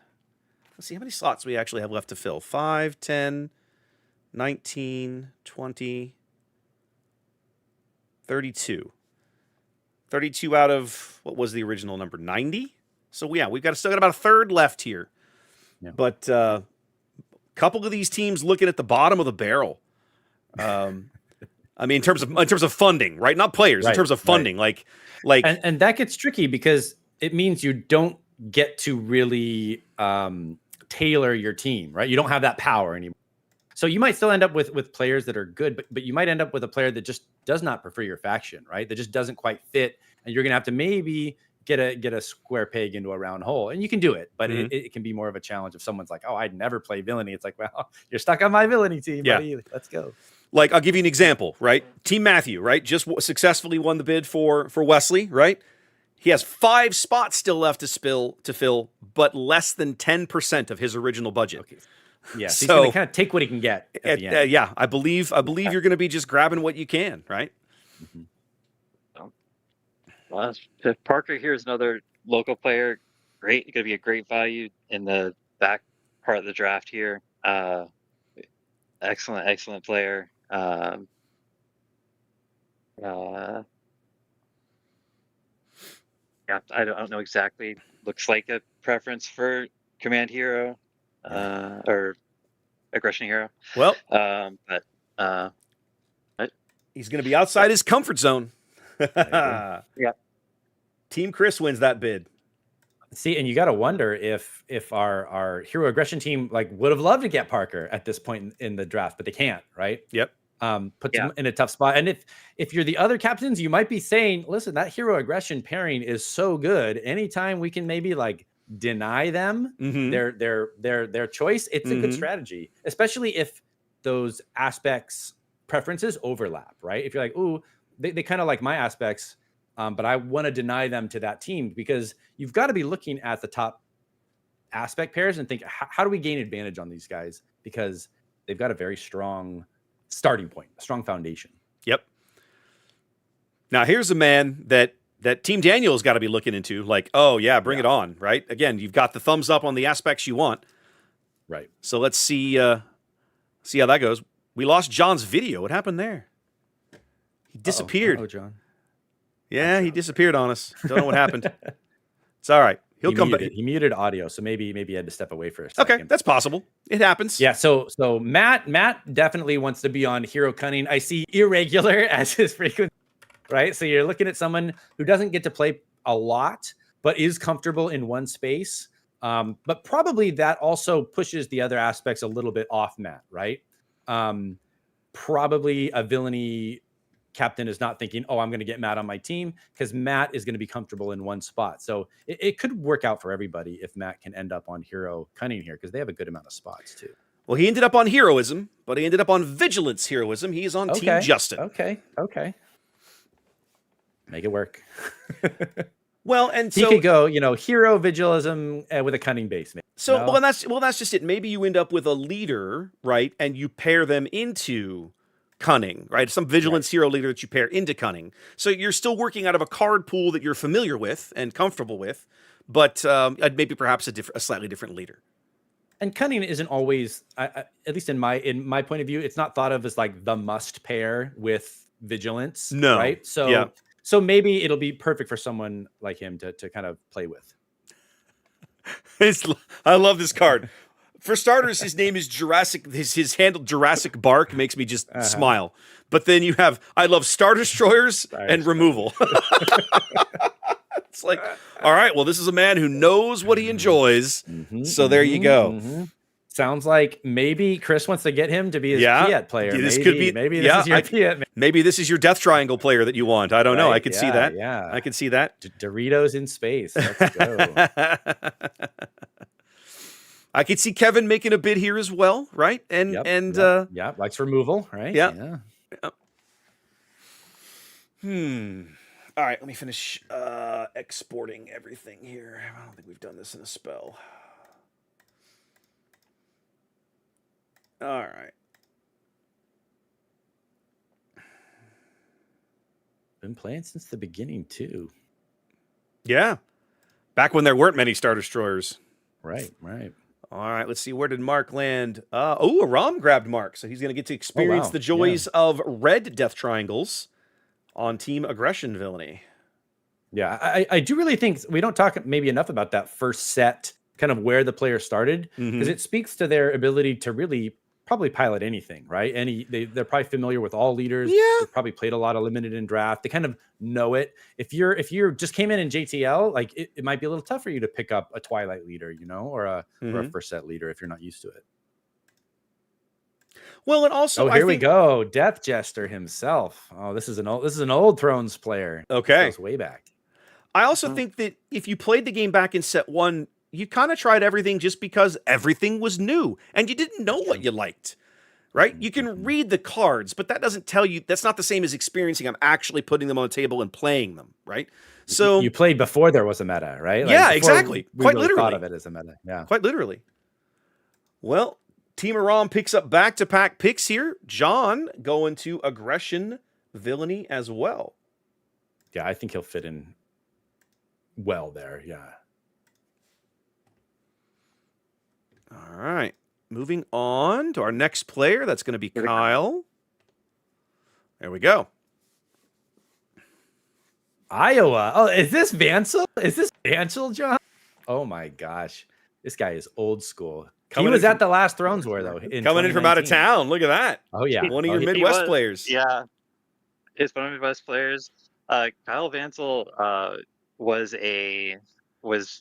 Let's see how many slots we actually have left to fill. 5, 10, 19, 20, 32. 32 out of, what was the original number, 90? So yeah, we've still got about a third left here. Yeah. But a couple of these teams looking at the bottom of the barrel. I mean, in terms of funding, right? Not players, in terms of funding. Right. Like and that gets tricky because it means you don't get to really tailor your team, right? You don't have that power anymore. So you might still end up with players that are good, but you might end up with a player that just does not prefer your faction, right? That just doesn't quite fit, and you're gonna have to maybe get a square peg into a round hole, and you can do it, but it can be more of a challenge if someone's like, "Oh, I'd never play villainy." It's like, well, you're stuck on my villainy team, buddy. Let's go. Like, I'll give you an example, right? Team Matthew, right? Just successfully won the bid for Wesley, right? He has 5 spots still left to fill, but less than 10% of his original budget. Okay. Yeah, so he's So going to kind of take what he can get at the end. yeah, I believe you're going to be just grabbing what you can, right? Well, Parker here is another local player. Great, going to be a great value in the back part of the draft here. Excellent player. Yeah, I don't know exactly. Looks like a preference for command hero, or aggression hero. Well, but he's going to be outside his comfort zone. Yeah. Team Chris wins that bid. See, and you got to wonder if our hero aggression team like would have loved to get Parker at this point in the draft, but they can't, right? Yep. Puts them in a tough spot. And if you're the other captains, you might be saying, listen, that hero aggression pairing is so good. Anytime we can maybe like deny them their choice, it's a good strategy, especially if those aspects preferences overlap, right? If you're like, ooh, they kind of like my aspects, but I want to deny them to that team, because you've got to be looking at the top aspect pairs and think, how do we gain advantage on these guys? Because they've got a very strong starting point, a strong foundation. Yep. Now here's a man that Team Daniel's got to be looking into, like, oh yeah, bring it on, right? Again, you've got the thumbs up on the aspects you want. Right. So let's see how that goes. We lost John's video. What happened there? He disappeared. Oh, John. Yeah, he disappeared on us. Don't know what happened. It's all right. He'll come back. He muted audio, so maybe he had to step away for a second. Okay, that's possible. It happens. Yeah, so Matt definitely wants to be on Hero Cunning. I see irregular as his frequency, right? So you're looking at someone who doesn't get to play a lot, but is comfortable in one space. But probably that also pushes the other aspects a little bit off Matt, right? Probably a villainy captain is not thinking, oh, I'm going to get Matt on my team, because Matt is going to be comfortable in one spot. So it could work out for everybody if Matt can end up on Hero Cunning here, because they have a good amount of spots too. Well, he ended up on heroism, but he ended up on vigilance heroism. He is on Team Justin. Okay. Make it work. Well, and he could go, hero vigilism with a cunning base. Maybe. So, no? that's just it. Maybe you end up with a leader, right? And you pair them into cunning, right? Some vigilance hero leader that you pair into cunning. So you're still working out of a card pool that you're familiar with and comfortable with, but maybe perhaps a slightly different leader. And cunning isn't always, at least in my point of view, it's not thought of as like the must pair with vigilance. No. Right. So maybe it'll be perfect for someone like him to kind of play with. I love this card. For starters, his name is Jurassic. His handle Jurassic Bark makes me just smile. But then you have I love Star Destroyers and removal. It's like, all right, well, this is a man who knows what he enjoys. So there you go. Sounds like maybe Chris wants to get him to be his Fiat player. This could be. Maybe this is your Fiat. Maybe this is your Death Triangle player that you want. I don't know. I could see that. Yeah, I could see that. Doritos in space. Let's go. I could see Kevin making a bid here as well, right? Likes removal, right? Yeah. All right, let me finish exporting everything here. I don't think we've done this in a spell. All right. Been playing since the beginning too. Yeah. Back when there weren't many Star Destroyers. Right. All right, let's see. Where did Mark land? Aram grabbed Mark, so he's going to get to experience the joys of red Death Triangles on Team Aggression Villainy. Yeah, I do really think we don't talk maybe enough about that first set, kind of where the player started, because it speaks to their ability to really probably pilot anything, right? They're probably familiar with all leaders. Yeah. They've probably played a lot of limited in draft. They kind of know it. If you're just came in JTL, like it might be a little tough for you to pick up a Twilight leader, or a first set leader if you're not used to it. Well, and also, here we go, Death Jester himself. Oh, this is an old Thrones player. Okay, this goes way back. I also think that if you played the game back in set 1, you kind of tried everything just because everything was new and you didn't know what you liked. right? You can read the cards, but that doesn't tell you, that's not the same as experiencing them, actually putting them on a table and playing them, right? So You played before there was a meta, right? yeah, before exactly. We Quite really thought literally. of it as a meta. Yeah. Quite literally. Well, Team Aram picks up back-to-back picks here. John going to aggression, villainy as well. Yeah, I think he'll fit in well there. Yeah. All right. Moving on to our next player. That's going to be Kyle. There we go. Iowa. Oh, is this Vancel? Is this Vancel, John? Oh my gosh. This guy is old school. He was at the last Thrones War, though. Coming in from out of 2019. town. Look at that. Oh, yeah. One of your He Midwest was, players. Yeah, is one of my best players. Kyle Vansel was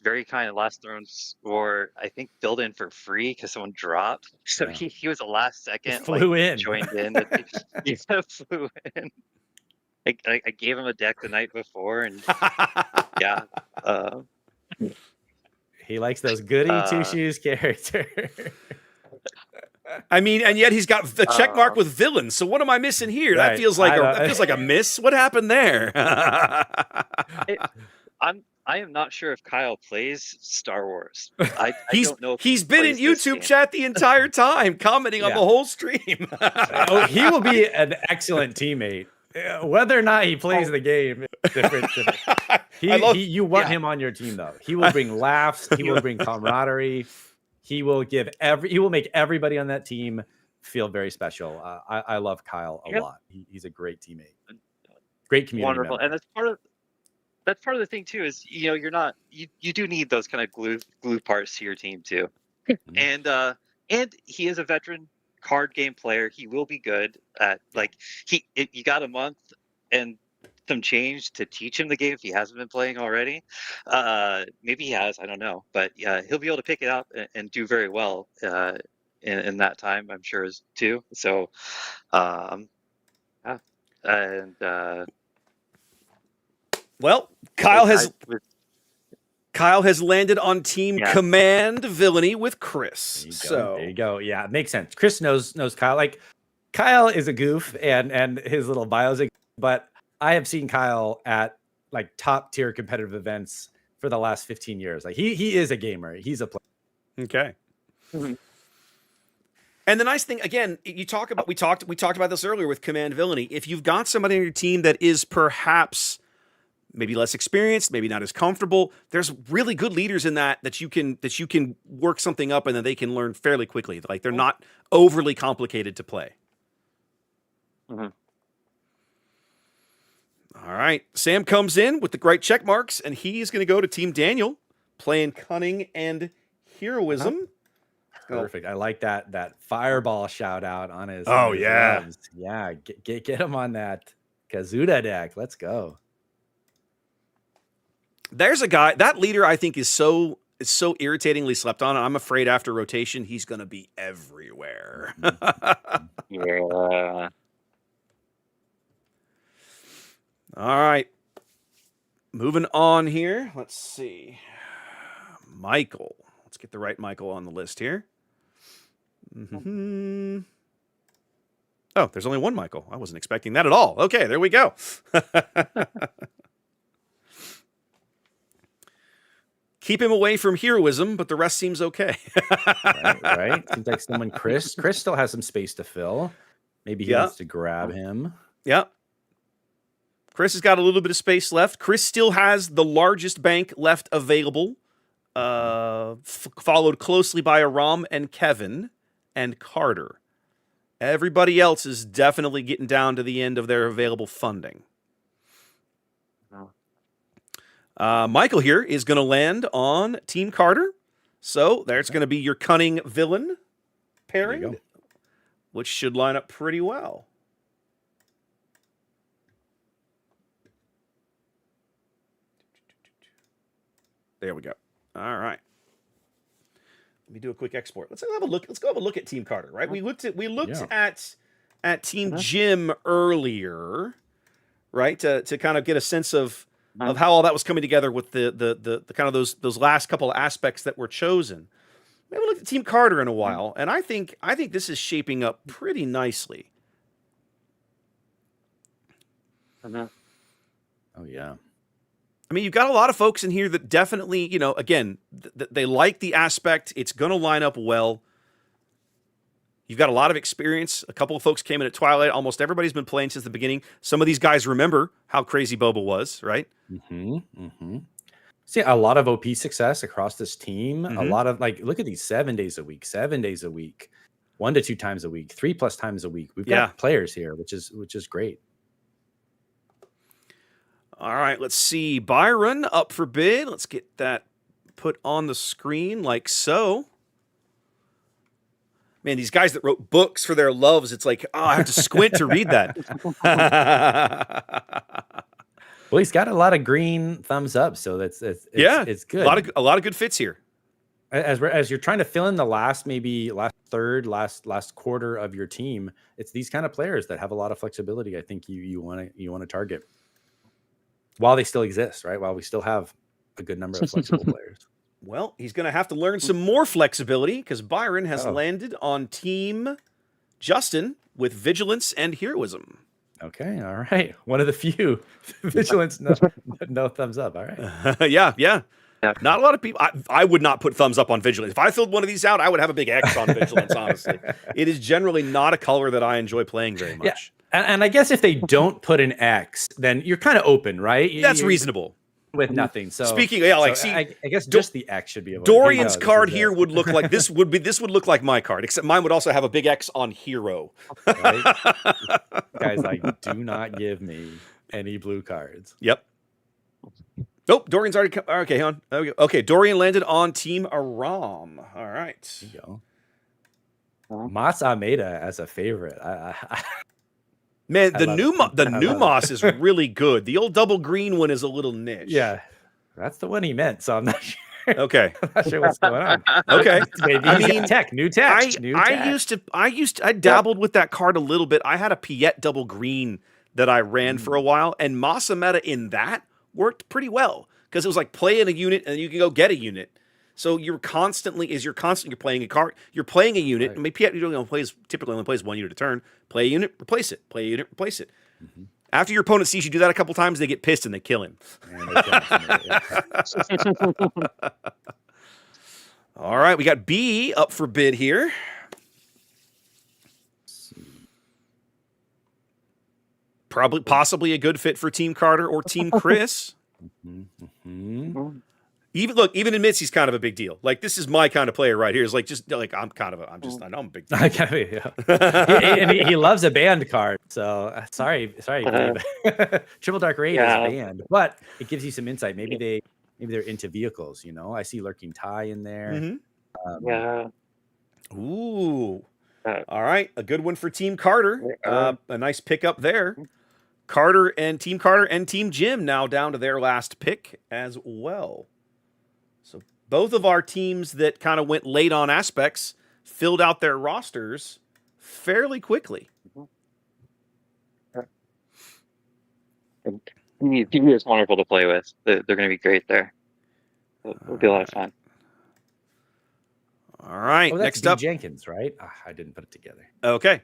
very kind of last Thrones War. I think filled in for free because someone dropped. So Yeah. he was a last second flew in. joined in. He flew in. I gave him a deck the night before, and yeah. He likes those goody two shoes characters. I mean, and yet he's got the check mark with villain. So what am I missing here? That Right. feels like a miss. What happened there? I am not sure if Kyle plays Star Wars. I don't know if he's been in plays this YouTube game. chat the entire time, commenting on the whole stream. Oh, he will be an excellent teammate. Whether or not he plays the game is different. You want him on your team, though. He will bring laughs. He will bring camaraderie. He will make everybody on that team feel very special. I love Kyle a lot. He's a great teammate. Great community Wonderful. member. And that's part of the thing too, is you're not you do need those kind of glue parts to your team too. Mhm. And he is a veteran card game player. He will be good at you got a month and some change to teach him the game if he hasn't been playing already. Maybe he has, I don't know, but he'll be able to pick it up and do very well in that time, I'm sure, too. So yeah. And Well, Kyle has landed on Team Command Villainy with Chris. There you go. Yeah, it makes sense. Chris knows Kyle. Like, Kyle is a goof, and his little bio's a goof, but I have seen Kyle at like top tier competitive events for the last 15 years. Like, he is a gamer. He's a player. Okay. Mm-hmm. And the nice thing, again, we talked about this earlier with Command Villainy. If you've got somebody on your team that is perhaps maybe less experienced, maybe not as comfortable, there's really good leaders in that you can work something up and then they can learn fairly quickly. Like, they're not overly complicated to play. Mm-hmm. All right. Sam comes in with the great check marks, and he's going to go to Team Daniel, playing Cunning and Heroism. Perfect. I like that fireball shout out on his. Oh, on his yeah. loves. Yeah. Get him on that Kazuda deck. Let's go. There's a guy, that leader I think is so irritatingly slept on. I'm afraid after rotation, he's going to be everywhere. Yeah. All right. Moving on here. Let's see. Michael. Let's get the right Michael on the list here. Mm-hmm. Oh, there's only one Michael. I wasn't expecting that at all. Okay, there we go. Keep him away from heroism, but the rest seems okay. right. Seems like someone Chris still has some space to fill. Maybe he needs to grab him. Yeah. Chris has got a little bit of space left. Chris still has the largest bank left available, followed closely by Aram and Kevin and Carter. Everybody else is definitely getting down to the end of their available funding. Michael here is going to land on Team Carter. So there's going to be your Cunning Villain pairing, which should line up pretty well. There we go. All right. Let me do a quick export. Let's have a look. Let's go have a look at Team Carter. Right. We looked at Team Jim earlier, right? To kind of get a sense of how all that was coming together with the kind of those last couple of aspects that were chosen. We haven't looked at Team Carter in a while, and I think this is shaping up pretty nicely. Uh-huh. Oh yeah. I mean, you've got a lot of folks in here that definitely, again, they like the aspect. It's going to line up well. You've got a lot of experience. A couple of folks came in at Twilight. Almost everybody's been playing since the beginning. Some of these guys remember how crazy Boba was, right? See a lot of OP success across this team. A Mhm. lot of look at these 7 days a week, 1 to 2 times a week, 3+ times a week. We've got players here, which is great. All right, let's see. Byron up for bid. Let's get that put on the screen like so. Man, these guys that wrote books for their loves, it's like, I have to squint to read that. Well, he's got a lot of green thumbs up, so it's good. A lot of good fits here. As you're trying to fill in the last third, last quarter of your team, it's these kind of players that have a lot of flexibility. I think you want to target while they still exist, right? While we still have a good number of flexible players. Well, he's going to have to learn some more flexibility because Byron has landed on Team Justin with Vigilance and Heroism. Okay, all right. One of the few. Vigilance, no thumbs up. All right. Yeah. Not a lot of people. I would not put thumbs up on Vigilance. If I filled one of these out, I would have a big X on Vigilance, honestly. It is generally not a color that I enjoy playing very much. Yeah. And I guess if they don't put an X, then you're kind of open, right? That's reasonable. With nothing. So speaking, I guess just the X should be avoided. Dorian's card here would look like this would look like my card, except mine would also have a big X on hero. Right? Guys, do not give me any blue cards. Yep. Oh, Dorian's already come. Okay, hang on. Okay, Dorian landed on Team Aram. All right. There you go. Mas Almeida as a favorite. Man, the new Moss is really good. The old double green one is a little niche. Yeah, that's the one he meant. So I'm not sure. Okay, I'm not sure what's going on. Okay, maybe new tech. I dabbled with that card a little bit. I had a Piet double green that I ran for a while, and Masameta in that worked pretty well because it was like playing a unit and you can go get a unit. So you're playing a card, you're playing a unit. Right. I mean, Piet typically only plays one unit a turn. Play a unit, replace it. Play a unit, replace it. Mm-hmm. After your opponent sees you do that a couple times, they get pissed and they kill him. All right, we got B up for bid here. Possibly a good fit for Team Carter or Team Chris. Even admits he's kind of a big deal. Like, this is my kind of player right here. It's like, I know I'm a big deal. And he loves a banned card. So sorry, babe. Triple Dark Raid is banned, but it gives you some insight. Maybe they're into vehicles. I see Lurking Tie in there. Mm-hmm. Ooh. All right, a good one for Team Carter. A nice pickup there. Team Carter and Team Jim now down to their last pick as well. So both of our teams that kind of went late on aspects filled out their rosters fairly quickly. TV is wonderful to play with. They're going to be great there. It'll be a lot of fun. All right, next up, Jenkins, right? I didn't put it together. Okay.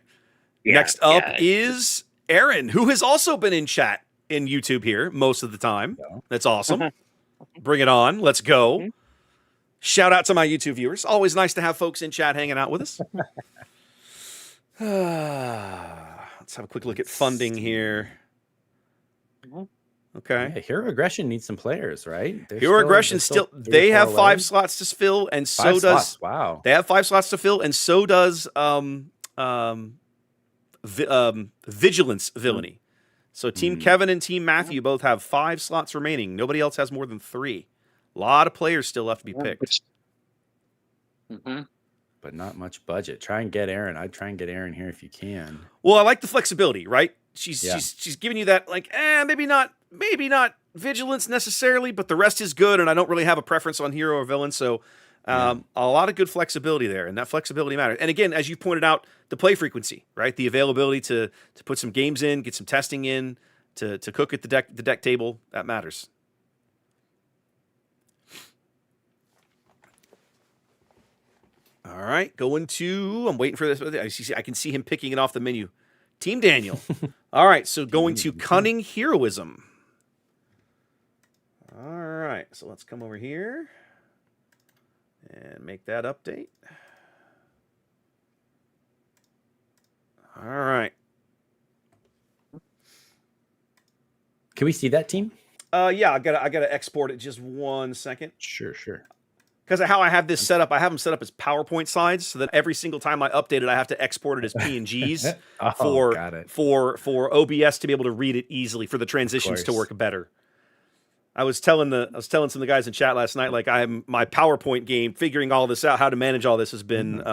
Next up is Aaron, who has also been in chat in YouTube here most of the time. That's awesome. Bring it on. Let's go. Shout out to my YouTube viewers. Always nice to have folks in chat hanging out with us. Let's have a quick look at funding here. Okay. Yeah, Hero Aggression needs some players, right? Hero Aggression they have 5 slots to fill, and so does wow. They have 5 slots to fill, and so does Vigilance Villainy. So Team Kevin and Team Matthew both have 5 slots remaining. Nobody else has more than 3. A lot of players still left to be picked. But not much budget. Try and get Aaron. I'd try and get Aaron here if you can. Well, I like the flexibility, right? She's giving you that, like, maybe not Vigilance necessarily, but the rest is good, and I don't really have a preference on hero or villain, so a lot of good flexibility there, and that flexibility matters. And again, as you pointed out, the play frequency, right? The availability to put some games in, get some testing in, to cook at the deck table, that matters. All right, going to. I'm waiting for this. I can see him picking it off the menu. Team Daniel. All right, so going to cunning heroism. All right, so let's come over here and make that update. All right. Can we see that team? Yeah, I gotta export it. Just 1 second. Sure. Because of how I have this set up, I have them set up as PowerPoint slides, so that every single time I update it, I have to export it as PNGs Got it. for OBS to be able to read it easily, for the transitions to course. work better. I was telling some of the guys in chat last night, like my PowerPoint game, figuring all this out, how to manage all this has been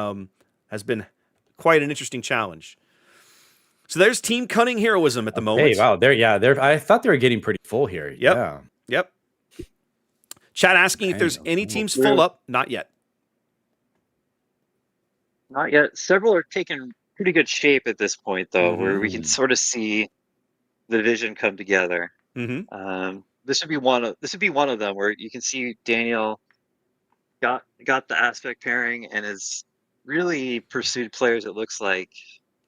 quite an interesting challenge. So there's Team Cunning Heroism at the moment. Hey, wow, I thought they were getting pretty full here. Yep. Yep. Chat asking if there's any teams full up. Not yet. Not yet. Several are taking pretty good shape at this point, though, where we can sort of see the vision come together. This would be one of them where you can see Daniel got the aspect pairing and has really pursued players, it looks like,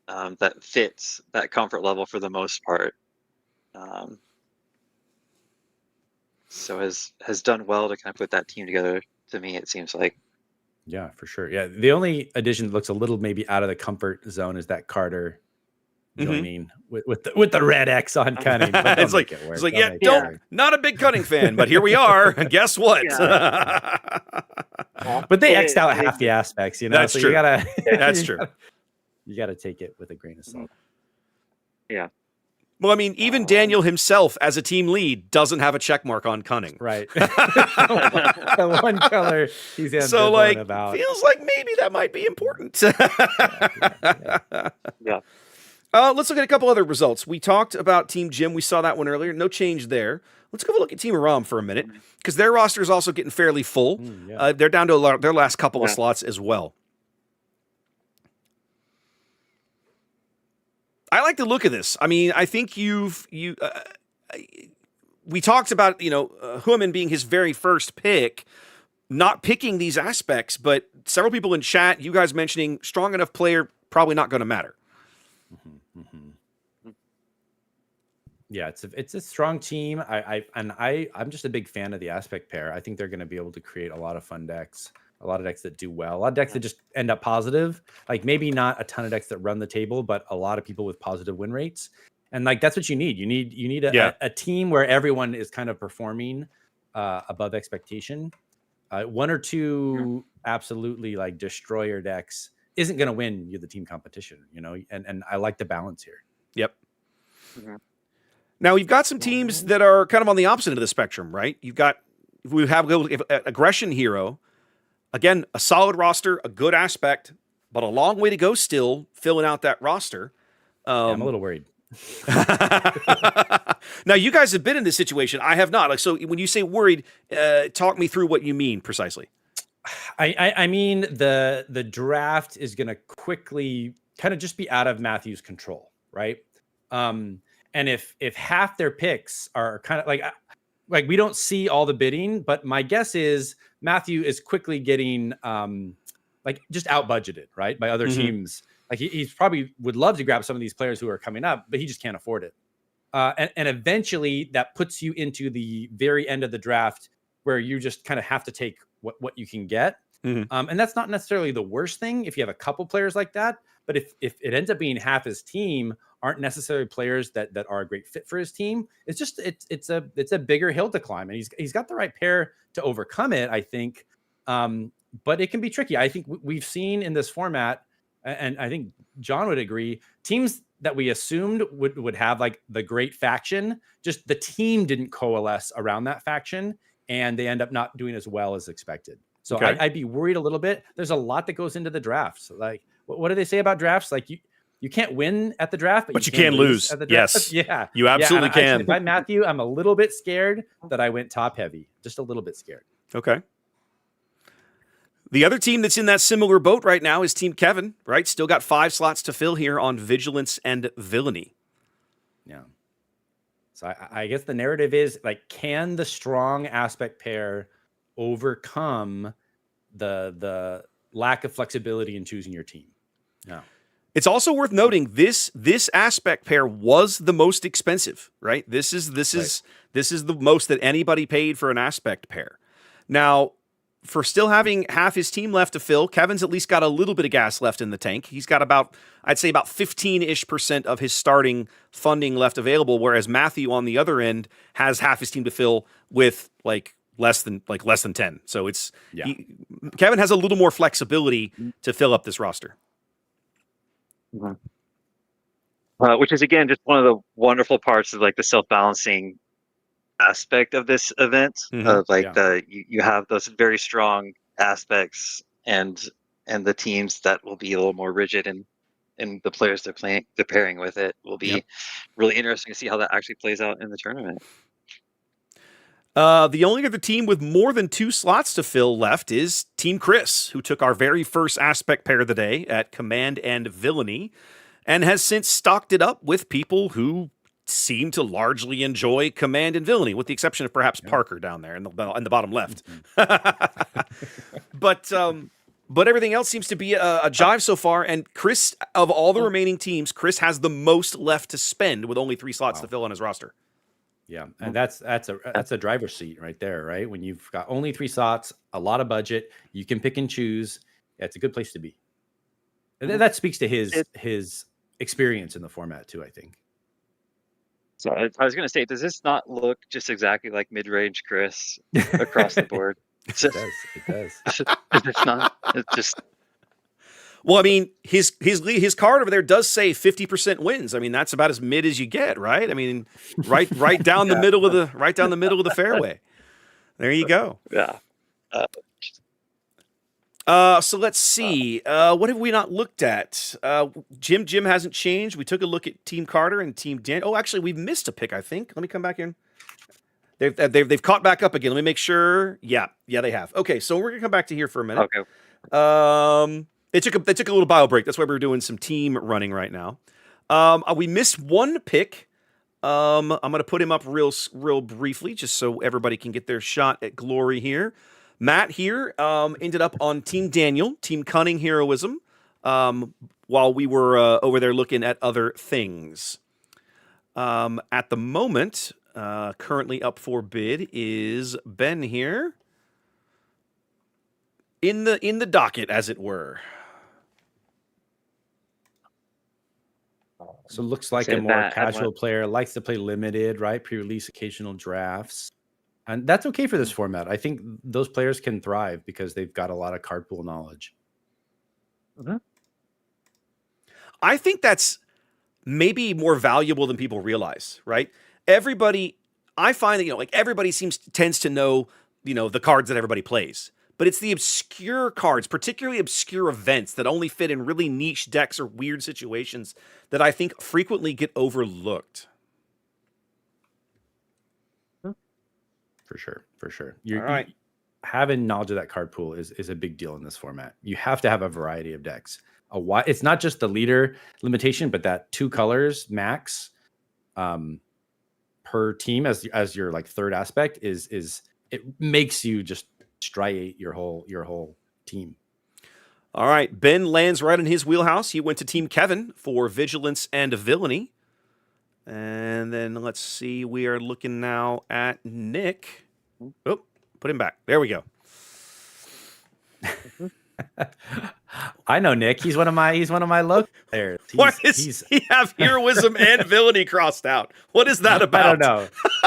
that fits that comfort level for the most part. So has done well to kind of put that team together. To me, it seems like. Yeah, for sure. Yeah, the only addition that looks a little maybe out of the comfort zone is that Carter joining with the red X on cunning. It's like not a big cunning fan, but here we are. Guess what? But they X'd out half the aspects, you know. That's so true. You gotta, That's true. You gotta take it with a grain of salt. Yeah. Well, I mean, even Daniel himself, as a team lead, doesn't have a check mark on cunning. Right. The one color he's ambivalent about. Feels like maybe that might be important. Yeah. Let's look at a couple other results. We talked about Team Jim. We saw that one earlier. No change there. Let's go have a look at Team Aram for a minute, because their roster is also getting fairly full. They're down to their last couple of slots as well. I like the look of this. I mean, I think we talked about, Huaman being his very first pick, not picking these aspects, but several people in chat, you guys mentioning strong enough player, probably not going to matter. Yeah, it's a strong team. I'm just a big fan of the aspect pair. I think they're going to be able to create a lot of fun decks. A lot of decks that do well. A lot of decks that just end up positive. Like maybe not a ton of decks that run the table, but a lot of people with positive win rates. And like that's what you need. You need a team where everyone is kind of performing above expectation. One or two absolutely like destroyer decks isn't going to win you the team competition, and I like the balance here. Yep. Now you've got some teams that are kind of on the opposite end of the spectrum, right? We have Aggression Hero. Again, a solid roster, a good aspect, but a long way to go still filling out that roster. I'm a little worried. Now, you guys have been in this situation. I have not. So when you say worried, talk me through what you mean precisely. I mean, the draft is going to quickly kind of just be out of Matthew's control, right? And if half their picks are kind of like we don't see all the bidding, but my guess is Matthew is quickly getting just out budgeted, right, by other teams. Like he's probably would love to grab some of these players who are coming up, but he just can't afford it. And eventually that puts you into the very end of the draft where you just kind of have to take what you can get. And that's not necessarily the worst thing if you have a couple players like that. But if it ends up being half his team aren't necessarily players that are a great fit for his team, it's a bigger hill to climb, and he's got the right pair to overcome it, I think. But it can be tricky. I think we've seen in this format, and I think John would agree, teams that we assumed would have like the great faction, just the team didn't coalesce around that faction, and they end up not doing as well as expected. So okay. I'd be worried a little bit. There's a lot that goes into the drafts. Like, what do they say about drafts? Like you can't win at the draft, but you can lose at the draft. Yes. Yeah. You absolutely can. If I'm Matthew, I'm a little bit scared that I went top heavy. Just a little bit scared. Okay. The other team that's in that similar boat right now is Team Kevin, right? Still got 5 slots to fill here on Vigilance and Villainy. Yeah. So I guess the narrative is like, can the strong aspect pair overcome the lack of flexibility in choosing your team. Yeah. It's also worth noting this aspect pair was the most expensive, right? This is the most that anybody paid for an aspect pair. Now, for still having half his team left to fill, Kevin's at least got a little bit of gas left in the tank. He's got about 15-ish% of his starting funding left available, whereas Matthew on the other end has half his team to fill with less than 10. So Kevin has a little more flexibility to fill up this roster. Which is again just one of the wonderful parts of like the self-balancing aspect of this event. Of you have those very strong aspects and the teams that will be a little more rigid, and the players they're pairing with it will be really interesting to see how that actually plays out in the tournament. The only other team with more than 2 slots to fill left is Team Chris, who took our very first aspect pair of the day at Command and Villainy, and has since stocked it up with people who seem to largely enjoy Command and Villainy, with the exception of perhaps Parker down there in the bottom left. But everything else seems to be a jive so far. And Chris, of all the remaining teams, Chris has the most left to spend with only 3 slots to fill on his roster. Yeah, and that's a driver's seat right there, right? When you've got only 3 slots, a lot of budget, you can pick and choose. Yeah, it's a good place to be. And that speaks to his experience in the format too, I think. So I was going to say, does this not look just exactly like mid-range Chris across the board? It does. It's not. It's just. Well, I mean, his card over there does say 50% wins. I mean, that's about as mid as you get, right? I mean, right down the middle of the fairway. There you go. Yeah. So let's see. What have we not looked at? Jim hasn't changed. We took a look at Team Carter and Team Dan. Oh, actually, we've missed a pick, I think. Let me come back in. They've caught back up again. Let me make sure. Yeah, they have. Okay, so we're gonna come back to here for a minute. Okay. They took a little bio break. That's why we're doing some team running right now. We missed one pick. I'm gonna put him up real briefly, just so everybody can get their shot at glory here. Matt here ended up on Team Daniel, Team Cunning Heroism, while we were over there looking at other things. At the moment, currently up for bid is Ben here. In the docket, as it were. So it looks like a more casual player, likes to play limited, right? Pre-release occasional drafts. And that's okay for this format. I think those players can thrive because they've got a lot of card pool knowledge. Mm-hmm. I think that's maybe more valuable than people realize, right? I find that, everybody tends to know, the cards that everybody plays. But it's the obscure cards, particularly obscure events that only fit in really niche decks or weird situations that I think frequently get overlooked. For sure. All right. Having knowledge of that card pool is a big deal in this format. You have to have a variety of decks. It's not just the leader limitation, but that 2 colors max per team as your third aspect is it makes you just striate your whole team. All right. Ben lands right in his wheelhouse. He went to Team Kevin for Vigilance and Villainy. And then let's see. We are looking now at Nick. Oh, put him back. There we go. I know Nick. He's one of my local players. Why does he have heroism and villainy crossed out? What is that about?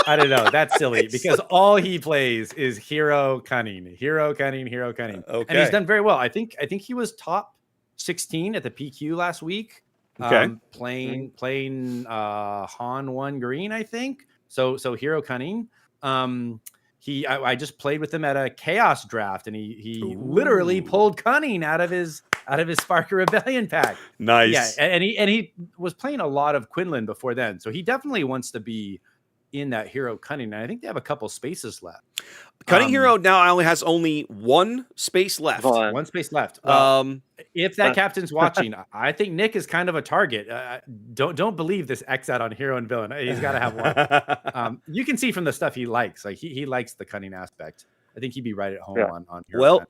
I don't know. That's silly because all he plays is hero cunning. Okay. And he's done very well. I think he was top 16 at the PQ last week. Okay. Playing Han 1 green, I think. So hero cunning. I just played with him at a chaos draft, and he literally pulled cunning out of his Sparker Rebellion pack. Nice. Yeah, and he was playing a lot of Quinlan before then, so he definitely wants to be in that hero cunning. And I think they have a couple spaces left. Cunning hero now only has one space left. One space left. Well, if that captain's watching, I think Nick is kind of a target. Don't believe this X out on hero and villain. He's got to have one. You can see from the stuff he likes. Like he likes the cunning aspect. I think he'd be right at home on hero. Well,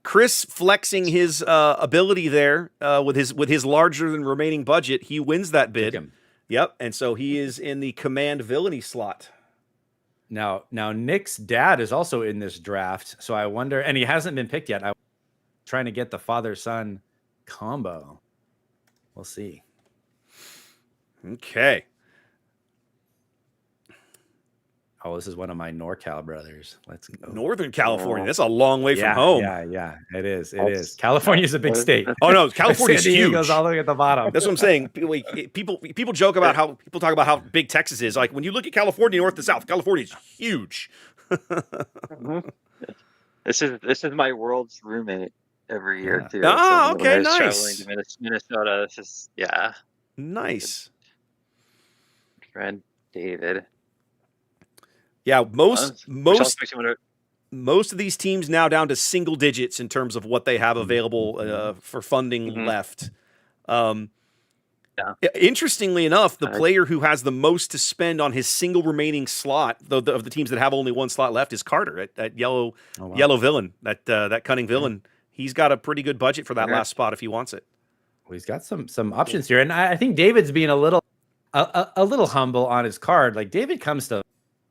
Chris flexing his ability there with his larger than remaining budget. He wins that bid. Took him. Yep, and so he is in the command villainy slot. Now Nick's dad is also in this draft, so I wonder, and he hasn't been picked yet. I'm trying to get the father-son combo. We'll see. Okay. Oh, this is one of my NorCal brothers. Let's go. Northern California. That's a long way yeah, from home. Yeah, it is. It That's- is. California's a big state. Oh no, California's San Diego's huge. all the way at the bottom. That's what I'm saying. People joke about how people talk about how big Texas is. Like when you look at California, north to south, California's huge. This is my world's roommate every year Yeah. too. Ah, So when okay, I was nice. Traveling to Minnesota, it's just Nice. friend David. Yeah, Which also makes me wonder- most of these teams now down to single digits in terms of what they have available for funding Mhm. left. Yeah. Interestingly enough, the Nice. player who has the most to spend on his single remaining slot, though of the teams that have only one slot left, is Carter at Yellow Oh, wow. Yellow Villain. That cunning villain. He's got a pretty good budget for that Okay. last spot if he wants it. Well, he's got some options here, and I think David's being a little humble on his card. Like David comes to,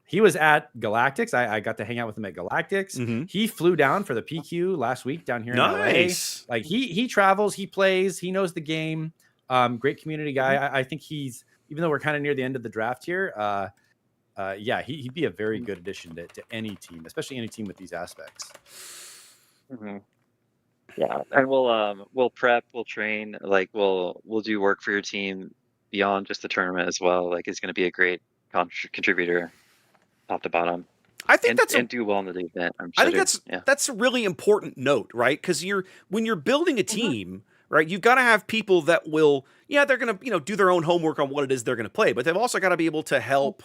he was at Galactics. I got to hang out with him at Galactics. Mhm. He flew down for the PQ last week down here in LA. Nice. Like he travels, he plays, he knows the game. Great community guy. I think he's, even though we're kind of near the end of the draft here, he'd be a very good addition to any team, especially any team with these aspects. Mhm. Yeah, and we'll prep, we'll train, like we'll do work for your team beyond just the tournament as well. Like it's going to be a great contributor, top to bottom, I think and, that's and do well in the event. I think that's a really important note, right? Because when you're building a team, right, you've got to have people that will, they're gonna do their own homework on what it is they're gonna play, but they've also got to be able to help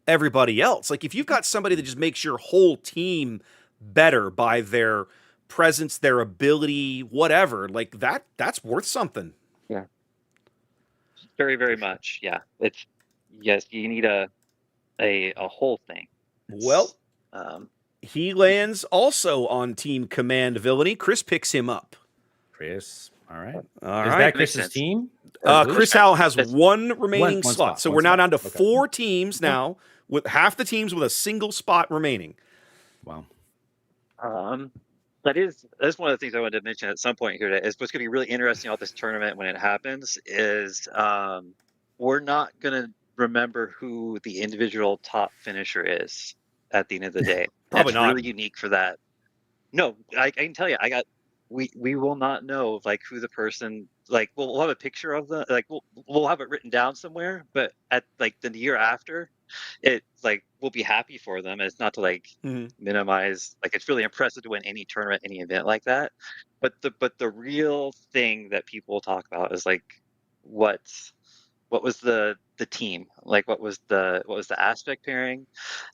everybody else. Like if you've got somebody that just makes your whole team better by their presence, their ability, whatever, like that's worth something. very, very much. Yeah, it's yes, you need a whole thing. Well, Um, he lands also on Team Command Villainy. Chris picks him up. Chris, all right. All Is right. that Chris's sense. team? Chris Howell has That's- one remaining one slot. spot, So one we're now spot. down to Okay. 4 teams now, with half the teams with a single spot remaining. Wow. That's one of the things I wanted to mention at some point here today. Is what's going to be really interesting about this tournament when it happens is we're not going to remember who the individual top finisher is at the end of the day. Probably That's not. really unique for that. No, I can tell you, we will not know like who the person, like we'll have a picture of the, like we'll have it written down somewhere, but at like the year after, it like we'll be happy for them. It's not to like Mhm. minimize, like it's really impressive to win any tournament, any event like that. But the real thing that people talk about is like what was the team, like what was the aspect pairing,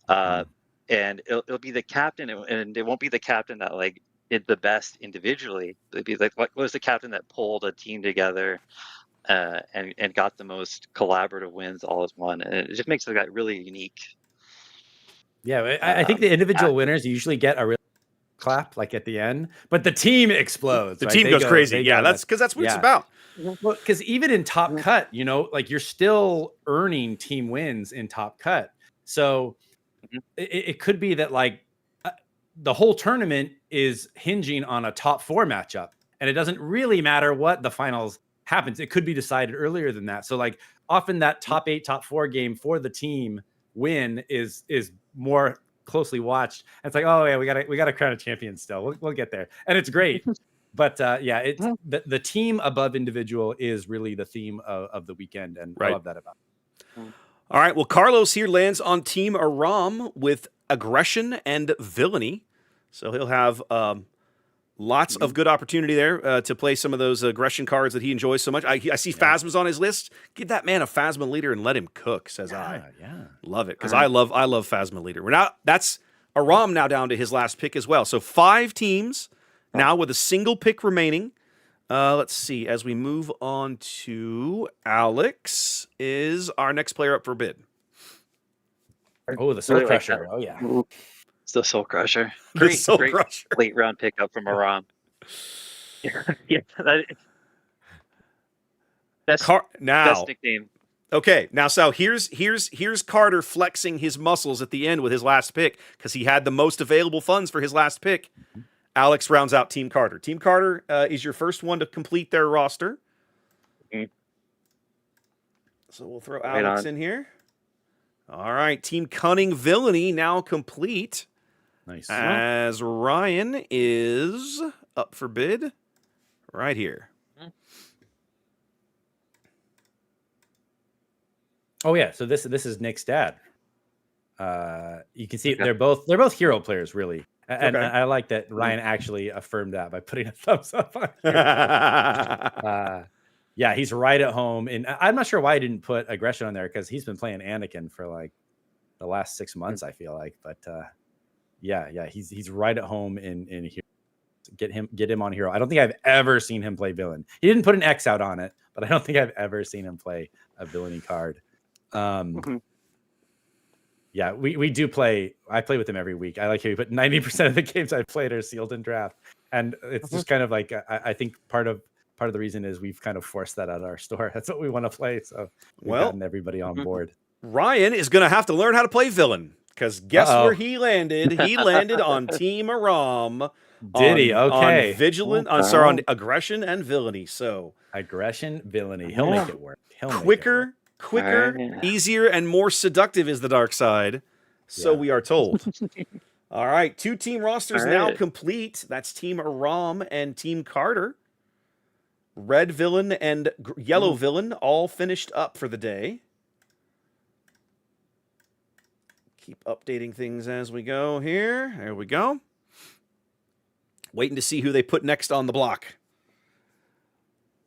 and it'll be the captain, and it won't be the captain that like did the best individually. It'd be like what was the captain that pulled a team together and got the most collaborative wins all as one, and it just makes it like really unique. Yeah, I think the individual winners usually get a real clap like at the end, but the team explodes. The right? team They goes go- crazy. they Yeah, go that's because that's what it's yeah. about. Well, because even in Top Cut, like you're still earning team wins in Top Cut. So Mhm. it could be that like the whole tournament is hinging on a top 4 matchup, and it doesn't really matter what the finals happens. It could be decided earlier than that. So like often that top 8, top 4 game for the team win is more closely watched. And it's like, oh yeah, we gotta crown a champion still. We'll get there, and it's great. But it's the team above individual is really the theme of the weekend, and Right. I love that about it. All right. Well, Carlos here lands on Team Aram with aggression and villainy. So he'll have lots of good opportunity there to play some of those aggression cards that he enjoys so much. I see Phasma's on his list. Give that man a Phasma leader and let him cook, says I. Yeah. Love it, because I love Phasma leader. That's Aram now down to his last pick as well. So 5 teams now with a single pick remaining. Let's see. As we move on to Alex, is our next player up for bid? Oh, the Soul Really like Crusher. Oh yeah. It's the Soul Crusher. The Great, Soul great Crusher. late round pickup from Aram. Yeah, best Now, nickname. okay, now so here's Carter flexing his muscles at the end with his last pick because he had the most available funds for his last pick. Alex rounds out Team Carter. Team Carter is your first one to complete their roster. Mhm. So we'll throw Right Alex on. in here. All right, Team Cunning Villainy now complete. Nice. As Ryan is up for bid right here. Oh yeah, so this is Nick's dad. You can see Okay. they're both hero players, really, and Okay. I like that Ryan actually affirmed that by putting a thumbs up on here. Yeah, he's right at home, and I'm not sure why I didn't put aggression on there because he's been playing Anakin for like the last 6 months, I feel like. But yeah, he's right at home in here. Get him on hero. I don't think I've ever seen him play villain. He didn't put an X out on it, but I don't think I've ever seen him play a villainy card. Yeah, we do play. I play with him every week. I like how we put 90% of the games I've played are sealed in draft, and it's just kind of like I think part of the reason is we've kind of forced that out of our store. That's what we want to play. So we've gotten everybody on board. Ryan is going to have to learn how to play villain because guess where he landed? He landed on Team Aram. Did he? Okay. On vigilant, on aggression and villainy. So aggression, villainy. He'll make it work. Quicker, easier, and more seductive is the dark side. So we are told. All right, 2 team rosters now complete. That's Team Aram and Team Carter. Red villain and yellow villain all finished up for the day. Keep updating things as we go here. There we go. Waiting to see who they put next on the block.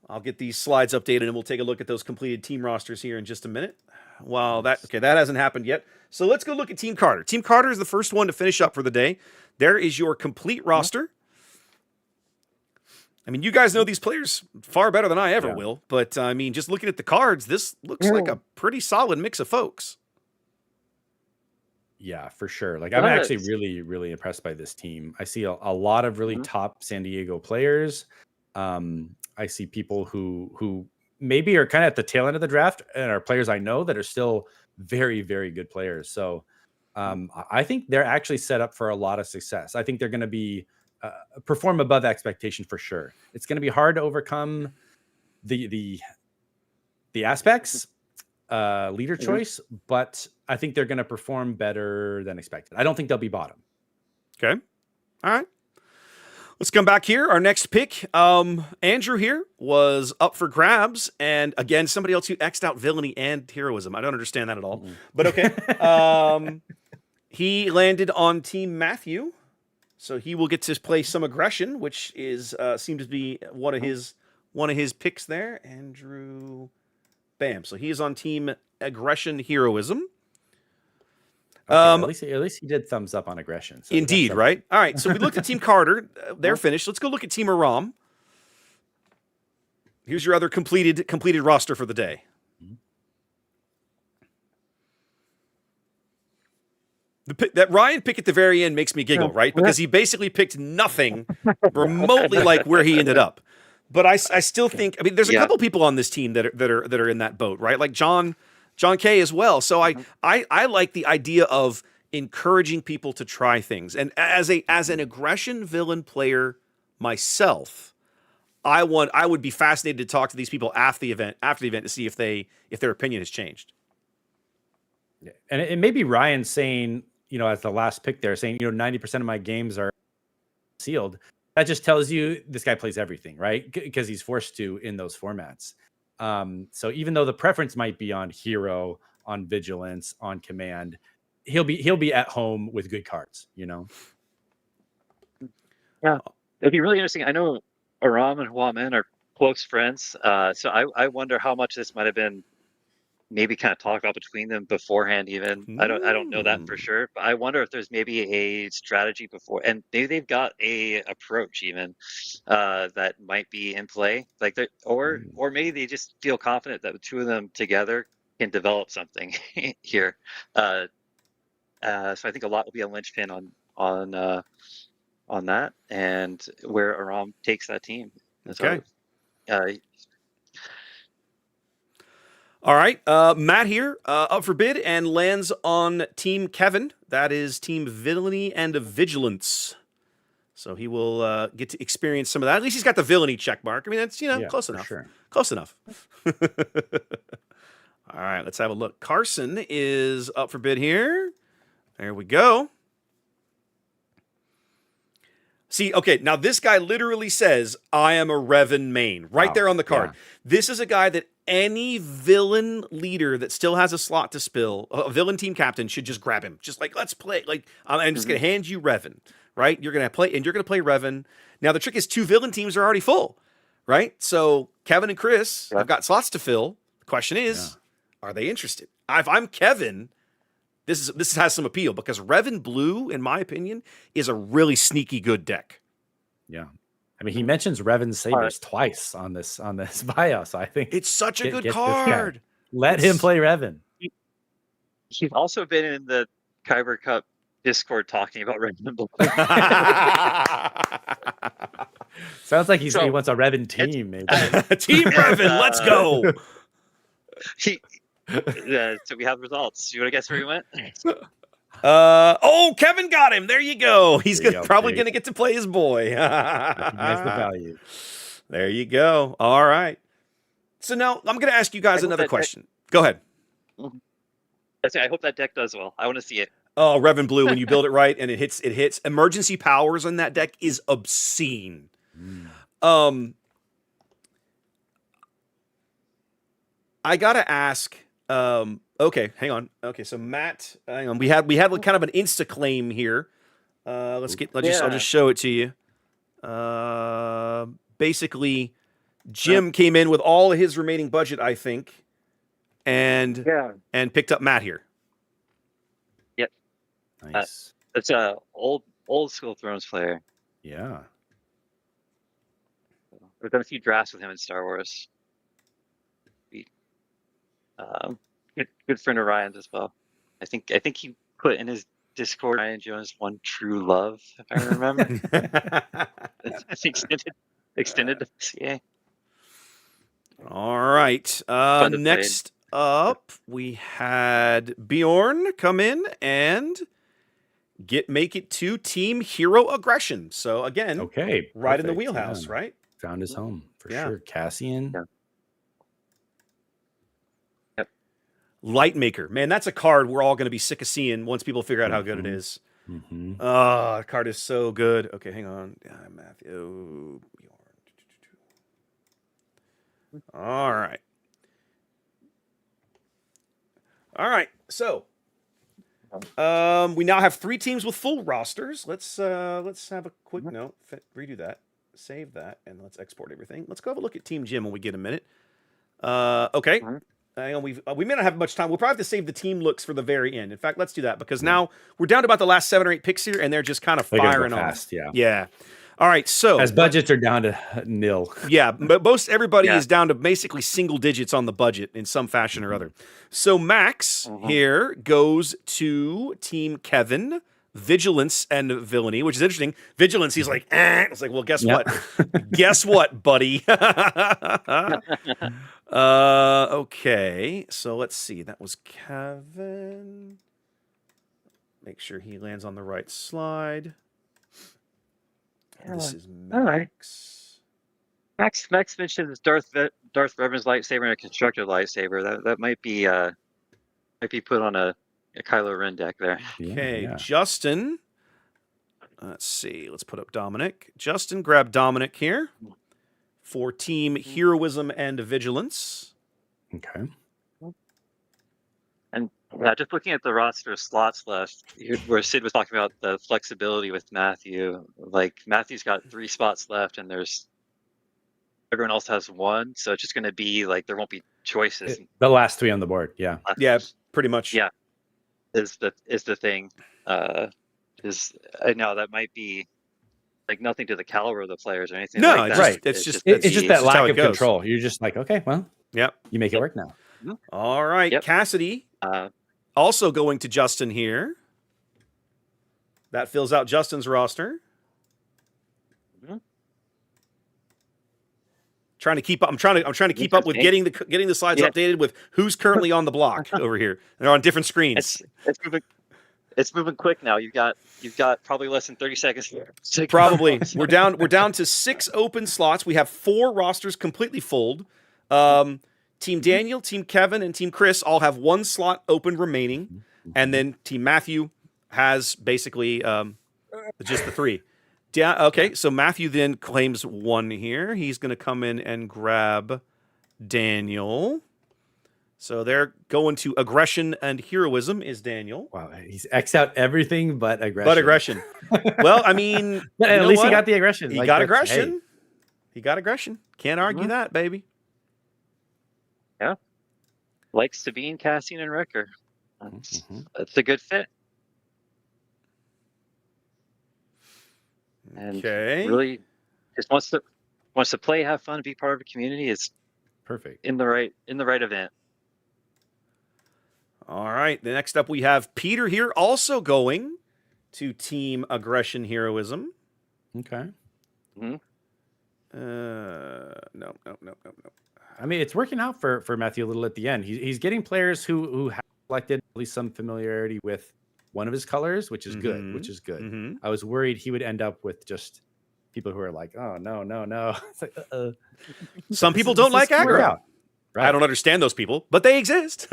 I'll get these slides updated and we'll take a look at those completed team rosters here in just a minute. Well, that hasn't happened yet. So let's go look at Team Carter. Team Carter is the first one to finish up for the day. There is your complete roster. I mean, you guys know these players far better than I ever will, but I mean, just looking at the cards, this looks like a pretty solid mix of folks. Yeah, for sure. Like I'm actually really, really impressed by this team. I see a lot of really top San Diego players. I see people who maybe are kind of at the tail end of the draft and are players I know that are still very, very good players. So I think they're actually set up for a lot of success. I think they're going to be perform above expectation for sure. It's going to be hard to overcome the aspects, leader choice, but I think they're going to perform better than expected. I don't think they'll be bottom. Okay. All right. Let's come back here. Our next pick, Andrew here, was up for grabs. And again, somebody else who X'd out villainy and heroism. I don't understand that at all. But okay. He landed on Team Matthew. So he will get to play some aggression, which is seems to be one of his picks there. Andrew, bam. So he is on Team Aggression Heroism. Okay, at least he did thumbs up on aggression. So indeed, right? All right. So we looked at Team Carter. They're finished. Let's go look at Team Aram. Here's your other completed roster for the day. That Ryan pick at the very end makes me giggle, right? Because he basically picked nothing remotely like where he ended up. But I still think, I mean, there's a couple people on this team that are in that boat, right? Like John K as well. So I like the idea of encouraging people to try things. And as an aggression villain player myself, I would be fascinated to talk to these people after the event to see if their opinion has changed. Yeah. And it may be Ryan saying, as the last pick there, saying, 90% of my games are sealed. That just tells you this guy plays everything, right? Because he's forced to in those formats. So even though the preference might be on hero, on vigilance, on command, he'll be at home with good cards, Yeah, it'd be really interesting. I know Aram and Huamen are close friends, so I wonder how much this might have been maybe kind of talked about between them beforehand. Even I don't know that for sure, but I wonder if there's maybe a strategy before, and maybe they've got a approach even that might be in play, like or maybe they just feel confident that the two of them together can develop something here. So I think a lot will be a linchpin on on that and where Aram takes that team. Okay. So, All right. Matt here, up for bid and lands on Team Kevin. That is Team Villainy and Vigilance. So he will get to experience some of that. At least he's got the villainy check mark. I mean, that's, close for enough. sure. Close enough. All right, let's have a look. Carson is up for bid here. There we go. See, okay, now this guy literally says, I am a Revan main, right Wow, there on the card. yeah. This is a guy that any villain leader that still has a slot to spill, a villain team captain, should just grab him. Just like, let's play. Like, I'm just going to hand you Revan, right? You're going to play, and you're going to play Revan. Now, the trick is 2 villain teams are already full, right? So Kevin and Chris have got slots to fill. The question is, are they interested? If I'm Kevin, this has some appeal because Revan Blue, in my opinion, is a really sneaky good deck. Yeah. I mean, he mentions Revan Sabers twice on this bio, so I think It's such a Get good this guy. card. let him play Revan. he's also been in the Kyber Cup Discord talking about Revan Blue. Sounds like he So, wants a Revan team, maybe. Team Revan, let's go. So we have results. You want to guess where he went? Kevin got him. There you go. He's There you go, probably Pete. going to get to play his boy. Recognize the value. There you go. All right. So now I'm going to ask you guys I hope another that question. Go ahead. I hope that deck does well. I want to see it. Oh, Revan Blue, when you build it right and it hits. Emergency powers on that deck is obscene. I gotta ask. Okay, hang on. Okay, so Matt, hang on. We had like kind of an insta claim here. I'll just show it to you. Basically, Jim came in with all of his remaining budget, I think, and picked up Matt here. Nice. It's a old school Thrones player. Yeah. We've done a few drafts with him in Star Wars. Good friend of Ryan's as well. I think he put in his Discord Ryan Jones one true love, if I remember. It's extended to CA. All right. Fun to play. Next up, we had Bjorn come in and make it to Team Hero Aggression. So again, Okay. right in the perfect, wheelhouse, yeah. right? Found his home for Yeah. sure. Cassian. Yeah. Lightmaker. Man, that's a card we're all going to be sick of seeing once people figure out how good it is. Mm-hmm. Oh, the card is so good. Okay, hang on. Matthew. All right. All right. So, we now have 3 teams with full rosters. Let's have a quick note. Redo that. Save that, and let's export everything. Let's go have a look at Team Jim when we get a minute. Okay. Hang on, we may not have much time. We'll probably have to save the team looks for the very end. In fact, let's do that because now we're down to about the last 7 or 8 picks here, and they're just kind of firing off. Fast, yeah. Yeah. All right. So As budgets are down to nil. yeah, but everybody Yeah. is down to basically single digits on the budget in some fashion or other. So Max here goes to Team Kevin, Vigilance and Villainy, which is interesting. Vigilance, he's like, It's like, well, guess what? Guess what, buddy? Okay, so let's see. That was Kevin. Make sure he lands on the right slide. This is all right. Max. Max mentioned his Darth Revan's lightsaber and a constructed lightsaber. That might be put on a Kylo Ren deck there. Okay, Yeah. Justin. Let's see. Let's put up Dominic. Justin, grab Dominic here for Team Heroism and Vigilance. Okay. And just looking at the roster of slots left, where Sid was talking about the flexibility with Matthew. Like Matthew's got 3 spots left, and everyone else has 1, so it's just going to be like there won't be choices. The last 3 on the board. Yeah. Yeah, pretty much. Yeah. Is the thing. I know that might be like nothing to the caliber of the players or anything. No, like it's that. just- it's just- It's just that just how lack it of goes. control. You're just like, okay, well, Yep. you make it work now. All right, Yep. Cassidy. Uh, Also going to Justin here. That fills out Justin's roster. Mhm. Trying to keep up. I'm trying to keep up with getting the slides Yeah. updated with who's currently on the block over here. They're on different screens. It's moving quick now. You've got probably less than 30 seconds. Probably. We're down to 6 open slots. We have 4 rosters completely full. Team Daniel, Team Kevin, and Team Chris all have 1 slot open remaining, and then Team Matthew has basically just the 3. Okay, so Matthew then claims 1 here. He's going to come in and grab Daniel. So they're going to aggression and heroism is Daniel. Wow, he's X'd out everything but aggression. Well, I mean, at least he got the aggression. He got aggression. Hey. He got aggression. Can't argue that, baby. Yeah. Likes to be in Cassian and Wrecker. That's a good fit. And really just wants to play, have fun, be part of a community. Is perfect in the right event. All right. The next up we have Peter here, also going to Team Aggression Heroism. Okay. No. I mean, it's working out for Matthew a little at the end. He's getting players who have collected at least some familiarity with one of his colors, which is good. I was worried he would end up with just people who are like, oh, no. It's like, some people don't like aggro. Right. I don't understand those people, but they exist.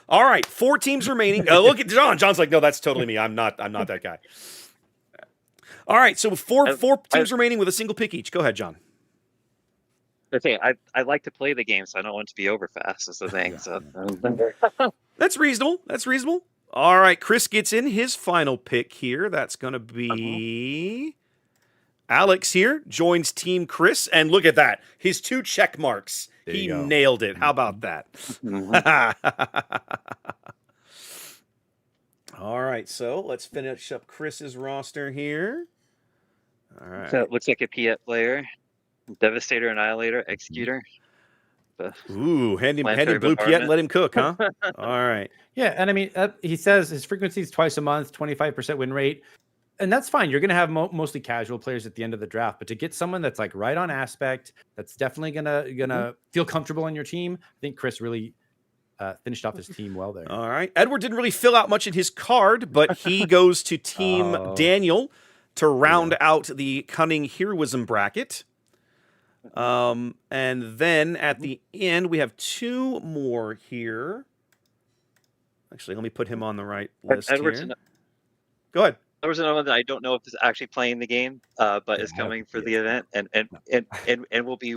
All right, 4 teams remaining. Look at John. John's like, no, that's totally me. I'm not that guy. All right, so 4 teams remaining with a single pick each. Go ahead, John. Okay, I like to play the game, so I don't want to be over fast. Is the thing. So that's reasonable. All right, Chris gets in his final pick here. That's going to be Alex here. Joins Team Chris, and look at that. His 2 check marks. He nailed it. How about that? All right, so let's finish up Chris's roster here. All right. So it looks like a Piet player. Devastator, Annihilator, Executor. Ooh, hand him blue Piet and let him cook, huh? All right. Yeah, and I mean, he says his frequency is twice a month, 25% win rate. And that's fine. You're going to have mostly casual players at the end of the draft. But to get someone that's like right on aspect, that's definitely gonna feel comfortable on your team, I think Chris really finished off his team well there. All right. Edward didn't really fill out much in his card, but he goes to Team Daniel to round out the Cunning Heroism bracket. And then at the end, we have 2 more here. Actually, let me put him on the right list here. Go ahead. There was another one that I don't know if is actually playing the game, but is coming for the event, and will be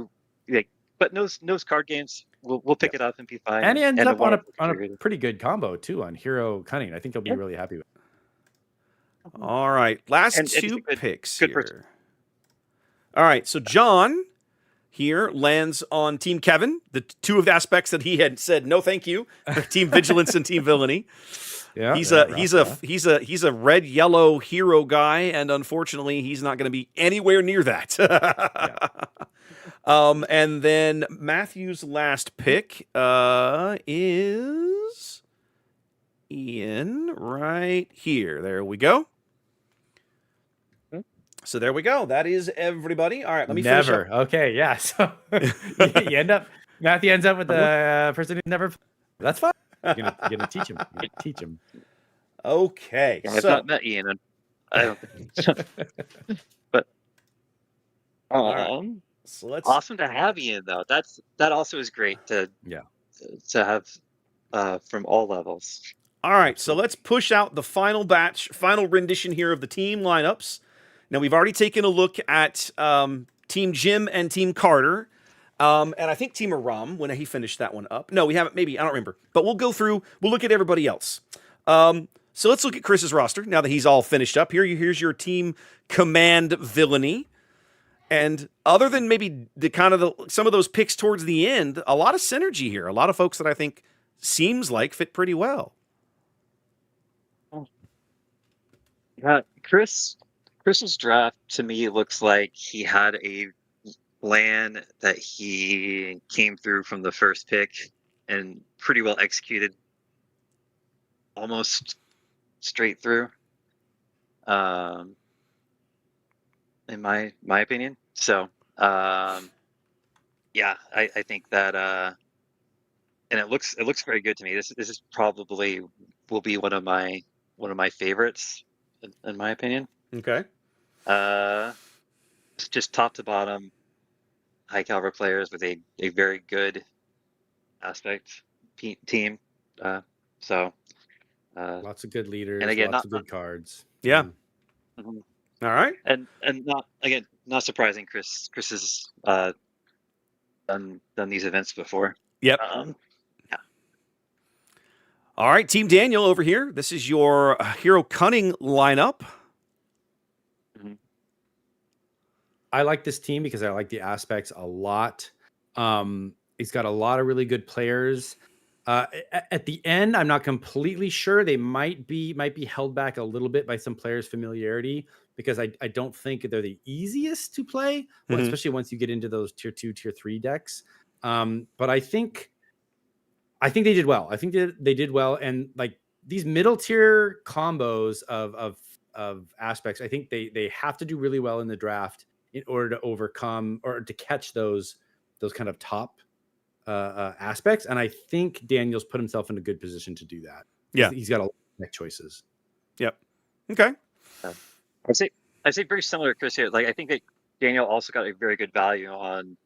like, but knows card games. We'll pick it up and be fine. And he ends up on a pretty good combo too on Hero Cunning. I think he'll be really happy with it. All right, last 2 picks here. All right, so John here lands on Team Kevin, the 2 of the aspects that he had said no thank you, Team Vigilance and Team Villainy. Yeah, he's a red yellow hero guy, and unfortunately, he's not going to be anywhere near that. And then Matthew's last pick is Ian right here. There we go. So there we go. That is everybody. All right, let me finish up. Okay, yeah. So Matthew ends up with a person who never. That's fine. You're gonna teach him. Teach him. Okay. I've not met Ian. I don't think so. But so awesome to have Ian though. That also is great to have from all levels. All right, so let's push out the final rendition here of the team lineups. Now we've already taken a look at Team Jim and Team Carter. And I think Team Aram, when he finished that one up. No, we haven't. Maybe. I don't remember. But we'll go through. We'll look at everybody else. So let's look at Chris's roster now that he's all finished up. Here's your team command Villainy. And other than maybe some of those picks towards the end, a lot of synergy here. A lot of folks that I think seems like fit pretty well. Chris's draft to me looks like he had a plan that he came through from the first pick and pretty well executed almost straight through. in my opinion. So yeah, I think that and it looks very good to me. This is probably will be one of my favorites in my opinion. Okay. It's just top to bottom, high caliber players with a very good aspect team. So Lots of good and leaders, again, lots of good cards. Yeah. mhm. All right. And not surprising. Chris has done these events before. Yep. Yeah. All right, Team Daniel over here. This is your Hero Cunning lineup. Mhm. I like this team because I like the aspects a lot. He's got a lot of really good players. At the end, I'm not completely sure. They might be held back a little bit by some players' familiarity because I don't think they're the easiest to play, Mhm. especially once you get into those tier 2, tier 3 decks. But I think they did well. I think they did well, and like these middle tier combos of aspects, I think they have to do really well in the draft in order to overcome or to catch those kind of top aspects. And I think Daniel's put himself in a good position to do that. Yeah. He's got a lot of deck choices. Yep. Okay. I'd say very similar to Chris here. Like I think that Daniel also got a very good value on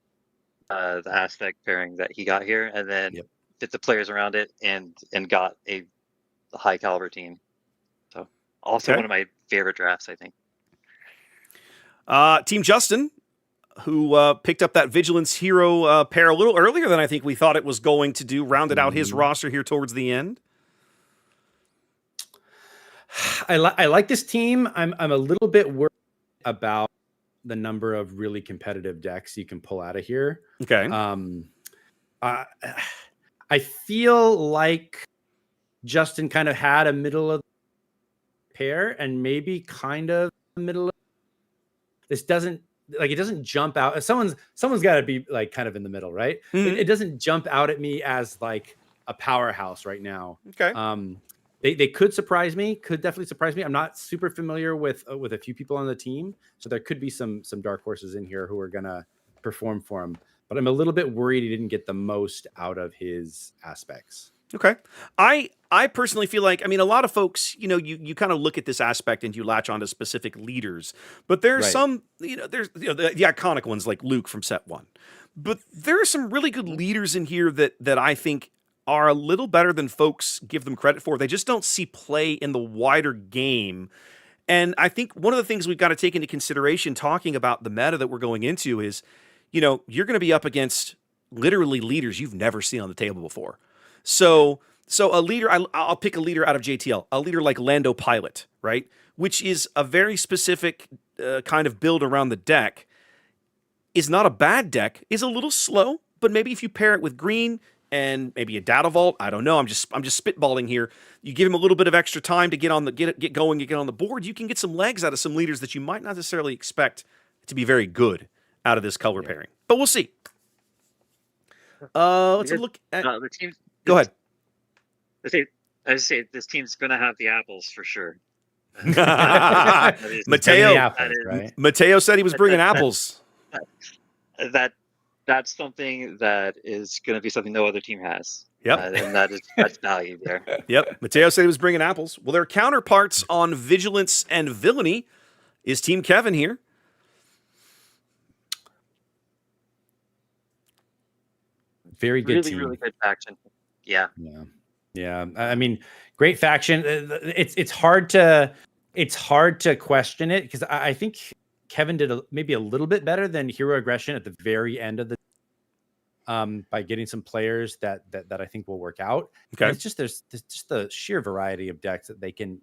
the aspect pairing that he got here, and then Yep. fit the players around it and got a high caliber team. So also Okay. one of my favorite drafts, I think. Team Justin, who picked up that Vigilance Hero pair a little earlier than I think we thought it was going to do, rounded out his roster here towards the end. I like this team. I'm a little bit worried about the number of really competitive decks you can pull out of here. Okay. I feel like Justin kind of had a middle of the pair and maybe kind of middle of this doesn't like it doesn't jump out. Someone's got to be like kind of in the middle, right? Mhm. It doesn't jump out at me as like a powerhouse right now. Okay. They could surprise me, could definitely surprise me. I'm not super familiar with a few people on the team, so there could be some dark horses in here who are gonna perform for him. But I'm a little bit worried he didn't get the most out of his aspects. Okay. I personally feel like, I mean, a lot of folks, you kind of look at this aspect and you latch onto specific leaders, but there's Right. some, there's the iconic ones like Luke from set 1. But there are some really good leaders in here that I think are a little better than folks give them credit for. They just don't see play in the wider game. And I think one of the things we've got to take into consideration talking about the meta that we're going into is, you're going to be up against literally leaders you've never seen on the table before. So a leader, I'll pick a leader out of JTL, a leader like Lando Pilot, right? Which is a very specific kind of build around the deck. Is not a bad deck, is a little slow, but maybe if you pair it with green and maybe a Data Vault, I don't know, I'm just spitballing here. You give him a little bit of extra time to get going, get on the board, you can get some legs out of some leaders that you might not necessarily expect to be very good out of this color pairing. But we'll see. Let's look at The team. Go ahead. I say this team's going to have the apples for sure. Mateo, Apples, right? Mateo said he was bringing apples. That's something that is going to be something no other team has. Yep. And that's value there. Yep. Mateo said he was bringing apples. Well, their counterparts on Vigilance and Villainy is Team Kevin here. Very good Really, team. really good faction. Yeah. Yeah. I mean, great faction. It's hard to question it because I think Kevin did maybe a little bit better than Hero Aggression at the very end of the by getting some players that I think will work out. Okay. And it's just there's just the sheer variety of decks that they can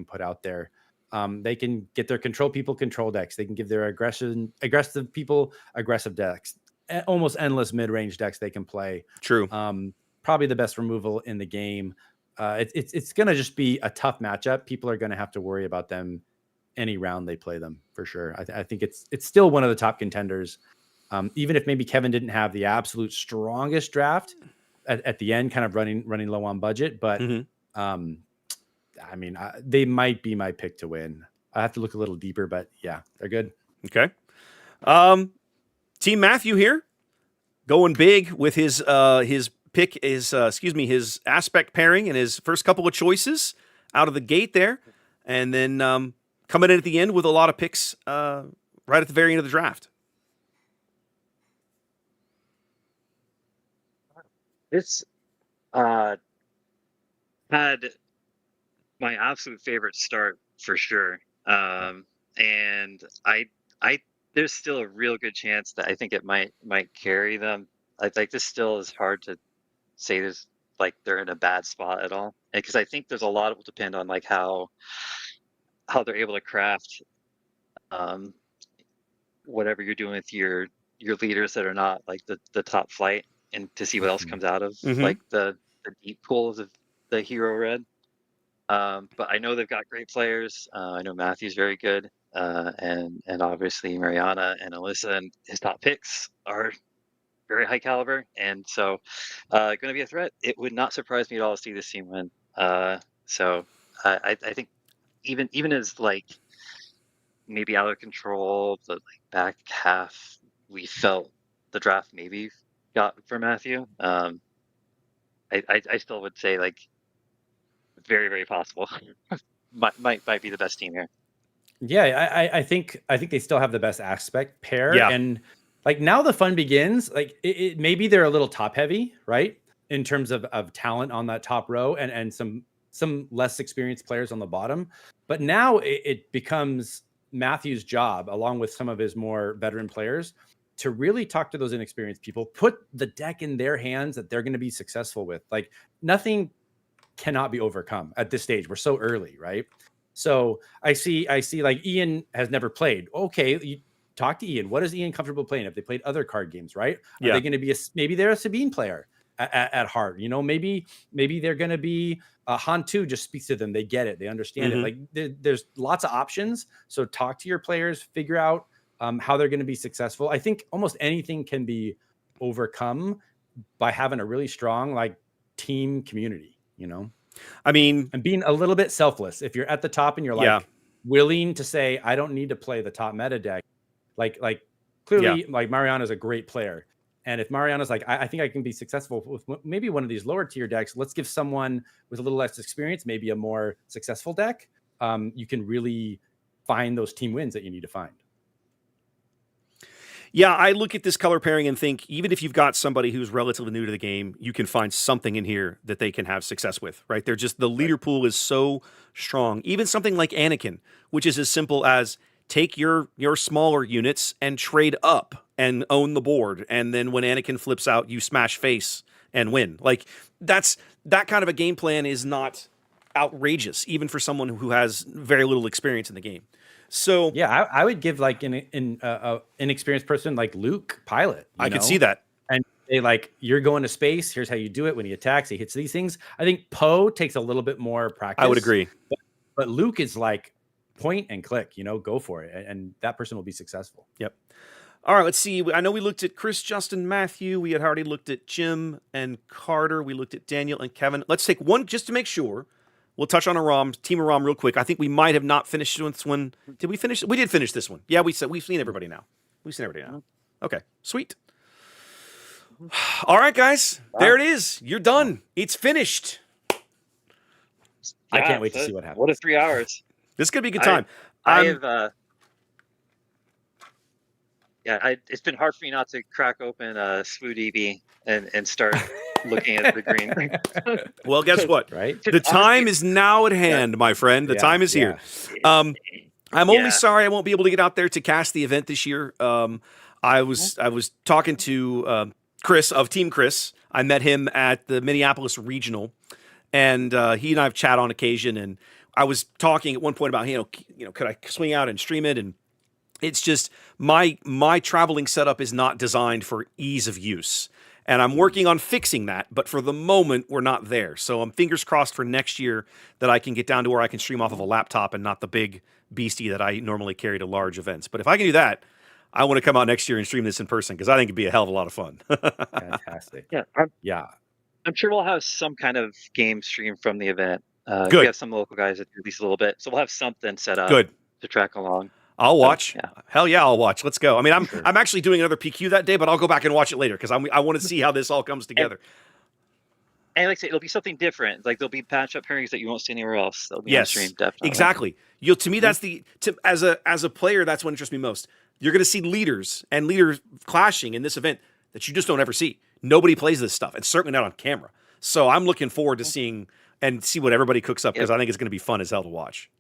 put out there. They can get their control people control decks. They can give their aggressive people aggressive decks. Almost endless mid-range decks they can play. True. Probably the best removal in the game. It's going to just be a tough matchup. People are going to have to worry about them any round they play them for sure. I think it's still one of the top contenders. Even if maybe Kevin didn't have the absolute strongest draft at the end, kind of running low on budget, but I mean, they might be my pick to win. I have to look a little deeper, but yeah, they're good. Okay. Team Matthew here, going big with his pick, his aspect pairing and his first couple of choices out of the gate there, and then coming in at the end with a lot of picks right at the very end of the draft. This had my absolute favorite start for sure. And I there's still a real good chance that I think it might carry them. I like this still is hard to say there's like they're in a bad spot at all. Because I think there's a lot of will depend on like how they're able to craft whatever you're doing with your leaders that are not like the top flight, and to see what else comes out of like the deep pools of the hero red. But I know they've got great players. I know Matthew's very good, and obviously Mariana and Alyssa and his top picks are very high caliber, and so going to be a threat. It would not surprise me at all to see this team win. So I think even as like maybe out of control, the like back half we felt the draft maybe got for Matthew. I still would say like very, very possible. might be the best team here. Yeah, I think they still have the best aspect pair. Yeah. And like now the fun begins. Like maybe they're a little top heavy, right? In terms of talent on that top row and some less experienced players on the bottom. But now it becomes Matthew's job, along with some of his more veteran players, to really talk to those inexperienced people, put the deck in their hands that they're going to be successful with. Like nothing cannot be overcome at this stage. We're so early, right? So I see like Ian has never played. Okay, you talk to Ian. What is Ian comfortable playing? Have they played other card games, right? Are they going to be maybe they're a Sabine player at heart? You know, maybe they're going to be Han2 just speaks to them. They get it. They understand it. Like there's lots of options. So talk to your players, figure out how they're going to be successful. I think almost anything can be overcome by having a really strong like team community, you know? I mean, and being a little bit selfless. If you're at the top and you're like willing to say, I don't need to play the top meta deck. Like clearly like Mariana's a great player. And if Mariana's like, I think I can be successful with maybe one of these lower tier decks, let's give someone with a little less experience, maybe a more successful deck. You can really find those team wins that you need to find. Yeah, I look at this color pairing and think, even if you've got somebody who's relatively new to the game, you can find something in here that they can have success with, right? They're just, the leader pool is so strong. Even something like Anakin, which is as simple as take your smaller units and trade up and own the board. And then when Anakin flips out, you smash face and win. Like that kind of a game plan is not outrageous, even for someone who has very little experience in the game. So yeah, I would give like an inexperienced person like Luke Pilot. I could see that. And they like, you're going to space. Here's how you do it. When he attacks, he hits these things. I think Poe takes a little bit more practice. I would agree. But Luke is like point and click, you know, go for it. And that person will be successful. Yep. All right, let's see. I know we looked at Chris, Justin, Matthew. We had already looked at Jim and Carter. We looked at Daniel and Kevin. Let's take one just to make sure. We'll touch on Team Aram real quick. I think we might have not finished this one. Did we finish? We did finish this one. Yeah, we've seen everybody now. Okay, sweet. All right, guys. There it is. You're done. It's finished. I can't wait to see what happens. What a 3 hours. This is going to be a good time. It's been hard for me not to crack open SWODB and start looking at the green. Well, guess what? Right? The time is now at hand, my friend. The time is here. I'm only sorry I won't be able to get out there to cast the event this year. I was talking to Chris of Team Chris. I met him at the Minneapolis Regional, and he and I have chat on occasion. And I was talking at one point about, could I swing out and stream it? And it's just my traveling setup is not designed for ease of use. And I'm working on fixing that, but for the moment, we're not there. So I'm fingers crossed for next year that I can get down to where I can stream off of a laptop and not the big beastie that I normally carry to large events. But if I can do that, I want to come out next year and stream this in person because I think it'd be a hell of a lot of fun. Fantastic. I'm sure we'll have some kind of game stream from the event. Good. We have some local guys that do at least a little bit, so we'll have something set up. Good. to track along. I'll watch. yeah. Hell yeah, I'll watch. Let's go. I mean, Sure. I'm actually doing another PQ that day, but I'll go back and watch it later because I want to see how this all comes together. And like I say, it'll be something different. Like there'll be matchup pairings that you won't see anywhere else. They'll be on Yes, stream, definitely. exactly. To me, that's as a player, that's what interests me most. You're going to see leaders clashing in this event that you just don't ever see. Nobody plays this stuff, and certainly not on camera. So I'm looking forward to see what everybody cooks up because I think it's going to be fun as hell to watch.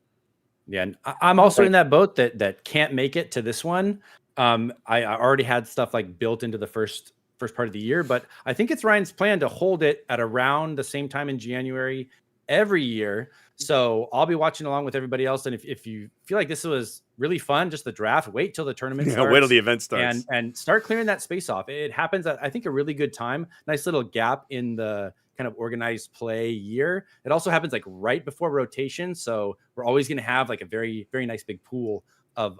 Yeah, and I'm also in that boat that can't make it to this one. I already had stuff like built into the first part of the year, but I think it's Ryan's plan to hold it at around the same time in January every year. So I'll be watching along with everybody else. And if you feel like this was really fun, just the draft, wait till the tournament starts. Wait till the event starts. And start clearing that space off. It happens at, I think, a really good time. Nice little gap in the kind of organized play year. It also happens like right before rotation. So we're always going to have like a very, very nice big pool of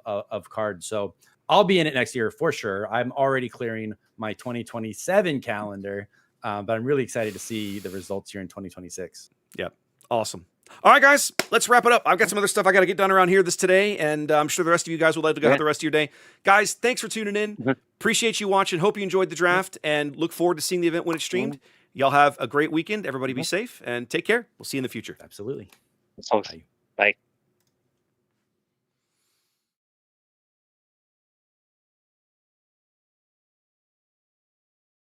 cards. So I'll be in it next year for sure. I'm already clearing my 2027 calendar, but I'm really excited to see the results here in 2026. Yep. Awesome. All right, guys, let's wrap it up. I've got some other stuff I got to get done around here today, and I'm sure the rest of you guys would like to go have the rest of your day. Guys, thanks for tuning in. Appreciate you watching. Hope you enjoyed the draft, and look forward to seeing the event when it's streamed. Y'all have a great weekend. Everybody be safe, and take care. We'll see you in the future. Absolutely. Bye.